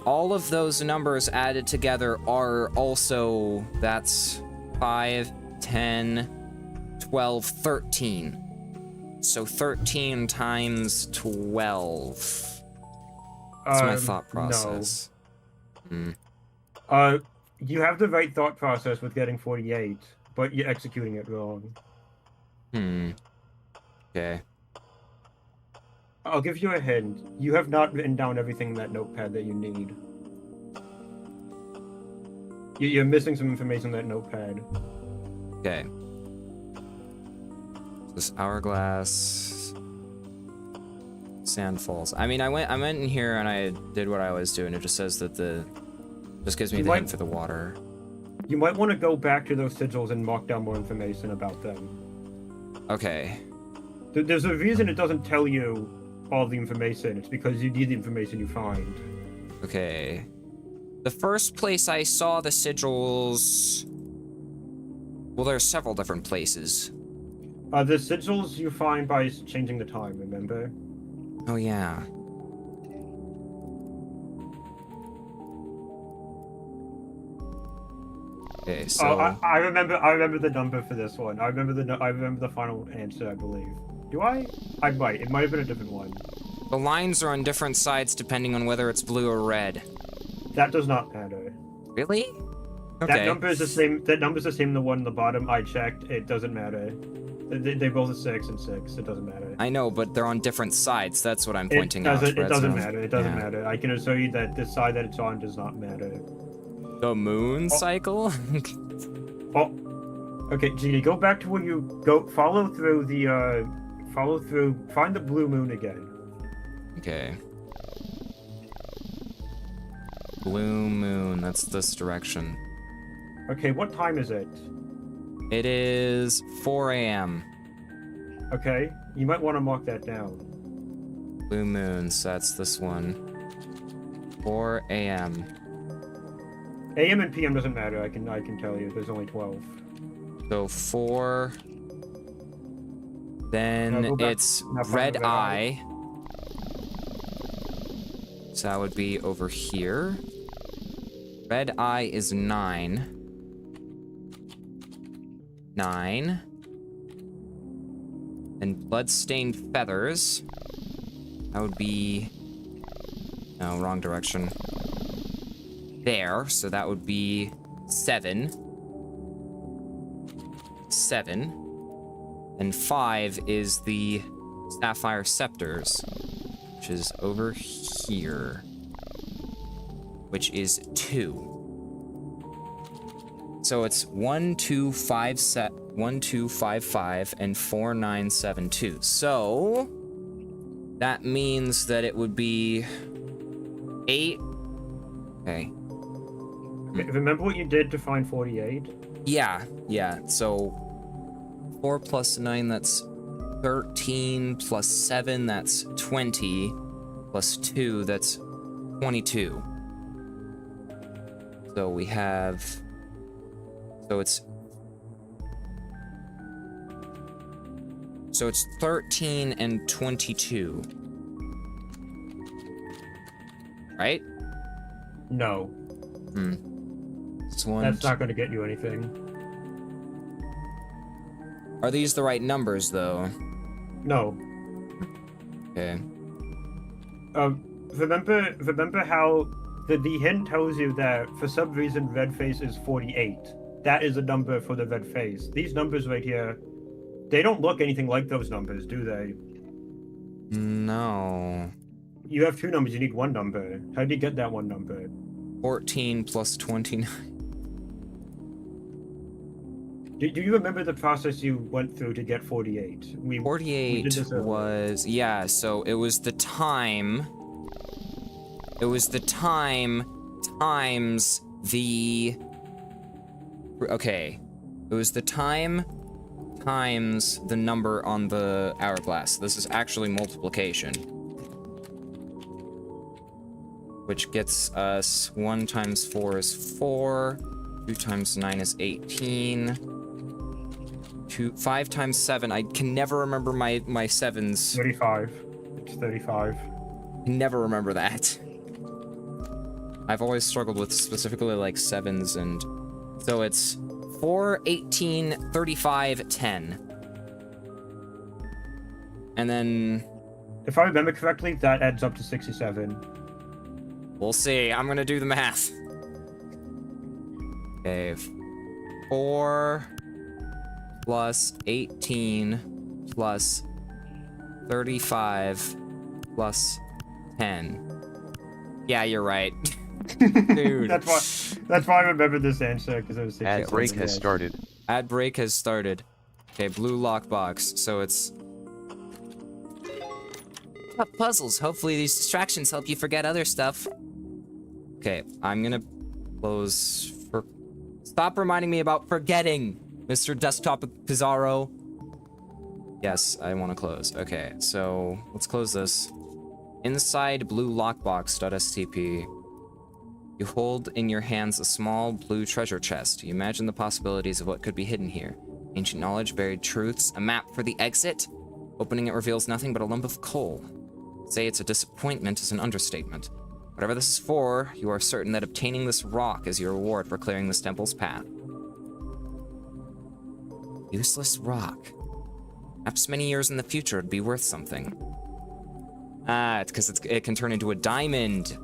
all of those numbers added together are also, that's 5, 10, 12, 13. So 13 times 12. That's my thought process. No. You have the right thought process with getting 48, but you're executing it wrong. Okay. I'll give you a hint. You have not written down everything in that notepad that you need. You're missing some information in that notepad. Okay. This hourglass... Sand falls. I mean, I went in here and I did what I was doing. It just says that just gives me the hint for the water. You might want to go back to those sigils and mark down more information about them. Okay. There's a reason it doesn't tell you all the information. It's because you need the information you find. Okay. The first place I saw the sigils... Well, there's several different places. The sigils you find by changing the time, remember? Oh, yeah. Okay, so... I remember the number for this one. I remember the final answer, I believe. Do I? I might. It might have been a different one. The lines are on different sides depending on whether it's blue or red. That does not matter. Really? That Okay. number is the same. That number's the same. The one on the bottom. I checked. It doesn't matter. They both are 6 and 6. It doesn't matter. I know, but they're on different sides. That's what I'm pointing out. It doesn't Redstone. matter. It doesn't Yeah. matter. I can assure you that the side that it's on does not matter. The moon cycle? Oh, okay, Genie, go back to where you go. Follow through. Find the blue moon again. Okay. Blue moon. That's this direction. Okay, what time is it? It is 4 a.m. Okay, you might want to mark that down. Blue moon. So that's this one. 4 a.m. AM and PM doesn't matter. I can tell you. There's only 12. So 4. Then Now go back- it's now find red the red eye. So that would be over here. Red eye is 9. 9. And bloodstained feathers. That would be... No, wrong direction. There, so that would be 7. 7. And 5 is the sapphire scepters, which is over here, which is 2. So it's 1, 2, 5, 1, 2, 5, 5, and 4, 9, 7, 2. So that means that it would be 8. Okay. Remember what you did to find 48? Yeah. So 4 plus 9, that's 13, plus 7, that's 20, plus 2, that's 22. So we have... So it's 13 and 22. Right? No. This one... That's not going to get you anything. Are these the right numbers, though? No. Okay. Remember how the hint tells you that for some reason red face is 48. That is a number for the red face. These numbers right here, they don't look anything like those numbers, do they? No. You have 2 numbers, you need 1 number. How did you get that 1 number? 14 plus 29. Do you remember the process you went through to get 48? 48 was... Yeah, so it was the time... It was the time times the... Okay. It was the time times the number on the hourglass. This is actually multiplication. Which gets us 1 times 4 is 4. 2 times 9 is 18. 5 times 7. I can never remember my sevens. 35. It's 35. Never remember that. I've always struggled with specifically like 7s, and so it's 4, 18, 35, 10. And then... If I remember correctly, that adds up to 67. We'll see. I'm gonna do the math. Okay. 4 plus 18 plus 35 plus 10. Yeah, you're right. Dude. That's why I remember this answer, because it was 67. Ad break has started. Ad break has started. Okay, blue lockbox. So it's... puzzles. Hopefully these distractions help you forget other stuff. Okay, I'm gonna close for... Stop reminding me about forgetting, Mr. Desktop Pizarro. Yes, I want to close. Okay, so let's close this. Inside blue lockbox.stp, you hold in your hands a small blue treasure chest. You imagine the possibilities of what could be hidden here. Ancient knowledge, buried truths, a map for the exit. Opening it reveals nothing but a lump of coal. Say it's a disappointment is an understatement. Whatever this is for, you are certain that obtaining this rock is your reward for clearing this temple's path. Useless rock. Perhaps many years in the future it'd be worth something. Ah, it's because it can turn into a diamond.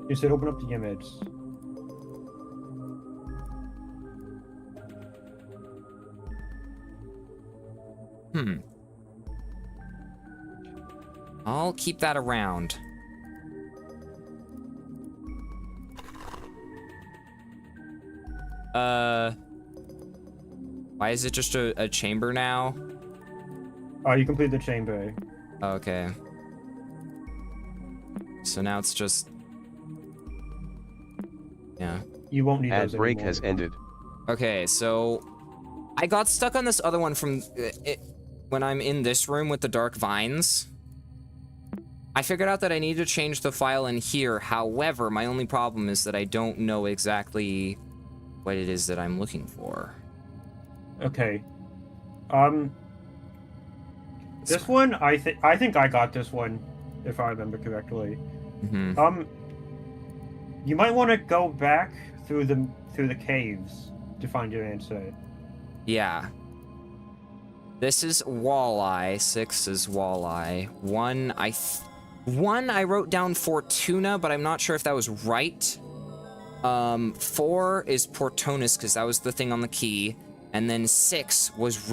You said open up the image. I'll keep that around. Why is it just a chamber now? Oh, you complete the chamber. Okay. So now it's just... Yeah. You won't need Ad those break anymore. has ended. Okay, so... I got stuck on this other one from... when I'm in this room with the dark vines. I figured out that I need to change the file in here. However, my only problem is that I don't know exactly what it is that I'm looking for. Okay. This one, I think I got this one, if I remember correctly. Mm-hmm. You might want to go back through the caves to find your answer. Yeah. This is walleye. 6 is walleye. 1 I wrote down Fortuna, but I'm not sure if that was right. 4 is Portonus because that was the thing on the key, and then 6 was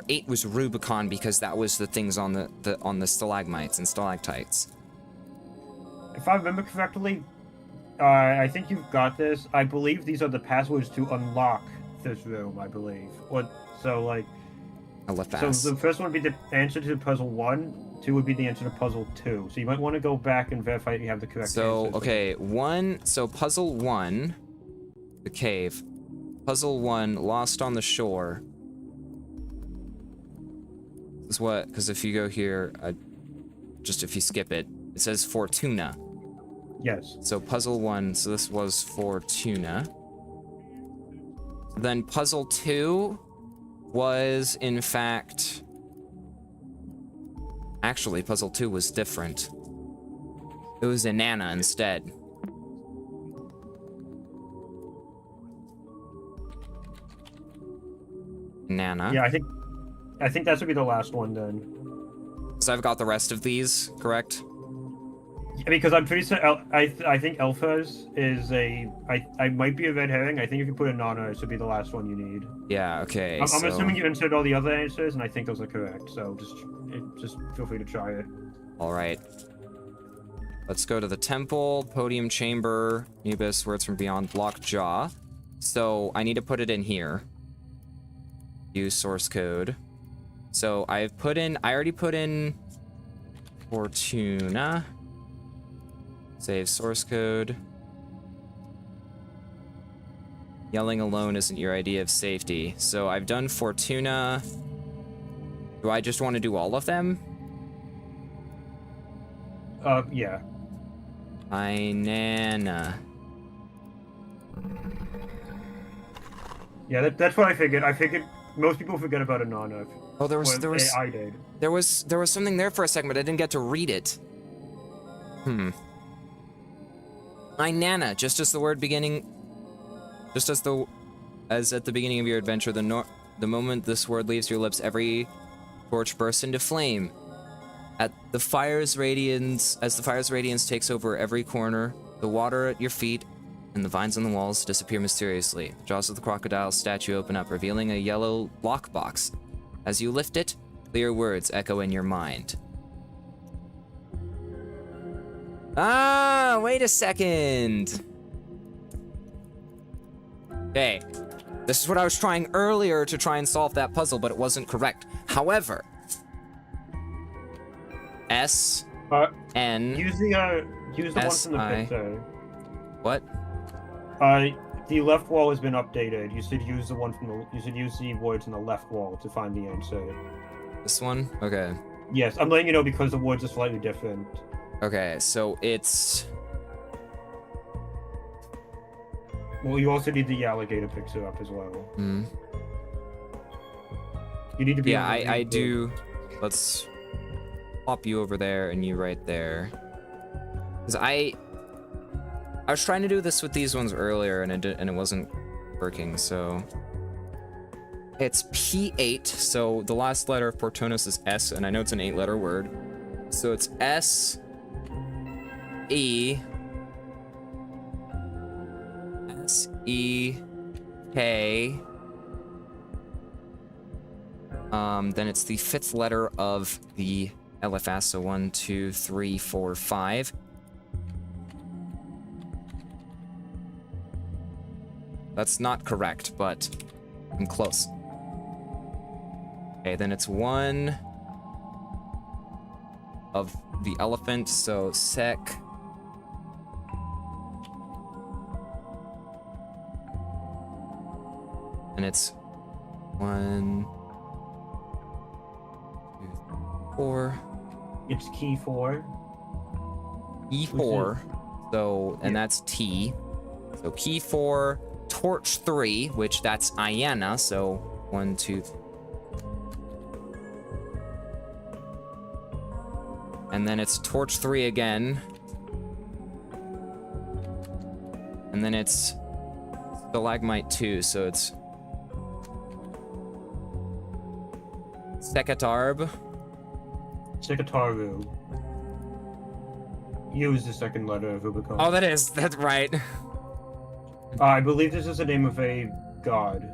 8 was Rubicon because that was the things on the stalagmites and stalactites. If I remember correctly, I think you've got this. I believe these are the passwords to unlock this room. I believe. So the first one would be the answer to puzzle 1. 2 would be the answer to puzzle 2. So you might want to go back and verify that you have the correct So, answers. okay, puzzle 1, the cave. Puzzle 1, lost on the shore. Is what? Because if you go here, just if you skip it, it says Fortuna. Yes. So puzzle 1, so this was Fortuna. Then puzzle 2 was, in fact... Actually, puzzle 2 was different. It was Inanna instead. Inanna. Yeah, I think that should be the last one then. So I've got the rest of these, correct? Yeah, because I'm pretty sure I think Elfa's is I might be a red herring. I think if you put a Nana, it should be the last one you need. Yeah. Okay. I'm so... assuming you inserted all the other answers, and I think those are correct. So just feel free to try it. All right. Let's go to the temple, podium chamber, Nubis, words from beyond, block jaw. So I need to put it in here. Use source code. So I already put in Fortuna. Save source code. Yelling alone isn't your idea of safety. So I've done Fortuna. Do I just want to do all of them? Yeah. Inanna. Yeah, that's what I figured. I figured most people forget about a Nana. Oh, there was I did. There was something there for a second, but I didn't get to read it. Inanna, just as the word beginning, just as at the beginning of your adventure, the moment this word leaves your lips, every torch bursts into flame. As the fire's radiance takes over every corner, the water at your feet and the vines on the walls disappear mysteriously. The jaws of the crocodile statue open up, revealing a yellow lockbox. As you lift it, clear words echo in your mind. Ah, wait a second. Okay, this is what I was trying earlier to try and solve that puzzle, but it wasn't correct. However, S N use the one from the picture. What? The left wall has been updated. You should use the one from the. You should use the words on the left wall to find the answer. This one? Okay. Yes, I'm letting you know because the words are slightly different. Okay, so it's. Well, you also need the alligator picture up as well. Hmm. You need to be. Yeah, I do. Let's pop you over there and you right there. Because I was trying to do this with these ones earlier and it wasn't working, so. It's P8, so the last letter of Portonus is S, and I know it's an 8-letter word. So it's S, E, E, K. Then it's the 5th letter of the LFS. So 1, 2, 3, 4, 5. That's not correct, but I'm close. Okay, then it's 1 of the elephant, so sec. And it's 1, 2, 4. It's key 4. E4. So, and that's T. So key 4, torch 3, which that's Iana. So 1, 2. And then it's torch 3 again. And then it's stalagmite 2, so it's Sekatarb. Sekataru. U is the 2nd letter of Ubicon. Oh, that's right. I believe this is the name of a god.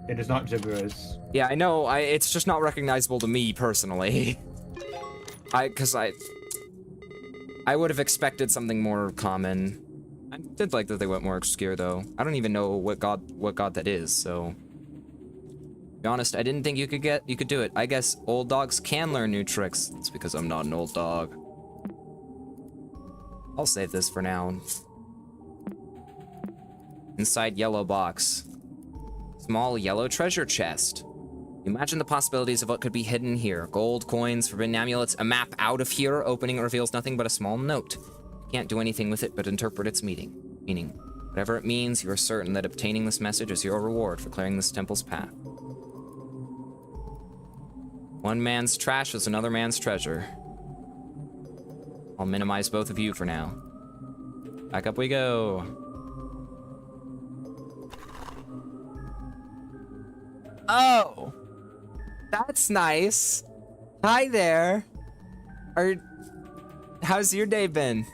It is not gibberish. Yeah, I know. It's just not recognizable to me personally. I would have expected something more common. I did like that they went more obscure though. I don't even know what god that is. So, to be honest, I didn't think you could do it. I guess old dogs can learn new tricks. It's because I'm not an old dog. I'll save this for now. Inside yellow box. Small yellow treasure chest. Imagine the possibilities of what could be hidden here. Gold, coins, forbidden amulets, a map out of here. Opening reveals nothing but a small note. You can't do anything with it but interpret its meaning. Whatever it means, you are certain that obtaining this message is your reward for clearing this temple's path. One man's trash is another man's treasure. I'll minimize both of you for now. Back up we go. Oh! That's nice. Hi there. How's your day been,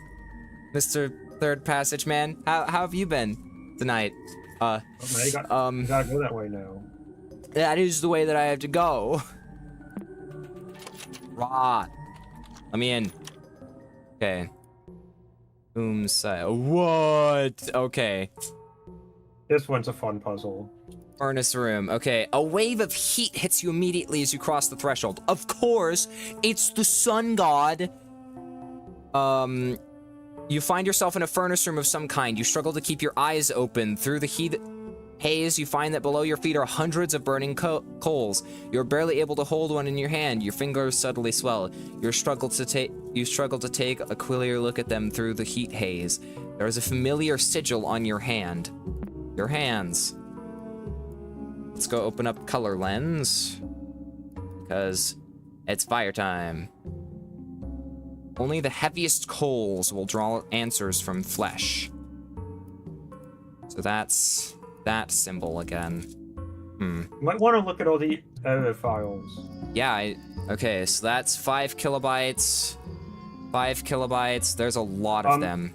Mr. Third Passage Man? How have you been tonight? You gotta go that way now. That is the way that I have to go. Rah. Let me in. Okay. What? Okay. This one's a fun puzzle. Furnace room. Okay. A wave of heat hits you immediately as you cross the threshold. Of course, it's the sun god. You find yourself in a furnace room of some kind. You struggle to keep your eyes open. Through the heat haze, you find that below your feet are hundreds of burning coals. You're barely able to hold one in your hand. Your fingers suddenly swell. You struggle to take a clear look at them through the heat haze. There is a familiar sigil on your hand. Your hands. Let's go open up color lens, because it's fire time. Only the heaviest coals will draw answers from flesh. So that's that symbol again. You might want to look at all the other files. Yeah, okay, so that's 5 kilobytes. 5 kilobytes. There's a lot of them.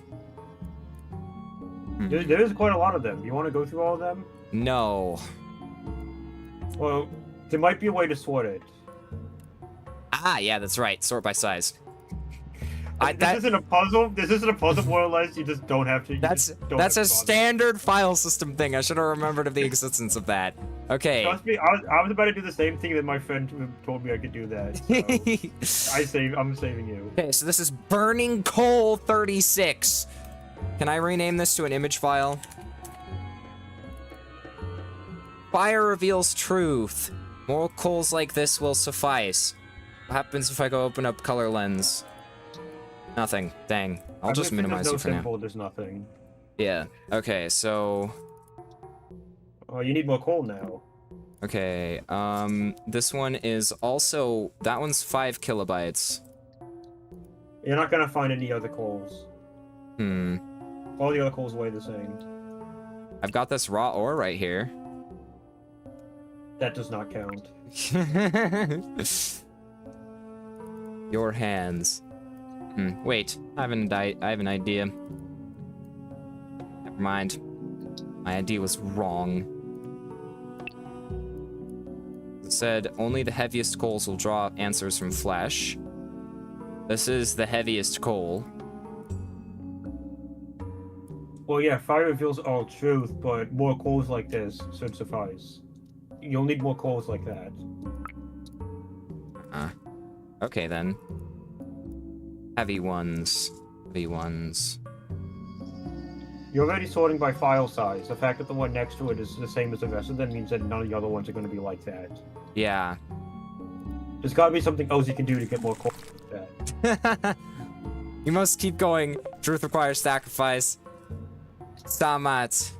There is quite a lot of them. You want to go through all of them? No. Well, there might be a way to sort it. Ah, yeah, that's right. Sort by size. This isn't a puzzle. This isn't a puzzle, more or less. You just don't have to. That's a standard file system thing. I should have remembered of the existence of that. Okay. Trust me, I was about to do the same thing that my friend told me I could do that. So I'm saving you. Okay, so this is Burning Coal 36. Can I rename this to an image file? Fire reveals truth. More coals like this will suffice. What happens if I go open up color lens? Nothing. Dang. I'll just minimize it for now. There's nothing. Yeah. Okay, so... Oh, you need more coal now. Okay, this one is also... That one's 5 kilobytes. You're not gonna find any other coals. All the other coals weigh the same. I've got this raw ore right here. That does not count. Your hands. Wait, I have an idea. Never mind. My ID was wrong. It said only the heaviest coals will draw answers from flesh. This is the heaviest coal. Well, yeah, fire reveals all truth, but more coals like this should suffice. You'll need more coals like that. Okay then. Heavy ones. Heavy ones. You're already sorting by file size. The fact that the one next to it is the same as the rest of them means that none of the other ones are going to be like that. Yeah. There's got to be something else you can do to get more coals like that. You must keep going. Truth requires sacrifice. Samat.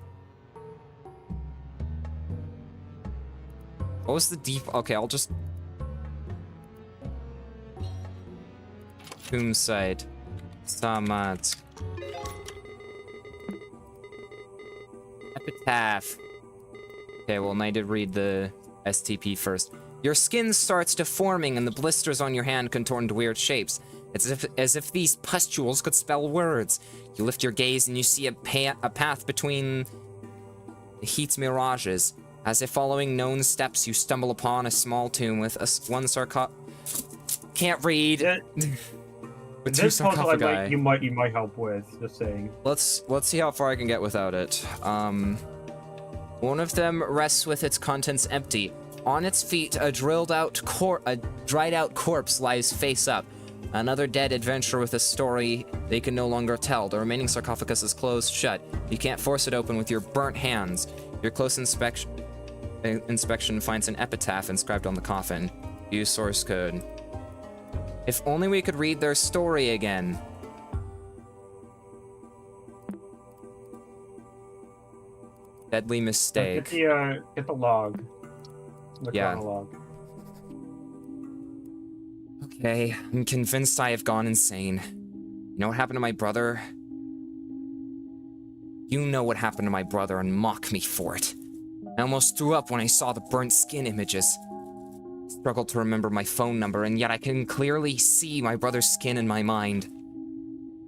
What was the deep? Okay, I'll just... Tomb site. Samat. Epitaph. Okay, well, I did read the STP first. Your skin starts deforming and the blisters on your hand contort into weird shapes. It's as if these pustules could spell words. You lift your gaze and you see a path between the heat's mirages. As if following known steps, you stumble upon a small tomb with one sarcophagus. Can't read. Yeah. With two This puzzle sarcophagi. you might help with, just saying. Let's see how far I can get without it. One of them rests with its contents empty. On its feet, a dried out corpse lies face up. Another dead adventurer with a story they can no longer tell. The remaining sarcophagus is closed shut. You can't force it open with your burnt hands. Your close inspection finds an epitaph inscribed on the coffin. Use source code. If only we could read their story again. Deadly mistake. Get the log. Yeah. Log. Okay, I'm convinced I have gone insane. You know what happened to my brother? You know what happened to my brother and mock me for it. I almost threw up when I saw the burnt skin images. I struggled to remember my phone number, and yet I can clearly see my brother's skin in my mind.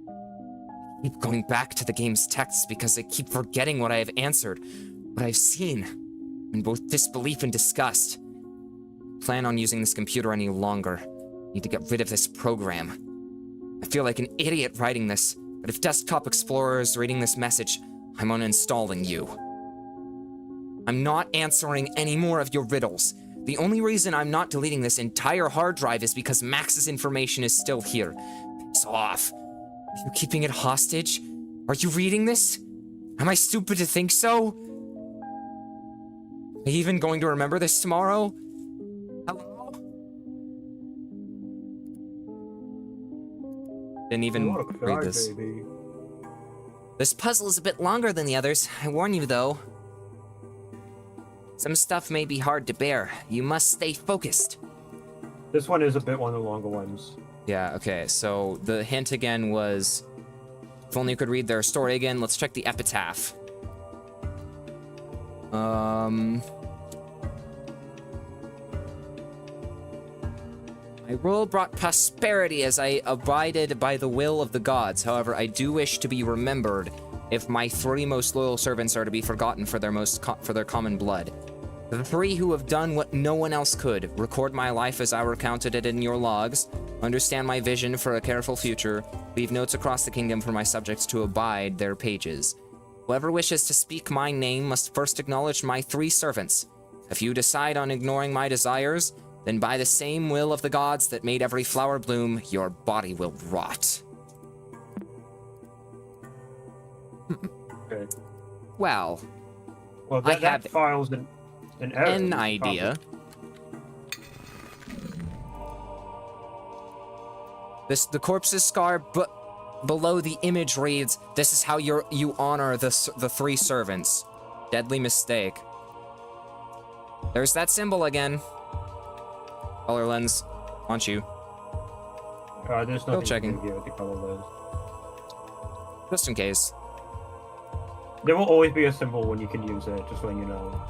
I keep going back to the game's texts because I keep forgetting what I have answered, what I've seen, in both disbelief and disgust. I plan on using this computer any longer. I need to get rid of this program. I feel like an idiot writing this, but if Desktop Explorer is reading this message, I'm uninstalling you. I'm not answering any more of your riddles. The only reason I'm not deleting this entire hard drive is because Max's information is still here. Piss off. Are you keeping it hostage? Are you reading this? Am I stupid to think so? Are you even going to remember this tomorrow? Hello? Didn't even read this. Baby. This puzzle is a bit longer than the others. I warn you, though. Some stuff may be hard to bear. You must stay focused. This one is a bit one of the longer ones. Yeah, okay, so the hint again was... If only you could read their story again. Let's check the epitaph. My rule brought prosperity as I abided by the will of the gods. However, I do wish to be remembered if my 3 most loyal servants are to be forgotten for their common blood. The 3 who have done what no one else could. Record my life as I recounted it in your logs. Understand my vision for a careful future. Leave notes across the kingdom for my subjects to abide their pages. Whoever wishes to speak my name must first acknowledge my 3 servants. If you decide on ignoring my desires, then by the same will of the gods that made every flower bloom, your body will rot. Okay. Well, that have file's an error. an idea. The corpse's scar, but below the image reads, "This is how you honor the 3 servants." Deadly mistake. There's that symbol again. Color lens, on you. There's nothing checking. you can do with the color lens. Just in case. There will always be a symbol when you can use it, just letting you know.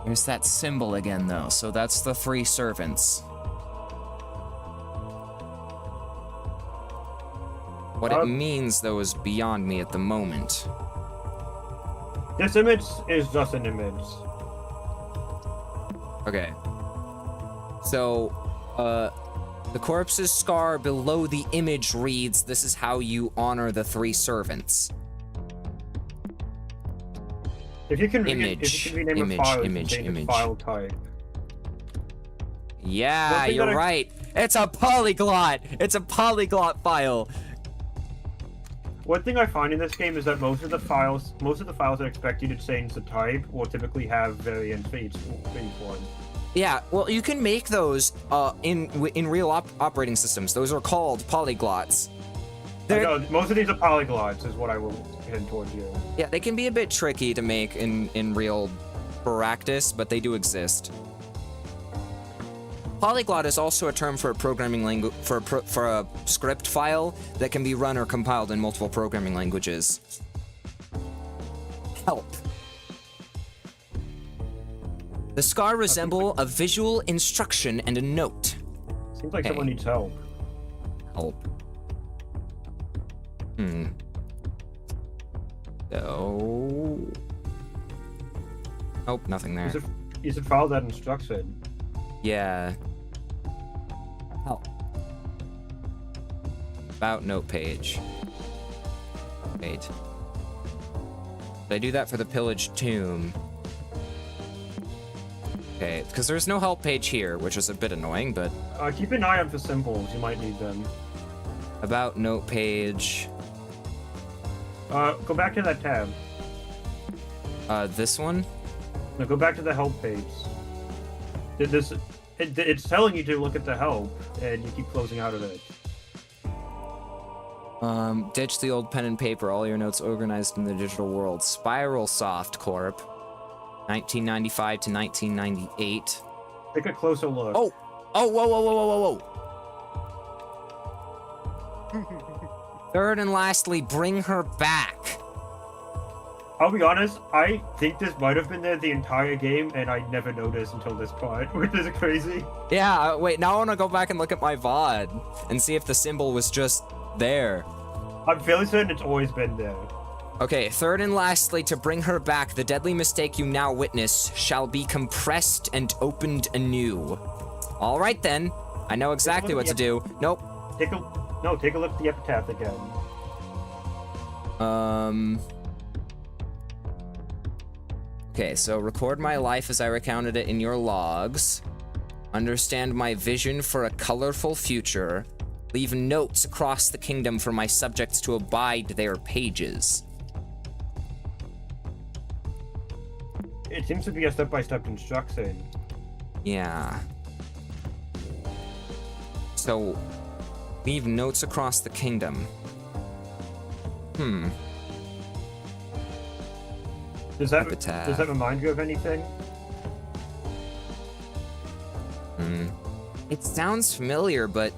There's that symbol again, though, so that's the 3 servants. What it means, though, is beyond me at the moment. This image is just an image. Okay. So, the corpse's scar below the image reads, "This is how you honor the 3 servants." If you can Image, rename image, a file, image, you can change image. the file type. Yeah, you're right. It's a polyglot. It's a polyglot file. One thing I find in this game is that most of the files that expect you to change the type will typically have variants for each one. Yeah, well, you can make those in real operating systems. Those are called polyglots. No, most of these are polyglots, is what I will head towards you. Yeah, they can be a bit tricky to make in real practice, but they do exist. Polyglot is also a term for a programming language for a script file that can be run or compiled in multiple programming languages. Help. The scar resemble a visual instruction and a note. Seems like someone needs help. Help. So... Nope, nothing there. You should follow that instruction. Yeah. Help. About note page. Wait. Did I do that for the pillaged tomb? Okay, because there's no help page here, which is a bit annoying, but... Keep an eye out for symbols, you might need them. About note page... Go back to that tab. This one? No, go back to the help page. It's telling you to look at the help, and you keep closing out of it. Ditch the old pen and paper, all your notes organized in the digital world. Spiral Soft Corp. 1995 to 1998. Take a closer look. Oh! Oh, whoa, whoa, whoa, whoa, whoa! Third and lastly, bring her back. I'll be honest, I think this might have been there the entire game, and I never noticed until this part, which is crazy. Yeah, wait, now I want to go back and look at my VOD and see if the symbol was just there. I'm fairly certain it's always been there. Okay, third and lastly, to bring her back, the deadly mistake you now witness shall be compressed and opened anew. All right then, I know exactly what to do. Nope. Take a look at the epitaph again. Okay, so record my life as I recounted it in your logs. Understand my vision for a colorful future. Leave notes across the kingdom for my subjects to abide their pages. It seems to be a step-by-step instruction. Yeah. So, leave notes across the kingdom. Does that remind you of anything? It sounds familiar, but...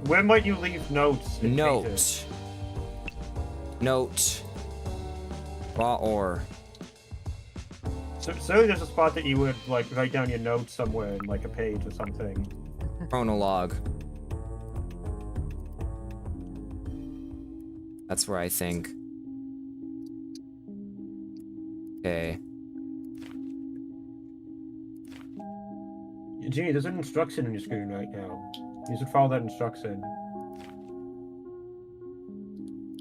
Where might you leave notes? Note. Raw ore. So there's a spot that you would, like, write down your notes somewhere in, like, a page or something. Chronologue. That's where I think. Okay. Genie, there's an instruction on your screen right now. You should follow that instruction.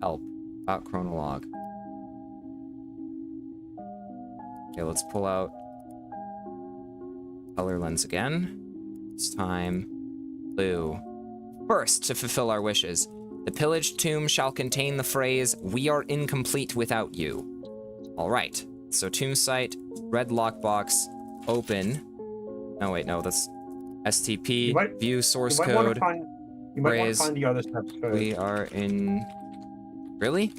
Help. About chronologue. Okay, let's pull out color lens again. This time, blue. First, to fulfill our wishes, the pillaged tomb shall contain the phrase, "We are incomplete without you." All right. So tomb site, red lockbox, open. No, wait, no, that's STP, view source code. You might want to find the other steps first. We are in... Really?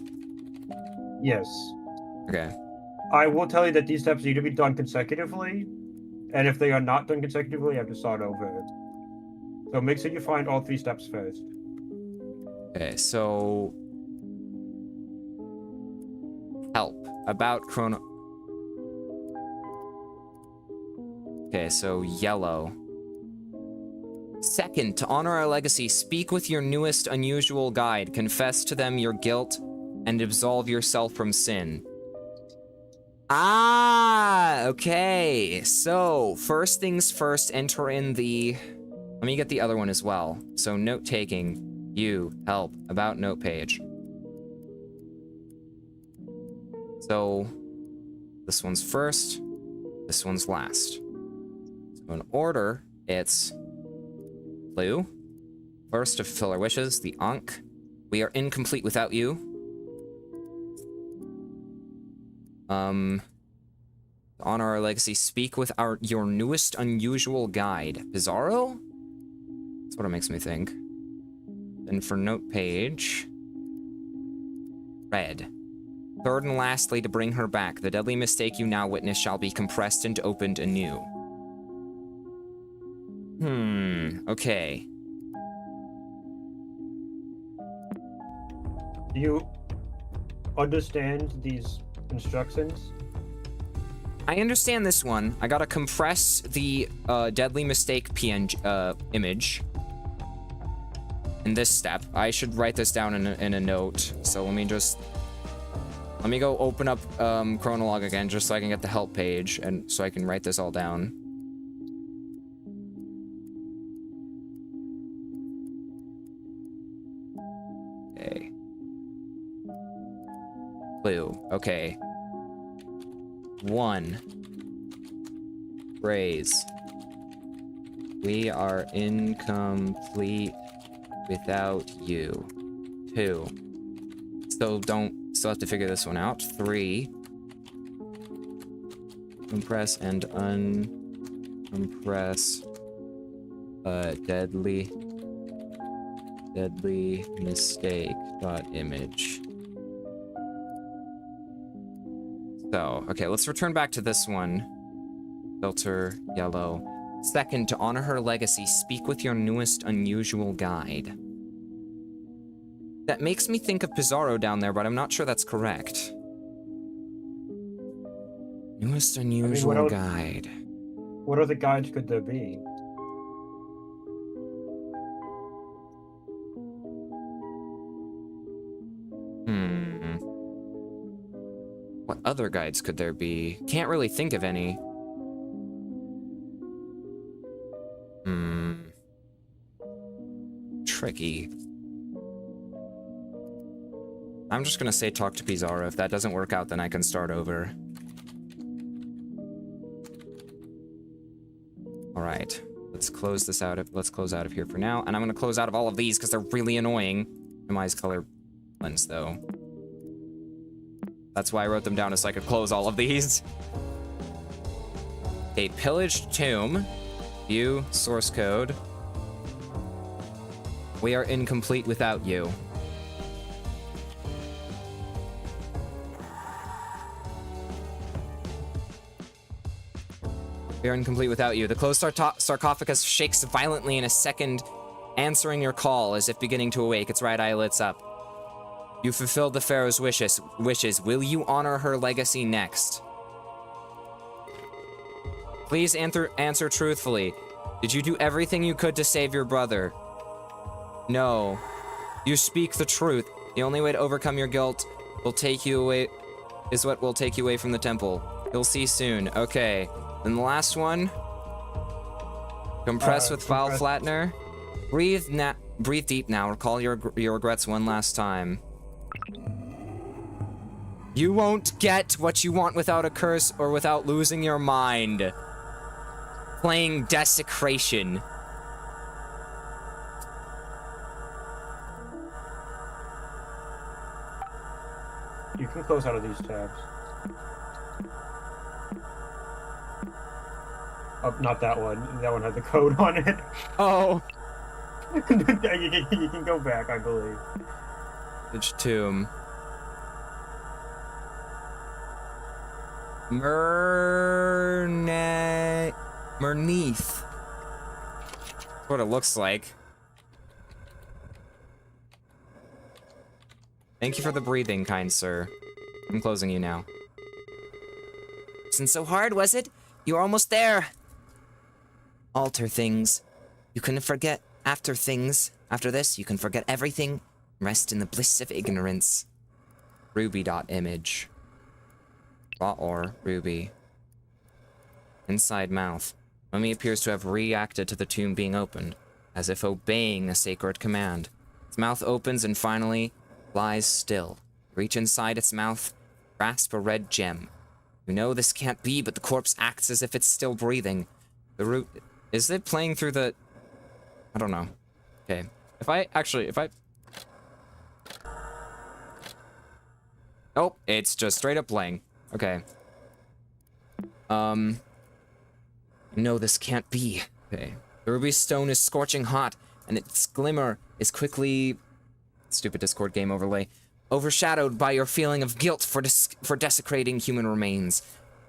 Yes. Okay. I will tell you that these steps need to be done consecutively, and if they are not done consecutively, you have to start over. So make sure you find all 3 steps first. Okay, so... Help. About chrono... Okay, so yellow. Second, to honor our legacy, speak with your newest unusual guide. Confess to them your guilt and absolve yourself from sin. Ah, okay. So, first things first, enter in the... Let me get the other one as well. So, note-taking, you, help, about note page. So, this one's first, this one's last. So, in order, it's Blue. First to fulfill our wishes, the Ankh. We are incomplete without you. Honor our legacy, speak with your newest unusual guide. Pizarro? That's what it makes me think. Then for note page... Red. Third and lastly, to bring her back, the deadly mistake you now witness shall be compressed and opened anew. Okay. Do you understand these instructions? I understand this one. I gotta compress the deadly mistake PNG image. In this step, I should write this down in a note. So let me go open up Chronolog again, just so I can get the help page, and so I can write this all down. Okay. Blue. Okay. 1. Phrase. We are incomplete without you. 2. Still have to figure this one out. 3. Compress and uncompress deadly mistake image. So, okay, let's return back to this one. Filter, yellow. 2nd, to honor her legacy, speak with your newest unusual guide. That makes me think of Pizarro down there, but I'm not sure that's correct. Newest unusual guide. What other guides could there be? What other guides could there be? Can't really think of any. Tricky. I'm just gonna say talk to Pizarro. If that doesn't work out, then I can start over. Alright. Let's close this out. Let's close out of here for now. And I'm gonna close out of all of these because they're really annoying. Minimize color blends, though. That's why I wrote them down, so I could close all of these. A pillaged tomb. View source code. We are incomplete without you. We are incomplete without you. The closed sarcophagus shakes violently in a second, answering your call as if beginning to awake, its right eye lights up. You fulfilled the Pharaoh's wishes. Will you honor her legacy next? Please answer truthfully. Did you do everything you could to save your brother? No. You speak the truth. The only way to overcome your guilt will take you away from the temple. You'll see soon. Okay. Then the last one. Compress with file flattener. Breathe deep now. Recall your regrets one last time. You won't get what you want without a curse or without losing your mind. Playing Desecration. You can close out of these tabs. Oh, not that one. That one had the code on it. Oh. You can go back, I believe. Which tomb? Merneath. That's what it looks like. Thank you for the breathing, kind sir. I'm closing you now. Wasn't so hard, was it? You're almost there. Alter things. You can forget after things. After this, you can forget everything. Rest in the bliss of ignorance. Ruby.image. Raw ore, ruby. Inside mouth. Mummy appears to have reacted to the tomb being opened, as if obeying a sacred command. Its mouth opens and finally lies still. Reach inside its mouth, grasp a red gem. You know this can't be, but the corpse acts as if it's still breathing. The root... Is it playing through the... I don't know. Okay. If I... Oh, it's just straight up playing. Okay. No, this can't be. Okay. The ruby stone is scorching hot, and its glimmer is quickly... Stupid Discord game overlay. Overshadowed by your feeling of guilt for desecrating human remains.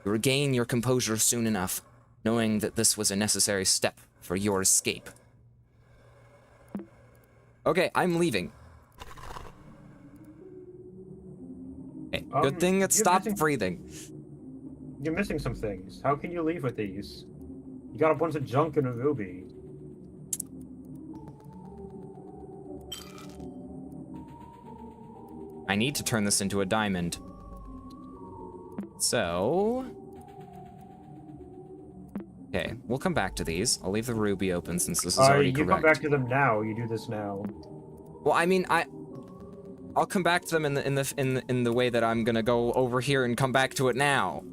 You regain your composure soon enough, knowing that this was a necessary step for your escape. Okay, I'm leaving. Okay, good thing it stopped breathing. You're missing some things. How can you leave with these? You got a bunch of junk in a ruby. I need to turn this into a diamond. So... Okay, we'll come back to these. I'll leave the ruby open since this is already correct. You come back to them now. You do this now. Well, I mean, I'll come back to them in the way that I'm gonna go over here and come back to it now.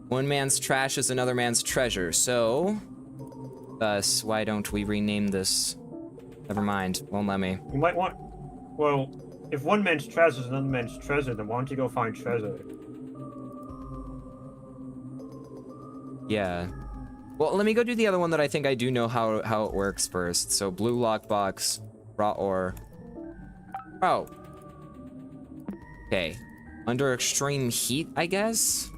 One man's trash is another man's treasure, so... Thus, why don't we rename this? Never mind, won't let me. You might want... Well, if one man's treasure is another man's treasure, then why don't you go find treasure? Yeah. Well, let me go do the other one that I think I do know how it works first. So, blue lockbox, raw ore. Oh. Okay. Under extreme heat, I guess?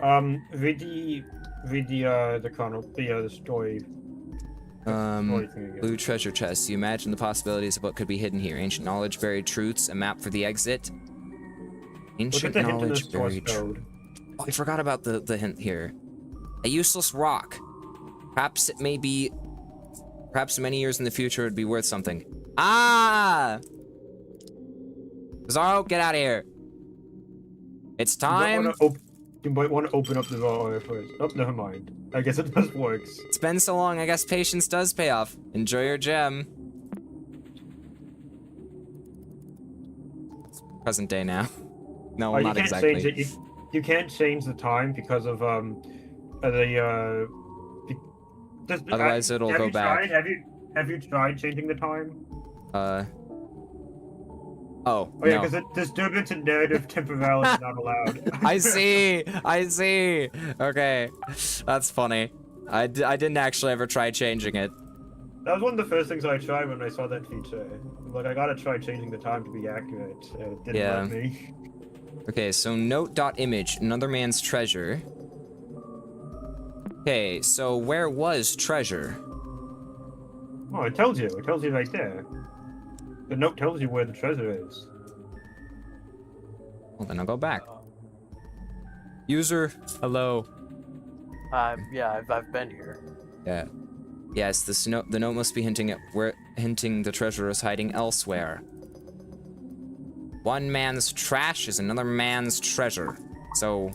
Read the story. Blue treasure chest. You imagine the possibilities of what could be hidden here. Ancient knowledge, buried truths, a map for the exit. Ancient knowledge, buried truths. Oh, I forgot about the hint here. A useless rock. Perhaps it may be... Perhaps many years in the future it would be worth something. Ah! Bizarro, get out of here. It's time. You might want to open up the raw first. Oh, never mind. I guess it just works. It's been so long, I guess patience does pay off. Enjoy your gem. Present day now. No, not exactly. Change it. You can't change the time because of otherwise it'll go back. Have you tried changing the time? Oh, yeah, no. because disturbance and narrative temporality is not allowed. I see. Okay, that's funny. I didn't actually ever try changing it. That was one of the first things I tried when I saw that feature. Like, I gotta try changing the time to be accurate. It didn't let me. Okay, so note.image, another man's treasure. Okay, so where was treasure? Oh, it tells you. It tells you right there. The note tells you where the treasure is. Well, then I'll go back. User, hello. Yeah, I've been here. Yeah. Yes, the note must be hinting the treasure is hiding elsewhere. One man's trash is another man's treasure. So,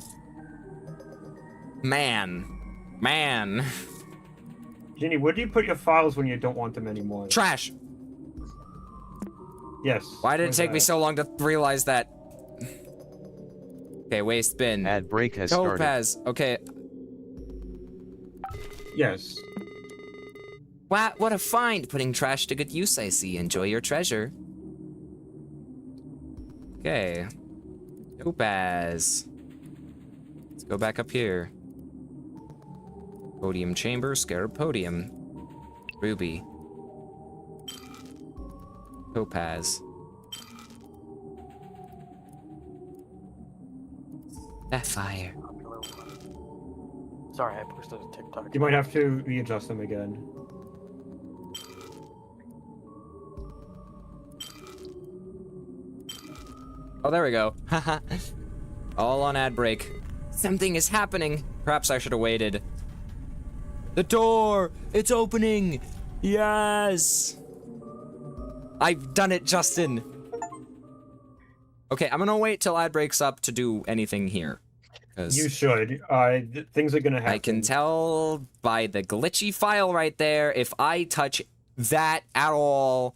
man. Genie, where do you put your files when you don't want them anymore? Trash. Yes. Why did it take me so long to realize that? Okay, waste bin. Ad break has Topaz. started. Okay. Yes. Wow, what a find! Putting trash to good use, I see. Enjoy your treasure. Okay. Topaz. Let's go back up here. Podium chamber, scarab podium. Ruby. Topaz. Sapphire. Sorry, I posted a TikTok. You might have to readjust them again. Oh, there we go. All on ad break. Something is happening. Perhaps I should have waited. The door! It's opening! Yes! I've done it, Justin! Okay, I'm gonna wait till ad breaks up to do anything here. You should. Things are gonna happen. I can tell by the glitchy file right there, if I touch that at all,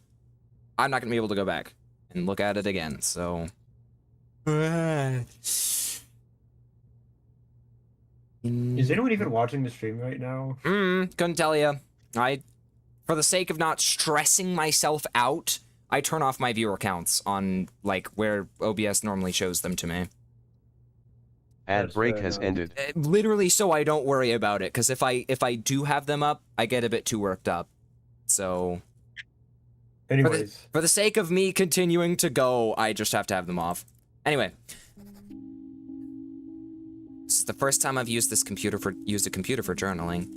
I'm not gonna be able to go back and look at it again, so... Is anyone even watching the stream right now? Couldn't tell you. For the sake of not stressing myself out, I turn off my viewer counts on, like, where OBS normally shows them to me. Ad break has ended. Literally so I don't worry about it, because if I do have them up, I get a bit too worked up. So... Anyways. For the sake of me continuing to go, I just have to have them off. Anyway. This is the first time I've used a computer for journaling.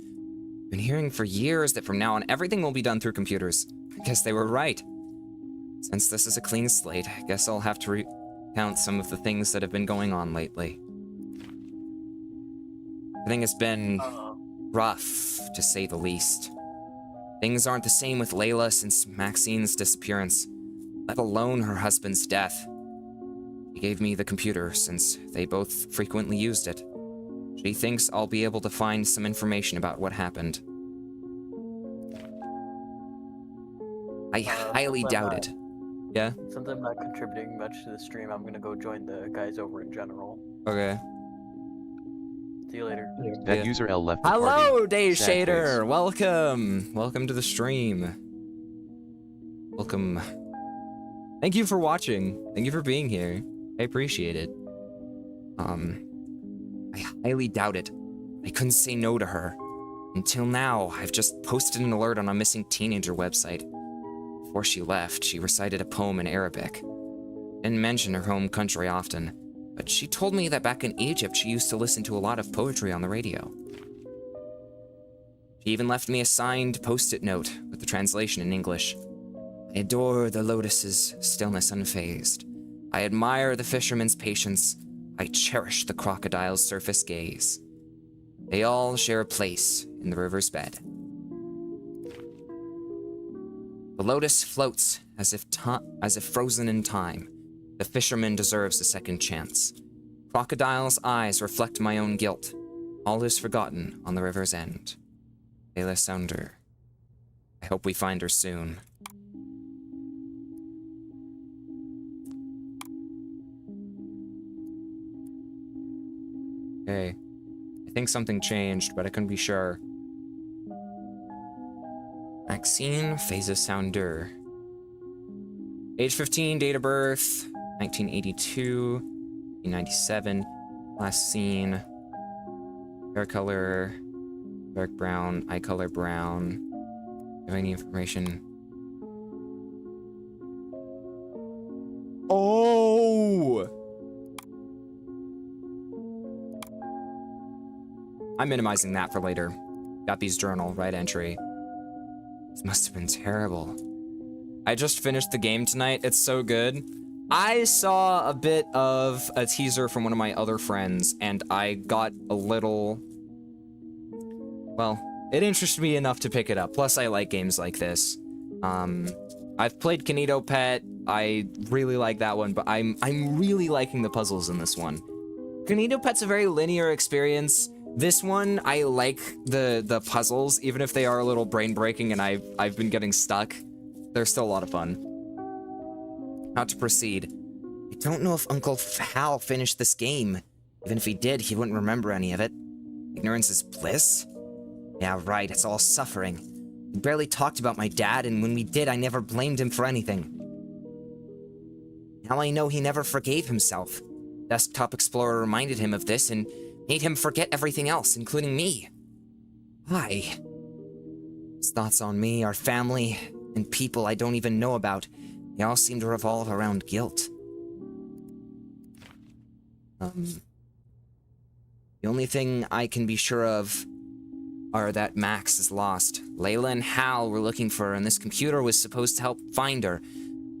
Been hearing for years that from now on everything will be done through computers. I guess they were right. Since this is a clean slate, I guess I'll have to recount some of the things that have been going on lately. I think it's been rough, to say the least. Things aren't the same with Layla since Maxine's disappearance, let alone her husband's death. She gave me the computer since they both frequently used it. She thinks I'll be able to find some information about what happened. I highly doubt it. Yeah? Since I'm not contributing much to the stream, I'm gonna go join the guys over in general. Okay. See you later. That user L left the Hello, party. Day Sad Shader! face. Welcome! Welcome to the stream. Welcome. Thank you for watching. Thank you for being here. I appreciate it. I highly doubt it. I couldn't say no to her. Until now, I've just posted an alert on a missing teenager website. Before she left, she recited a poem in Arabic. Didn't mention her home country often, but she told me that back in Egypt she used to listen to a lot of poetry on the radio. She even left me a signed post-it note with the translation in English. I adore the lotus's stillness unfazed. I admire the fisherman's patience. I cherish the crocodile's surface gaze. They all share a place in the river's bed. The lotus floats as if frozen in time. The fisherman deserves a second chance. Crocodile's eyes reflect my own guilt. All is forgotten on the river's end. Layla Sounder. I hope we find her soon. Okay. I think something changed, but I couldn't be sure. Maxine Phases Sounder. Age 15, date of birth, 1982, 1997. Last seen. Hair color, dark brown, eye color brown. Do you have any information? Oh! I'm minimizing that for later. Got these journal, right entry. This must have been terrible. I just finished the game tonight. It's so good. I saw a bit of a teaser from one of my other friends, and I got a little... Well, it interested me enough to pick it up. Plus, I like games like this. I've played GenieCMD. I really like that one, but I'm really liking the puzzles in this one. GenieCMD's a very linear experience. This one, I like the puzzles, even if they are a little brain-breaking and I've been getting stuck. They're still a lot of fun. How to proceed. I don't know if Uncle Hal finished this game. Even if he did, he wouldn't remember any of it. Ignorance is bliss? Yeah, right, it's all suffering. We barely talked about my dad, and when we did, I never blamed him for anything. Now I know he never forgave himself. Desktop Explorer reminded him of this, and made him forget everything else, including me. Why? His thoughts on me, our family, and people I don't even know about, they all seem to revolve around guilt. The only thing I can be sure of are that Max is lost. Layla and Hal were looking for her, and this computer was supposed to help find her.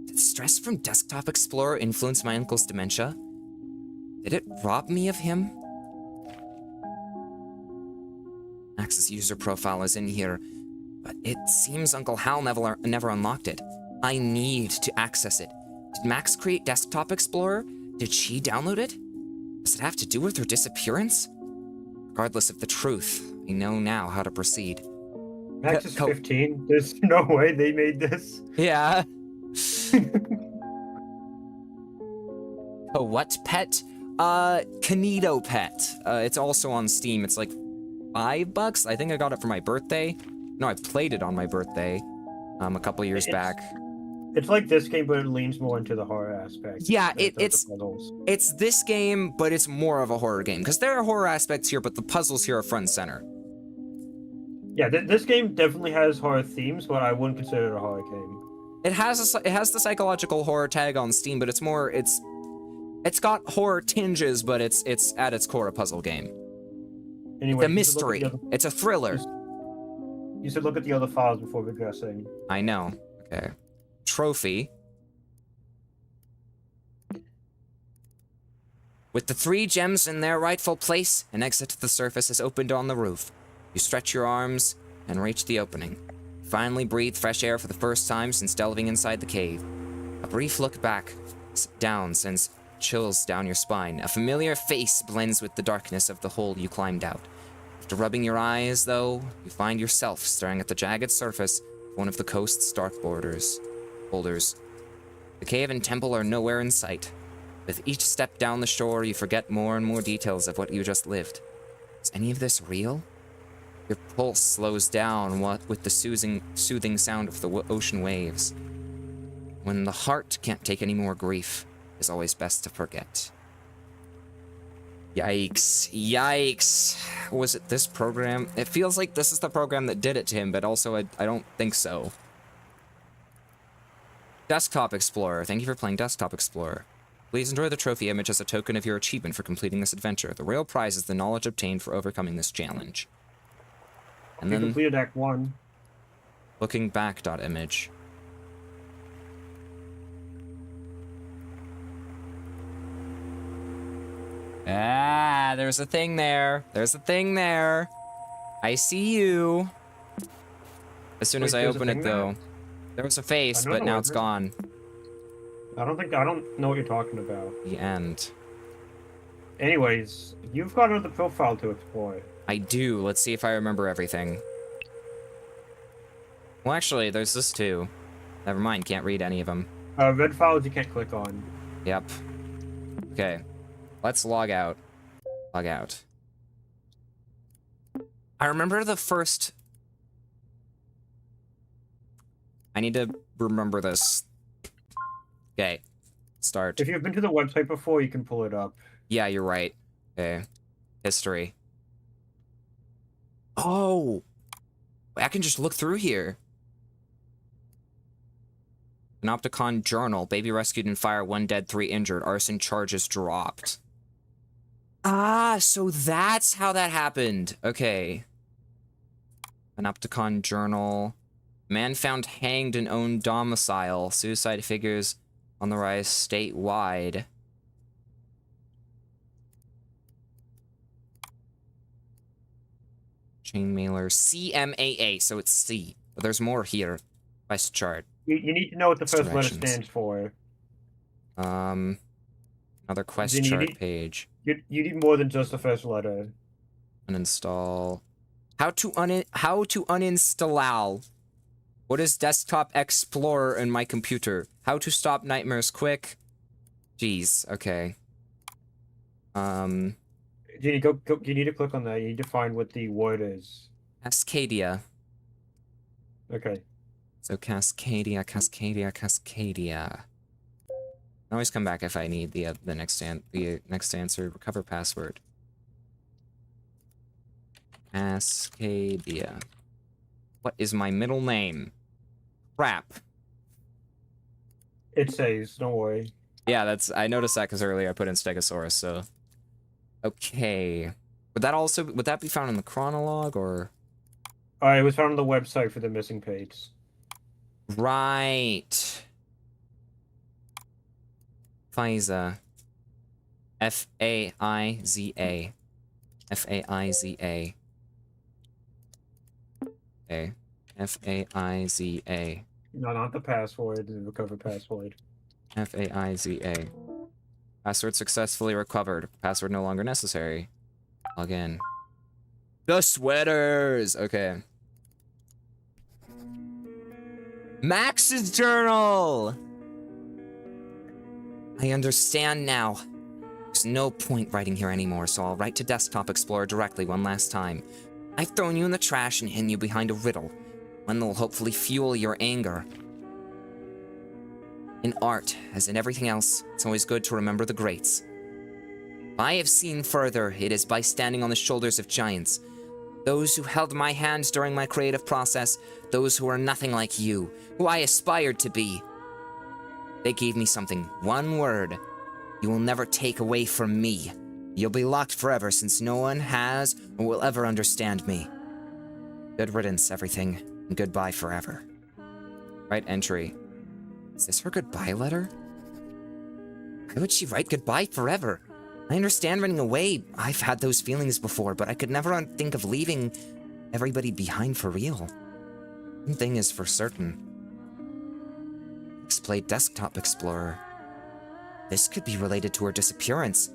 Did stress from Desktop Explorer influence my uncle's dementia? Did it rob me of him? Max's user profile is in here, but it seems Uncle Hal never unlocked it. I need to access it, Did Max create Desktop Explorer? Did she download it? Does it have to do with her disappearance? Regardless of the truth, I know now how to proceed. Max is 15. There's no way they made this. Yeah. What pet? Canito Pet. It's also on Steam. It's like $5. I think I got it for my birthday. No, I played it on my birthday a couple years back. It's like this game, but it leans more into the horror aspect. Yeah, it's this game, but it's more of a horror game because there are horror aspects here, but the puzzles here are front and center. Yeah, this game definitely has horror themes, but I wouldn't consider it a horror game. It has the psychological horror tag on Steam, but it's got horror tinges, but it's at its core a puzzle game. Anyway, the mystery. It's a thriller. You should look at the other files before progressing. I know. Okay. Trophy. With the 3 gems in their rightful place, an exit to the surface is opened on the roof. You stretch your arms and reach the opening. Finally breathe fresh air for the first time since delving inside the cave. A brief look back, down sends chills down your spine. A familiar face blends with the darkness of the hole you climbed out. After rubbing your eyes, though, you find yourself staring at the jagged surface of one of the coast's dark boulders. The cave and temple are nowhere in sight. With each step down the shore, you forget more and more details of what you just lived. Is any of this real? Your pulse slows down with the soothing sound of the ocean waves. When the heart can't take any more grief, it's always best to forget. Yikes. Yikes. Was it this program? It feels like this is the program that did it to him, but also I don't think so. Desktop Explorer. Thank you for playing Desktop Explorer. Please enjoy the trophy image as a token of your achievement for completing this adventure. The real prize is the knowledge obtained for overcoming this challenge. And you then completed Act 1. Looking back image. Ah, there's a thing there. There's a thing there. I see you. As soon as I open it, though, there was a face, but now it's gone. I don't know what you're talking about. The end. Anyways, you've got another profile to explore. I do. Let's see if I remember everything. Well, actually, there's this too. Never mind, can't read any of them. Red files you can't click on. Yep. Okay. Let's log out. Log out. I remember the first... I need to remember this. Okay. Start. If you've been to the website before, you can pull it up. Yeah, you're right. Okay. History. Oh! I can just look through here. Panopticon Journal. Baby rescued in fire, 1 dead, 3 injured. Arson charges dropped. Ah, so that's how that happened. Okay. Panopticon Journal. Man found hanged in own domicile. Suicide figures on the rise statewide. Chain mailer. CMAA, so it's C. But there's more here. Quest chart. You need to know what the first letter stands for. Another quest chart page. You need more than just the first letter. Uninstall. How to uninstall. What is Desktop Explorer in my computer? How to stop nightmares quick. Jeez, okay. Genie, go, you need to click on that. You need to find what the word is. Cascadia. Okay. So Cascadia. I always come back if I need the next answer. Recover password. Cascadia. What is my middle name? Crap. It says, don't worry. Yeah, I noticed that because earlier I put in Stegosaurus, so. Okay. Would that be found in the chronologue or? It was found on the website for the missing page. Right. Faiza. F-A-I-Z-A. F-A-I-Z-A. Okay. F-A-I-Z-A. No, not the password, the recover password. F-A-I-Z-A. Password successfully recovered. Password no longer necessary. Log in. The sweaters! Okay. Max's journal! I understand now. There's no point writing here anymore, so I'll write to Desktop Explorer directly one last time. I've thrown you in the trash and hidden you behind a riddle. One that will hopefully fuel your anger. In art, as in everything else, it's always good to remember the greats. If I have seen further, it is by standing on the shoulders of giants. Those who held my hand during my creative process, those who are nothing like you, who I aspired to be. They gave me something, one word. You will never take away from me. You'll be locked forever since no one has or will ever understand me. Good riddance, everything, and goodbye forever. Right entry. Is this her goodbye letter? Why would she write goodbye forever? I understand running away. I've had those feelings before, but I could never think of leaving everybody behind for real. One thing is for certain. X-Play Desktop Explorer. This could be related to her disappearance.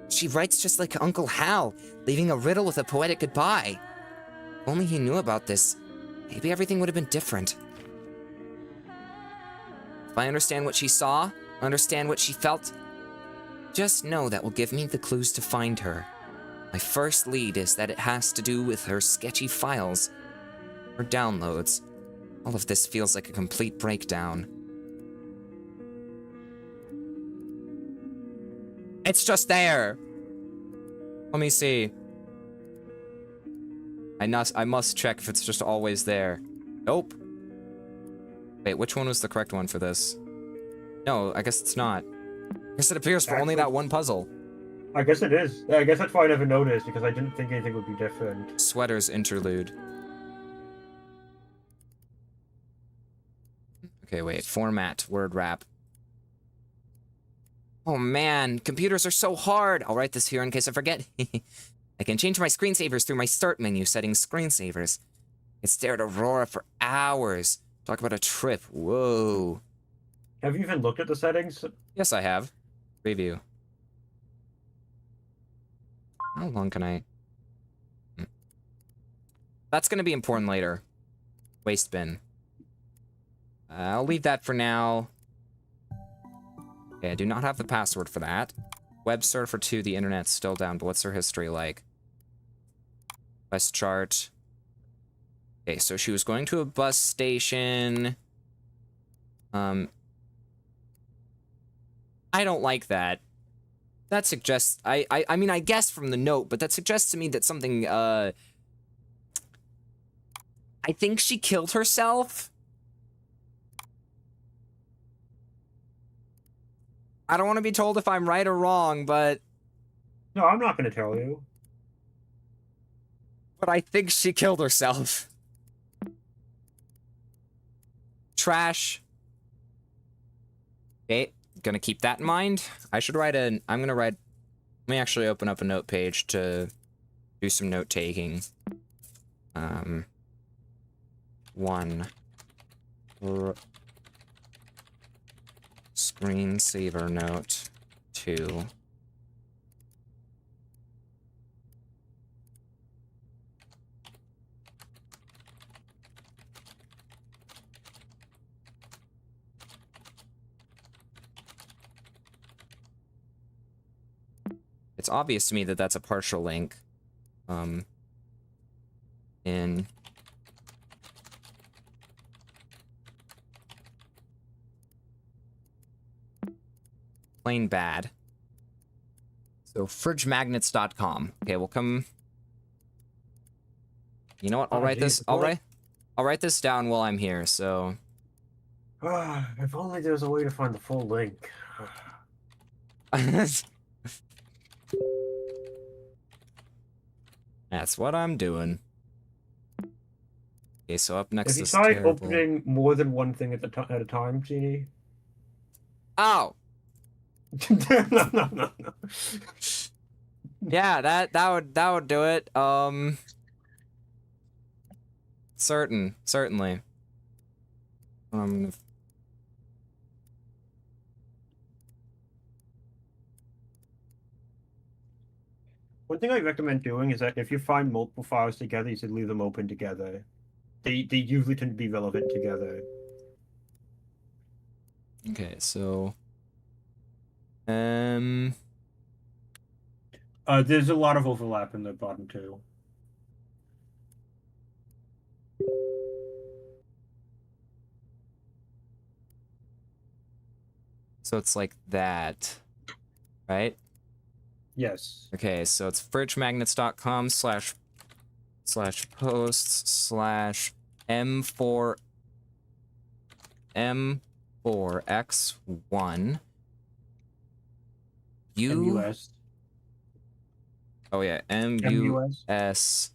She writes just like Uncle Hal, leaving a riddle with a poetic goodbye. If only he knew about this, maybe everything would have been different. If I understand what she saw, understand what she felt, just know that will give me the clues to find her. My first lead is that it has to do with her sketchy files, her downloads. All of this feels like a complete breakdown. It's just there! Let me see. I must check if it's just always there. Nope. Wait, which one was the correct one for this? No, I guess it's not. I guess it appears for only that one puzzle. I guess it is. I guess that's why I never noticed, because I didn't think anything would be different. Sweaters interlude. Okay, wait. Format. Word wrap. Oh man, computers are so hard. I'll write this here in case I forget. I can change my screensavers through my start menu, settings screensavers. I can stare at Aurora for hours. Talk about a trip. Whoa. Have you even looked at the settings? Yes, I have. Preview. How long can I... That's going to be important later. Waste bin. I'll leave that for now. Okay, I do not have the password for that. Web surfer 2, the internet's still down, but what's her history like? Bus chart. Okay, so she was going to a bus station. I don't like that. That suggests... I mean, I guess from the note, but that suggests to me that something, I think she killed herself? I don't want to be told if I'm right or wrong, but... No, I'm not going to tell you. But I think she killed herself. Trash. Okay, gonna keep that in mind. I should write I'm gonna write... Let me actually open up a note page to do some note-taking. Screensaver note 2. It's obvious to me that that's a partial link. In plain bad. So fridgemagnets.com. Okay, we'll come. You know what? I'll write this. I'll write this down while I'm here. So. If only there was a way to find the full link. That's what I'm doing. Okay, so up next Have you is tried terrible. opening more than one thing at a time, Genie? Oh. No. Yeah, that would do it. Certainly. One thing I recommend doing is that if you find multiple files together, you should leave them open together. They usually tend to be relevant together. Okay, so there's a lot of overlap in the bottom two. so it's like that, right? Yes. Okay, so it's fridgemagnets.com / posts / m4x1 MUS. Oh yeah, MUS. MUS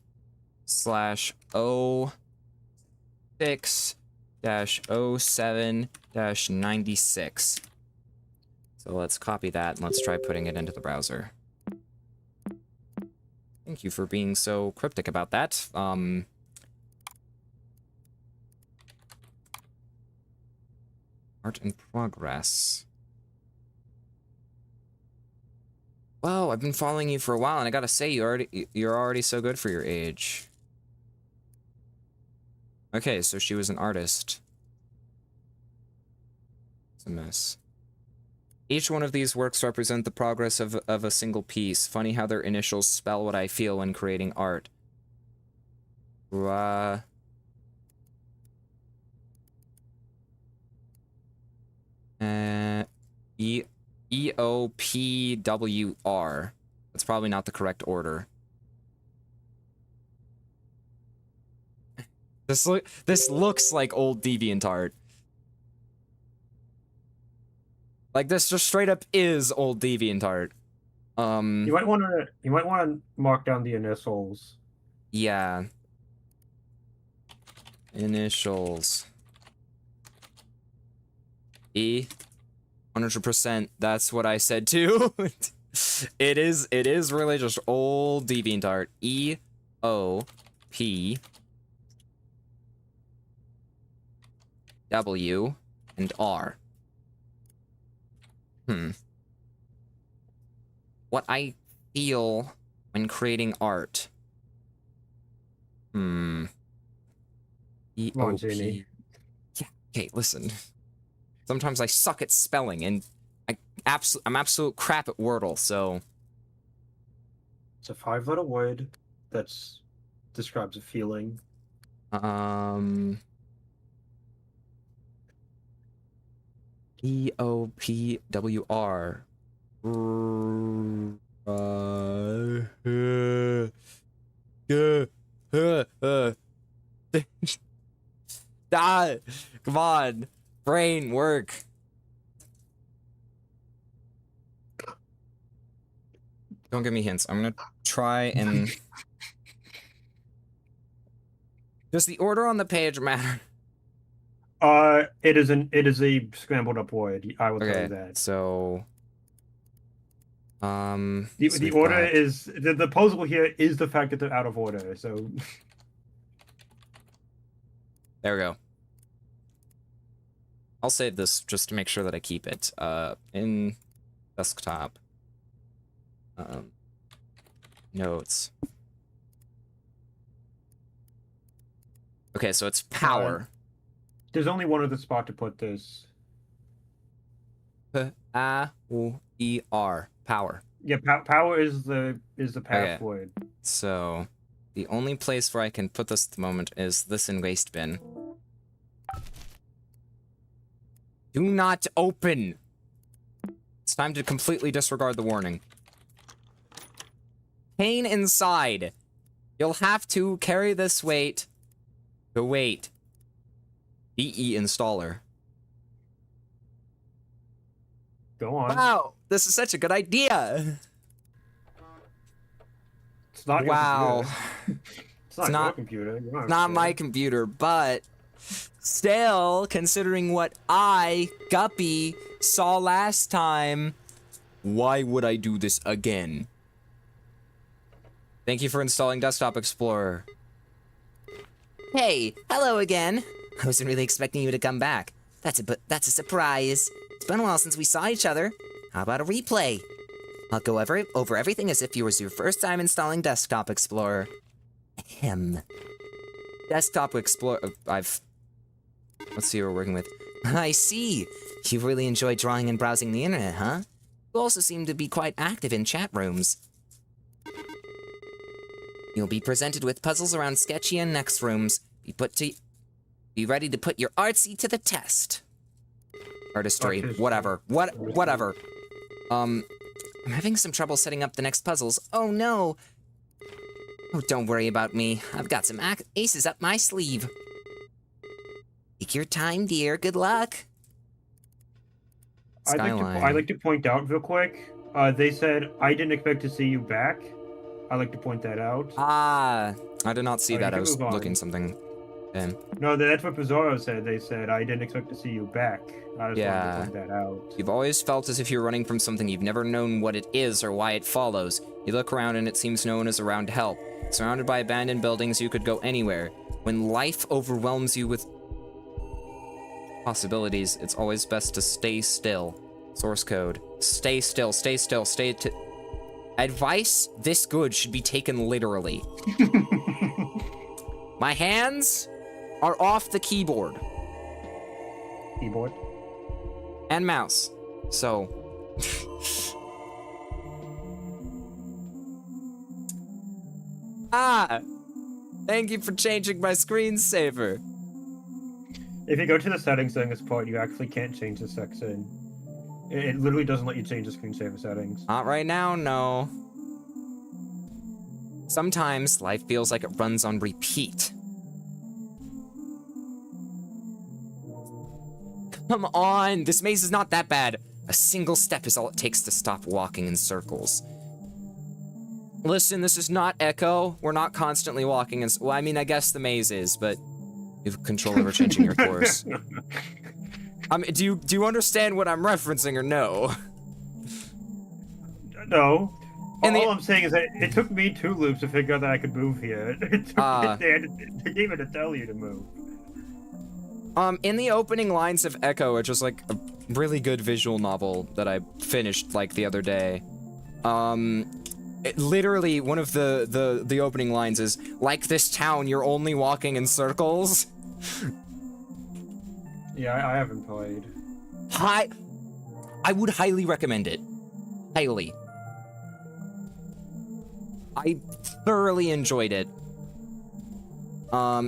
/06-07-96. So let's copy that and let's try putting it into the browser. Thank you for being so cryptic about that. Art in progress. Wow, I've been following you for a while, and I gotta say, you're already so good for your age. Okay, so she was an artist. It's a mess. Each one of these works represent the progress of a single piece. Funny how their initials spell what I feel when creating art. EOPWR. That's probably not the correct order. This looks like old DeviantArt. Like, this just straight up is old DeviantArt. You might want to mark down the initials. Yeah. Initials. E. 100%. That's what I said too. It is really just old DeviantArt. EOPW and R. What I feel when creating art. Come on, Genie. Yeah, okay, listen. Sometimes I suck at spelling, and I'm absolute crap at Wordle, so... It's a 5-letter word that describes a feeling. EOPWR. Come on. Brain, work. Don't give me hints. I'm gonna try and... Does the order on the page matter? It is a scrambled up word. I will tell you that. So... the order is... The puzzle here is the fact that they're out of order, so... There we go. I'll save this just to make sure that I keep it in desktop. Notes. Okay, so it's power. There's only one other spot to put this. P-A-U-E-R. Power. Yeah, power is the password. Okay. So the only place where I can put this at the moment is this in waste bin. Do not open! It's time to completely disregard the warning. Pain inside. You'll have to carry this weight to wait. DE installer. Go on. Wow, this is such a good idea. It's not wow. Your computer. It's not your computer. Not my computer, but still, considering what I, Guppy, saw last time, why would I do this again? Thank you for installing Desktop Explorer. Hey, hello again. I wasn't really expecting you to come back. That's a surprise. It's been a while since we saw each other. How about a replay? I'll go over everything as if it was your first time installing Desktop Explorer. Ahem. Desktop Explorer... Let's see who we're working with. I see. You really enjoy drawing and browsing the internet, huh? You also seem to be quite active in chat rooms. You'll be presented with puzzles around sketchy and next rooms. Be ready to put your artsy to the test. Artistry, whatever. Whatever. I'm having some trouble setting up the next puzzles. Oh no! Oh, don't worry about me. I've got some aces up my sleeve. Take your time, dear. Good luck. I'd like to point out real quick. They said, I didn't expect to see you back. I'd like to point that out. Ah, I did not see that. I was looking something. No, that's what Pizarro said. They said, I didn't expect to see you back. I just wanted to point that out. You've always felt as if you're running from something. You've never known what it is or why it follows. You look around and it seems no one is around to help. Surrounded by abandoned buildings, you could go anywhere. When life overwhelms you with possibilities, it's always best to stay still. Source code. Stay still, stay still, Advice this good should be taken literally. My hands are off the keyboard. Keyboard? And mouse. So... Thank you for changing my screensaver. If you go to the settings during this part, you actually can't change the section. It literally doesn't let you change the screensaver settings. Not right now, no. Sometimes life feels like it runs on repeat. Come on, this maze is not that bad. A single step is all it takes to stop walking in circles. Listen, this is not Echo. We're not constantly walking in... Well, I mean, I guess the maze is, but you have control over changing your course. Do you understand what I'm referencing or no? No. All I'm saying is that it took me 2 loops to figure out that I could move here. They didn't even tell you to move. In the opening lines of Echo, which is like a really good visual novel that I finished like the other day, literally one of the opening lines is, like this town, you're only walking in circles. Yeah, I haven't played. I would highly recommend it. Highly. I thoroughly enjoyed it.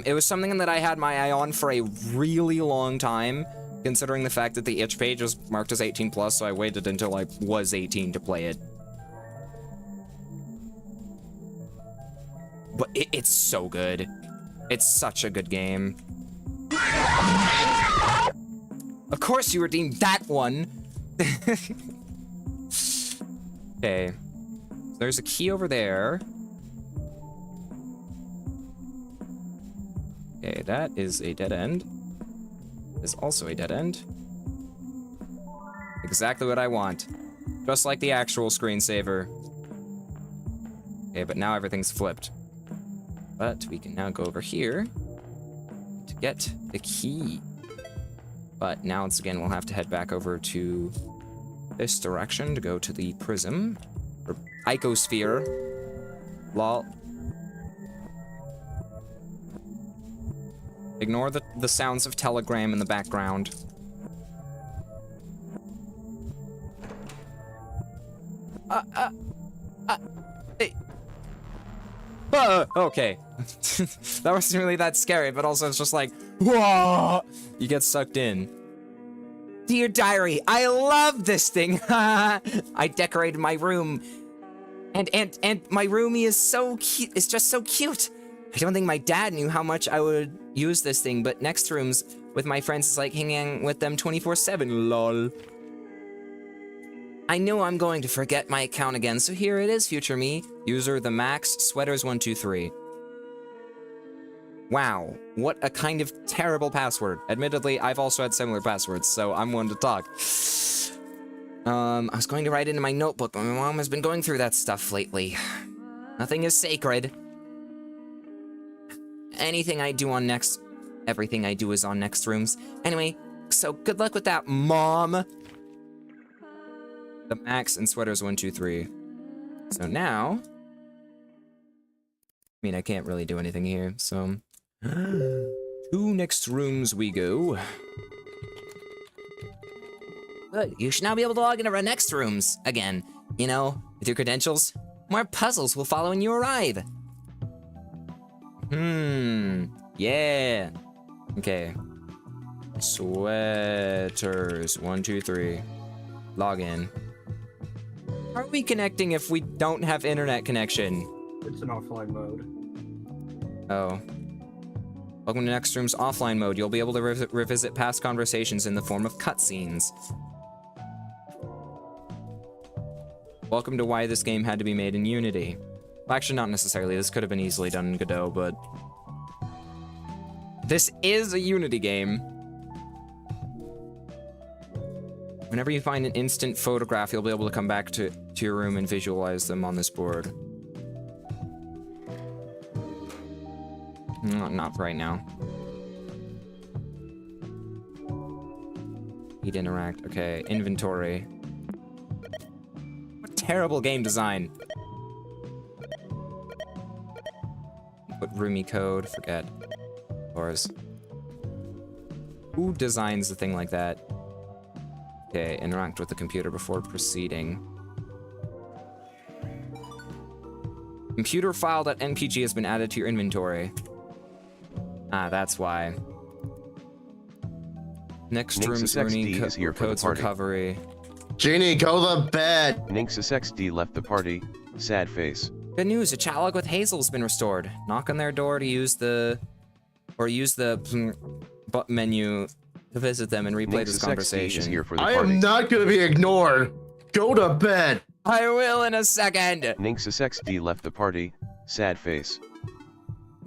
It was something that I had my eye on for a really long time, considering the fact that the itch page was marked as 18+, so I waited until I was 18 to play it. But it's so good. It's such a good game. Of course you redeemed that one! Okay. There's a key over there. Okay, that is a dead end. Is also a dead end. Exactly what I want. Just like the actual screensaver. Okay, but now everything's flipped. But we can now go over here to get the key. But now, once again, we'll have to head back over to this direction to go to the prism. Or icosphere. Lol. Ignore the sounds of Telegram in the background. Hey. Okay. That wasn't really that scary, but also it's just like, whoa! You get sucked in. Dear diary, I love this thing. I decorated my room. And my roomie is so cute. It's just so cute. I don't think my dad knew how much I would use this thing, but next rooms with my friends is like hanging with them 24/7, lol. I know I'm going to forget my account again, so here it is, future me. User the Max Sweaters123. Wow, what a kind of terrible password. Admittedly, I've also had similar passwords, so I'm one to talk. I was going to write it in my notebook, but my mom has been going through that stuff lately. Nothing is sacred. Everything I do is on next rooms. Anyway, so good luck with that, Mom. The max and sweaters 1, 2, 3. So now, I mean, I can't really do anything here, so to next rooms we go. Good, you should now be able to log into our next rooms again. You know, with your credentials, more puzzles will follow when you arrive. Yeah. Okay. Sweaters, 1, 2, 3. Log in. How are we connecting if we don't have internet connection? It's an offline mode. Oh. Welcome to Next Room's offline mode. You'll be able to revisit past conversations in the form of cutscenes. Welcome to why this game had to be made in Unity. Well, actually, not necessarily. This could have been easily done in Godot, but... this is a Unity game. Whenever you find an instant photograph, you'll be able to come back to your room and visualize them on this board. Not right now. He'd interact. Okay, inventory. What terrible game design. Put roomy code, forget. Doors. Who designs a thing like that? Okay, interact with the computer before proceeding. Computer file.npg has been added to your inventory. Ah, that's why. Next room's learning codes recovery. Genie, go to bed. Nixus XD left the party. Sad face. Good news, a chat log with Hazel's been restored. Knock on their door to use the menu to visit them and replay this conversation. Is here for the I party. am not gonna be ignored. Go to bed. I will in a second. Nixus XD left the party. Sad face.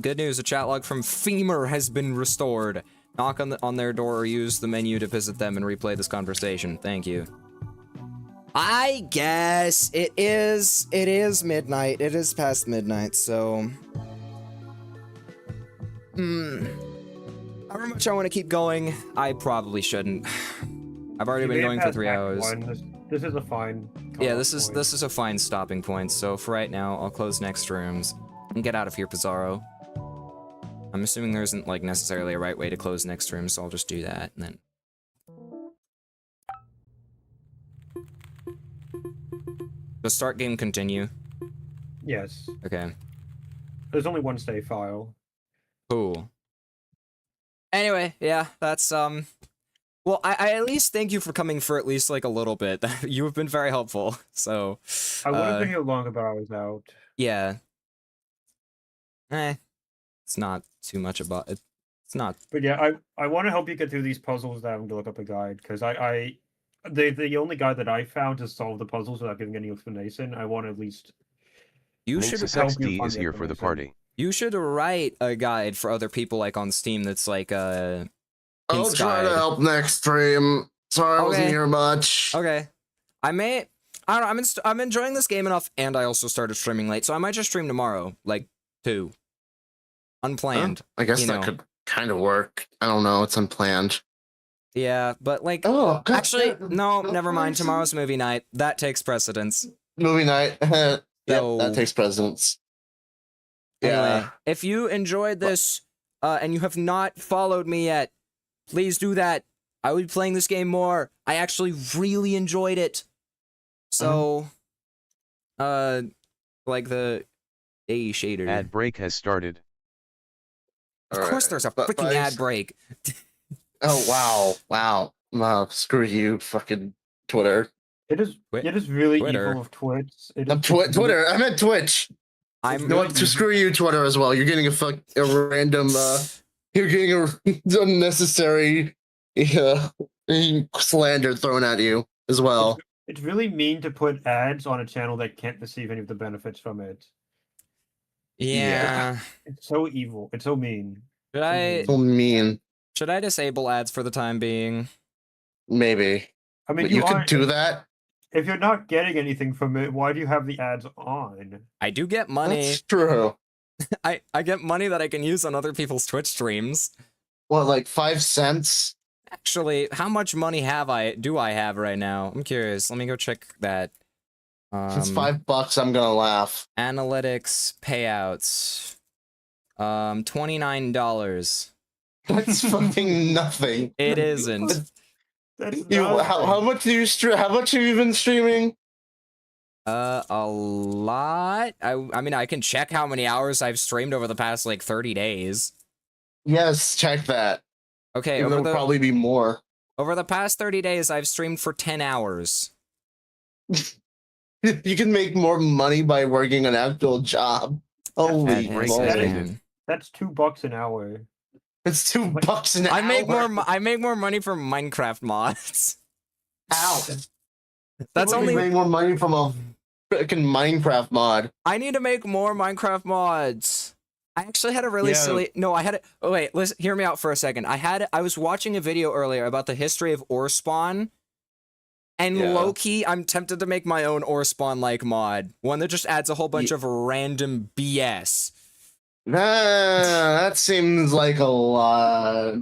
Good news, a chat log from Femur has been restored. Knock on their door or use the menu to visit them and replay this conversation. Thank you. I guess it is midnight. It is past midnight, so however much I want to keep going, I probably shouldn't. I've already been going for 3 hours. This is a fine. Yeah, this is a fine stopping point. So for right now, I'll close next rooms and get out of here, Pizarro. I'm assuming there isn't like necessarily a right way to close next room, so I'll just do that and then. Does start game continue? Yes. Okay. There's only one save file. Cool. Anyway, yeah, that's well, I at least thank you for coming for at least like a little bit. You have been very helpful. So I would have been here longer, but I was out. Yeah. It's not too much about it. It's not. But yeah, I want to help you get through these puzzles that I'm gonna look up a guide, because the only guide that I found to solve the puzzles without giving any explanation. I want to at least. You should Nixus help you XD find is the here for the explanation. party. You should write a guide for other people like on Steam that's like I'll hints try to guide. help next stream. Sorry I wasn't Okay. here much. Okay. I don't know, I'm enjoying this game enough, and I also started streaming late, so I might just stream tomorrow, like 2. Unplanned. I guess you that know. could kind of work. I don't know. It's unplanned. Yeah, but like Oh, God. actually, no, never mind. Tomorrow's movie night. That takes precedence. Movie night. Yep, So- that takes precedence. Anyway, Yeah. if you enjoyed this, and you have not followed me yet, please do that. I will be playing this game more. I actually really enjoyed it. So, like the A shader. Ad break has started. Of course there's a But- freaking but- ad break. Oh, wow. Wow. Screw you, fucking Twitter. It is. Twi- It is really Twitter. evil of Twits. It is Twitter. I meant Twitch. I'm You know what? Screw you, Twitter, as well. You're getting a random, you're getting a unnecessary slander thrown at you as well. It's really mean to put ads on a channel that can't receive any of the benefits from it. yeah. It's so evil. It's so mean. Should I So mean. disable ads for the time being? Maybe. I mean, But you could aren't- do that. If you're not getting anything from it, why do you have the ads on? I do get money. That's true. I get money that I can use on other people's Twitch streams. What, like 5 cents? Actually, how much money do I have right now? I'm curious. Let me go check that. If it's $5, I'm gonna laugh. Analytics payouts. $29. That's fucking nothing. It isn't. How much do you stream? How much have you been streaming? A lot. I mean, I can check how many hours I've streamed over the past like 30 days. Yes, check that. Okay, It'll probably be more. Over the past 30 days, I've streamed for 10 hours. You can make more money by working an actual job. Holy moly. That's $2 an hour. It's $2 an hour. I make more money from Minecraft mods. Ow. That's only make more money from a freaking Minecraft mod. I need to make more Minecraft mods. I actually had a really silly. No, I had it. Oh wait, listen. Hear me out for a second. I was watching a video earlier about the history of ore spawn, and low-key, I'm tempted to make my own ore spawn like mod, one that just adds a whole bunch of random BS. That seems like a lot.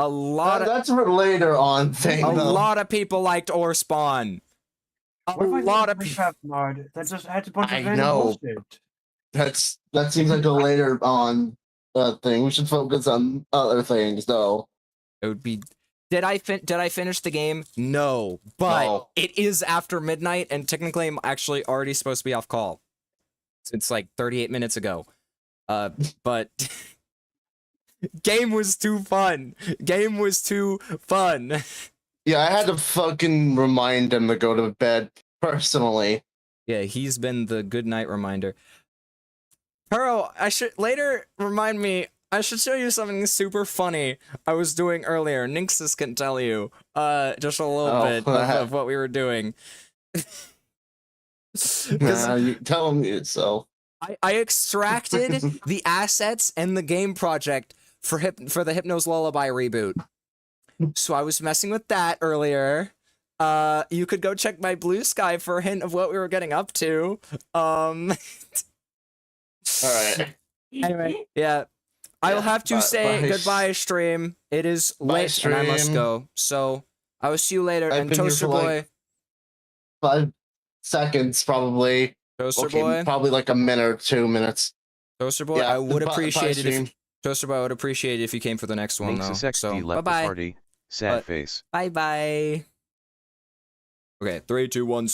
That's a later on thing. A lot of people liked ore spawn. A lot of people. Mod that just adds a bunch of I random know. bullshit. That seems like a later on thing. We should focus on other things, though. It would be. Did I finish the game? No, but it is after midnight, and technically, I'm actually already supposed to be off call. It's like 38 minutes ago. But game was too fun. Game was too fun. Yeah, I had to fucking remind him to go to bed personally. Yeah, he's been the good night reminder. Pearl, I should later remind me. I should show you something super funny I was doing earlier. Nixus can tell you just a little bit of what we were doing. You tell me it so. I extracted the assets and the game project for the Hypno's Lullaby reboot. So I was messing with that earlier. You could go check my Blue Sky for a hint of what we were getting up to. All right. Anyway, yeah. I will have to say goodbye, stream. It is late and I must go. So I will see you later. And Toaster Boy. 5 seconds, probably. Toaster Boy. Probably like a minute or 2 minutes. Toaster Boy, I would appreciate it if Toaster Boy, I would appreciate it if you came for the next one, though. So left the party. Sad face. Bye bye. Okay, 3, 2, 1.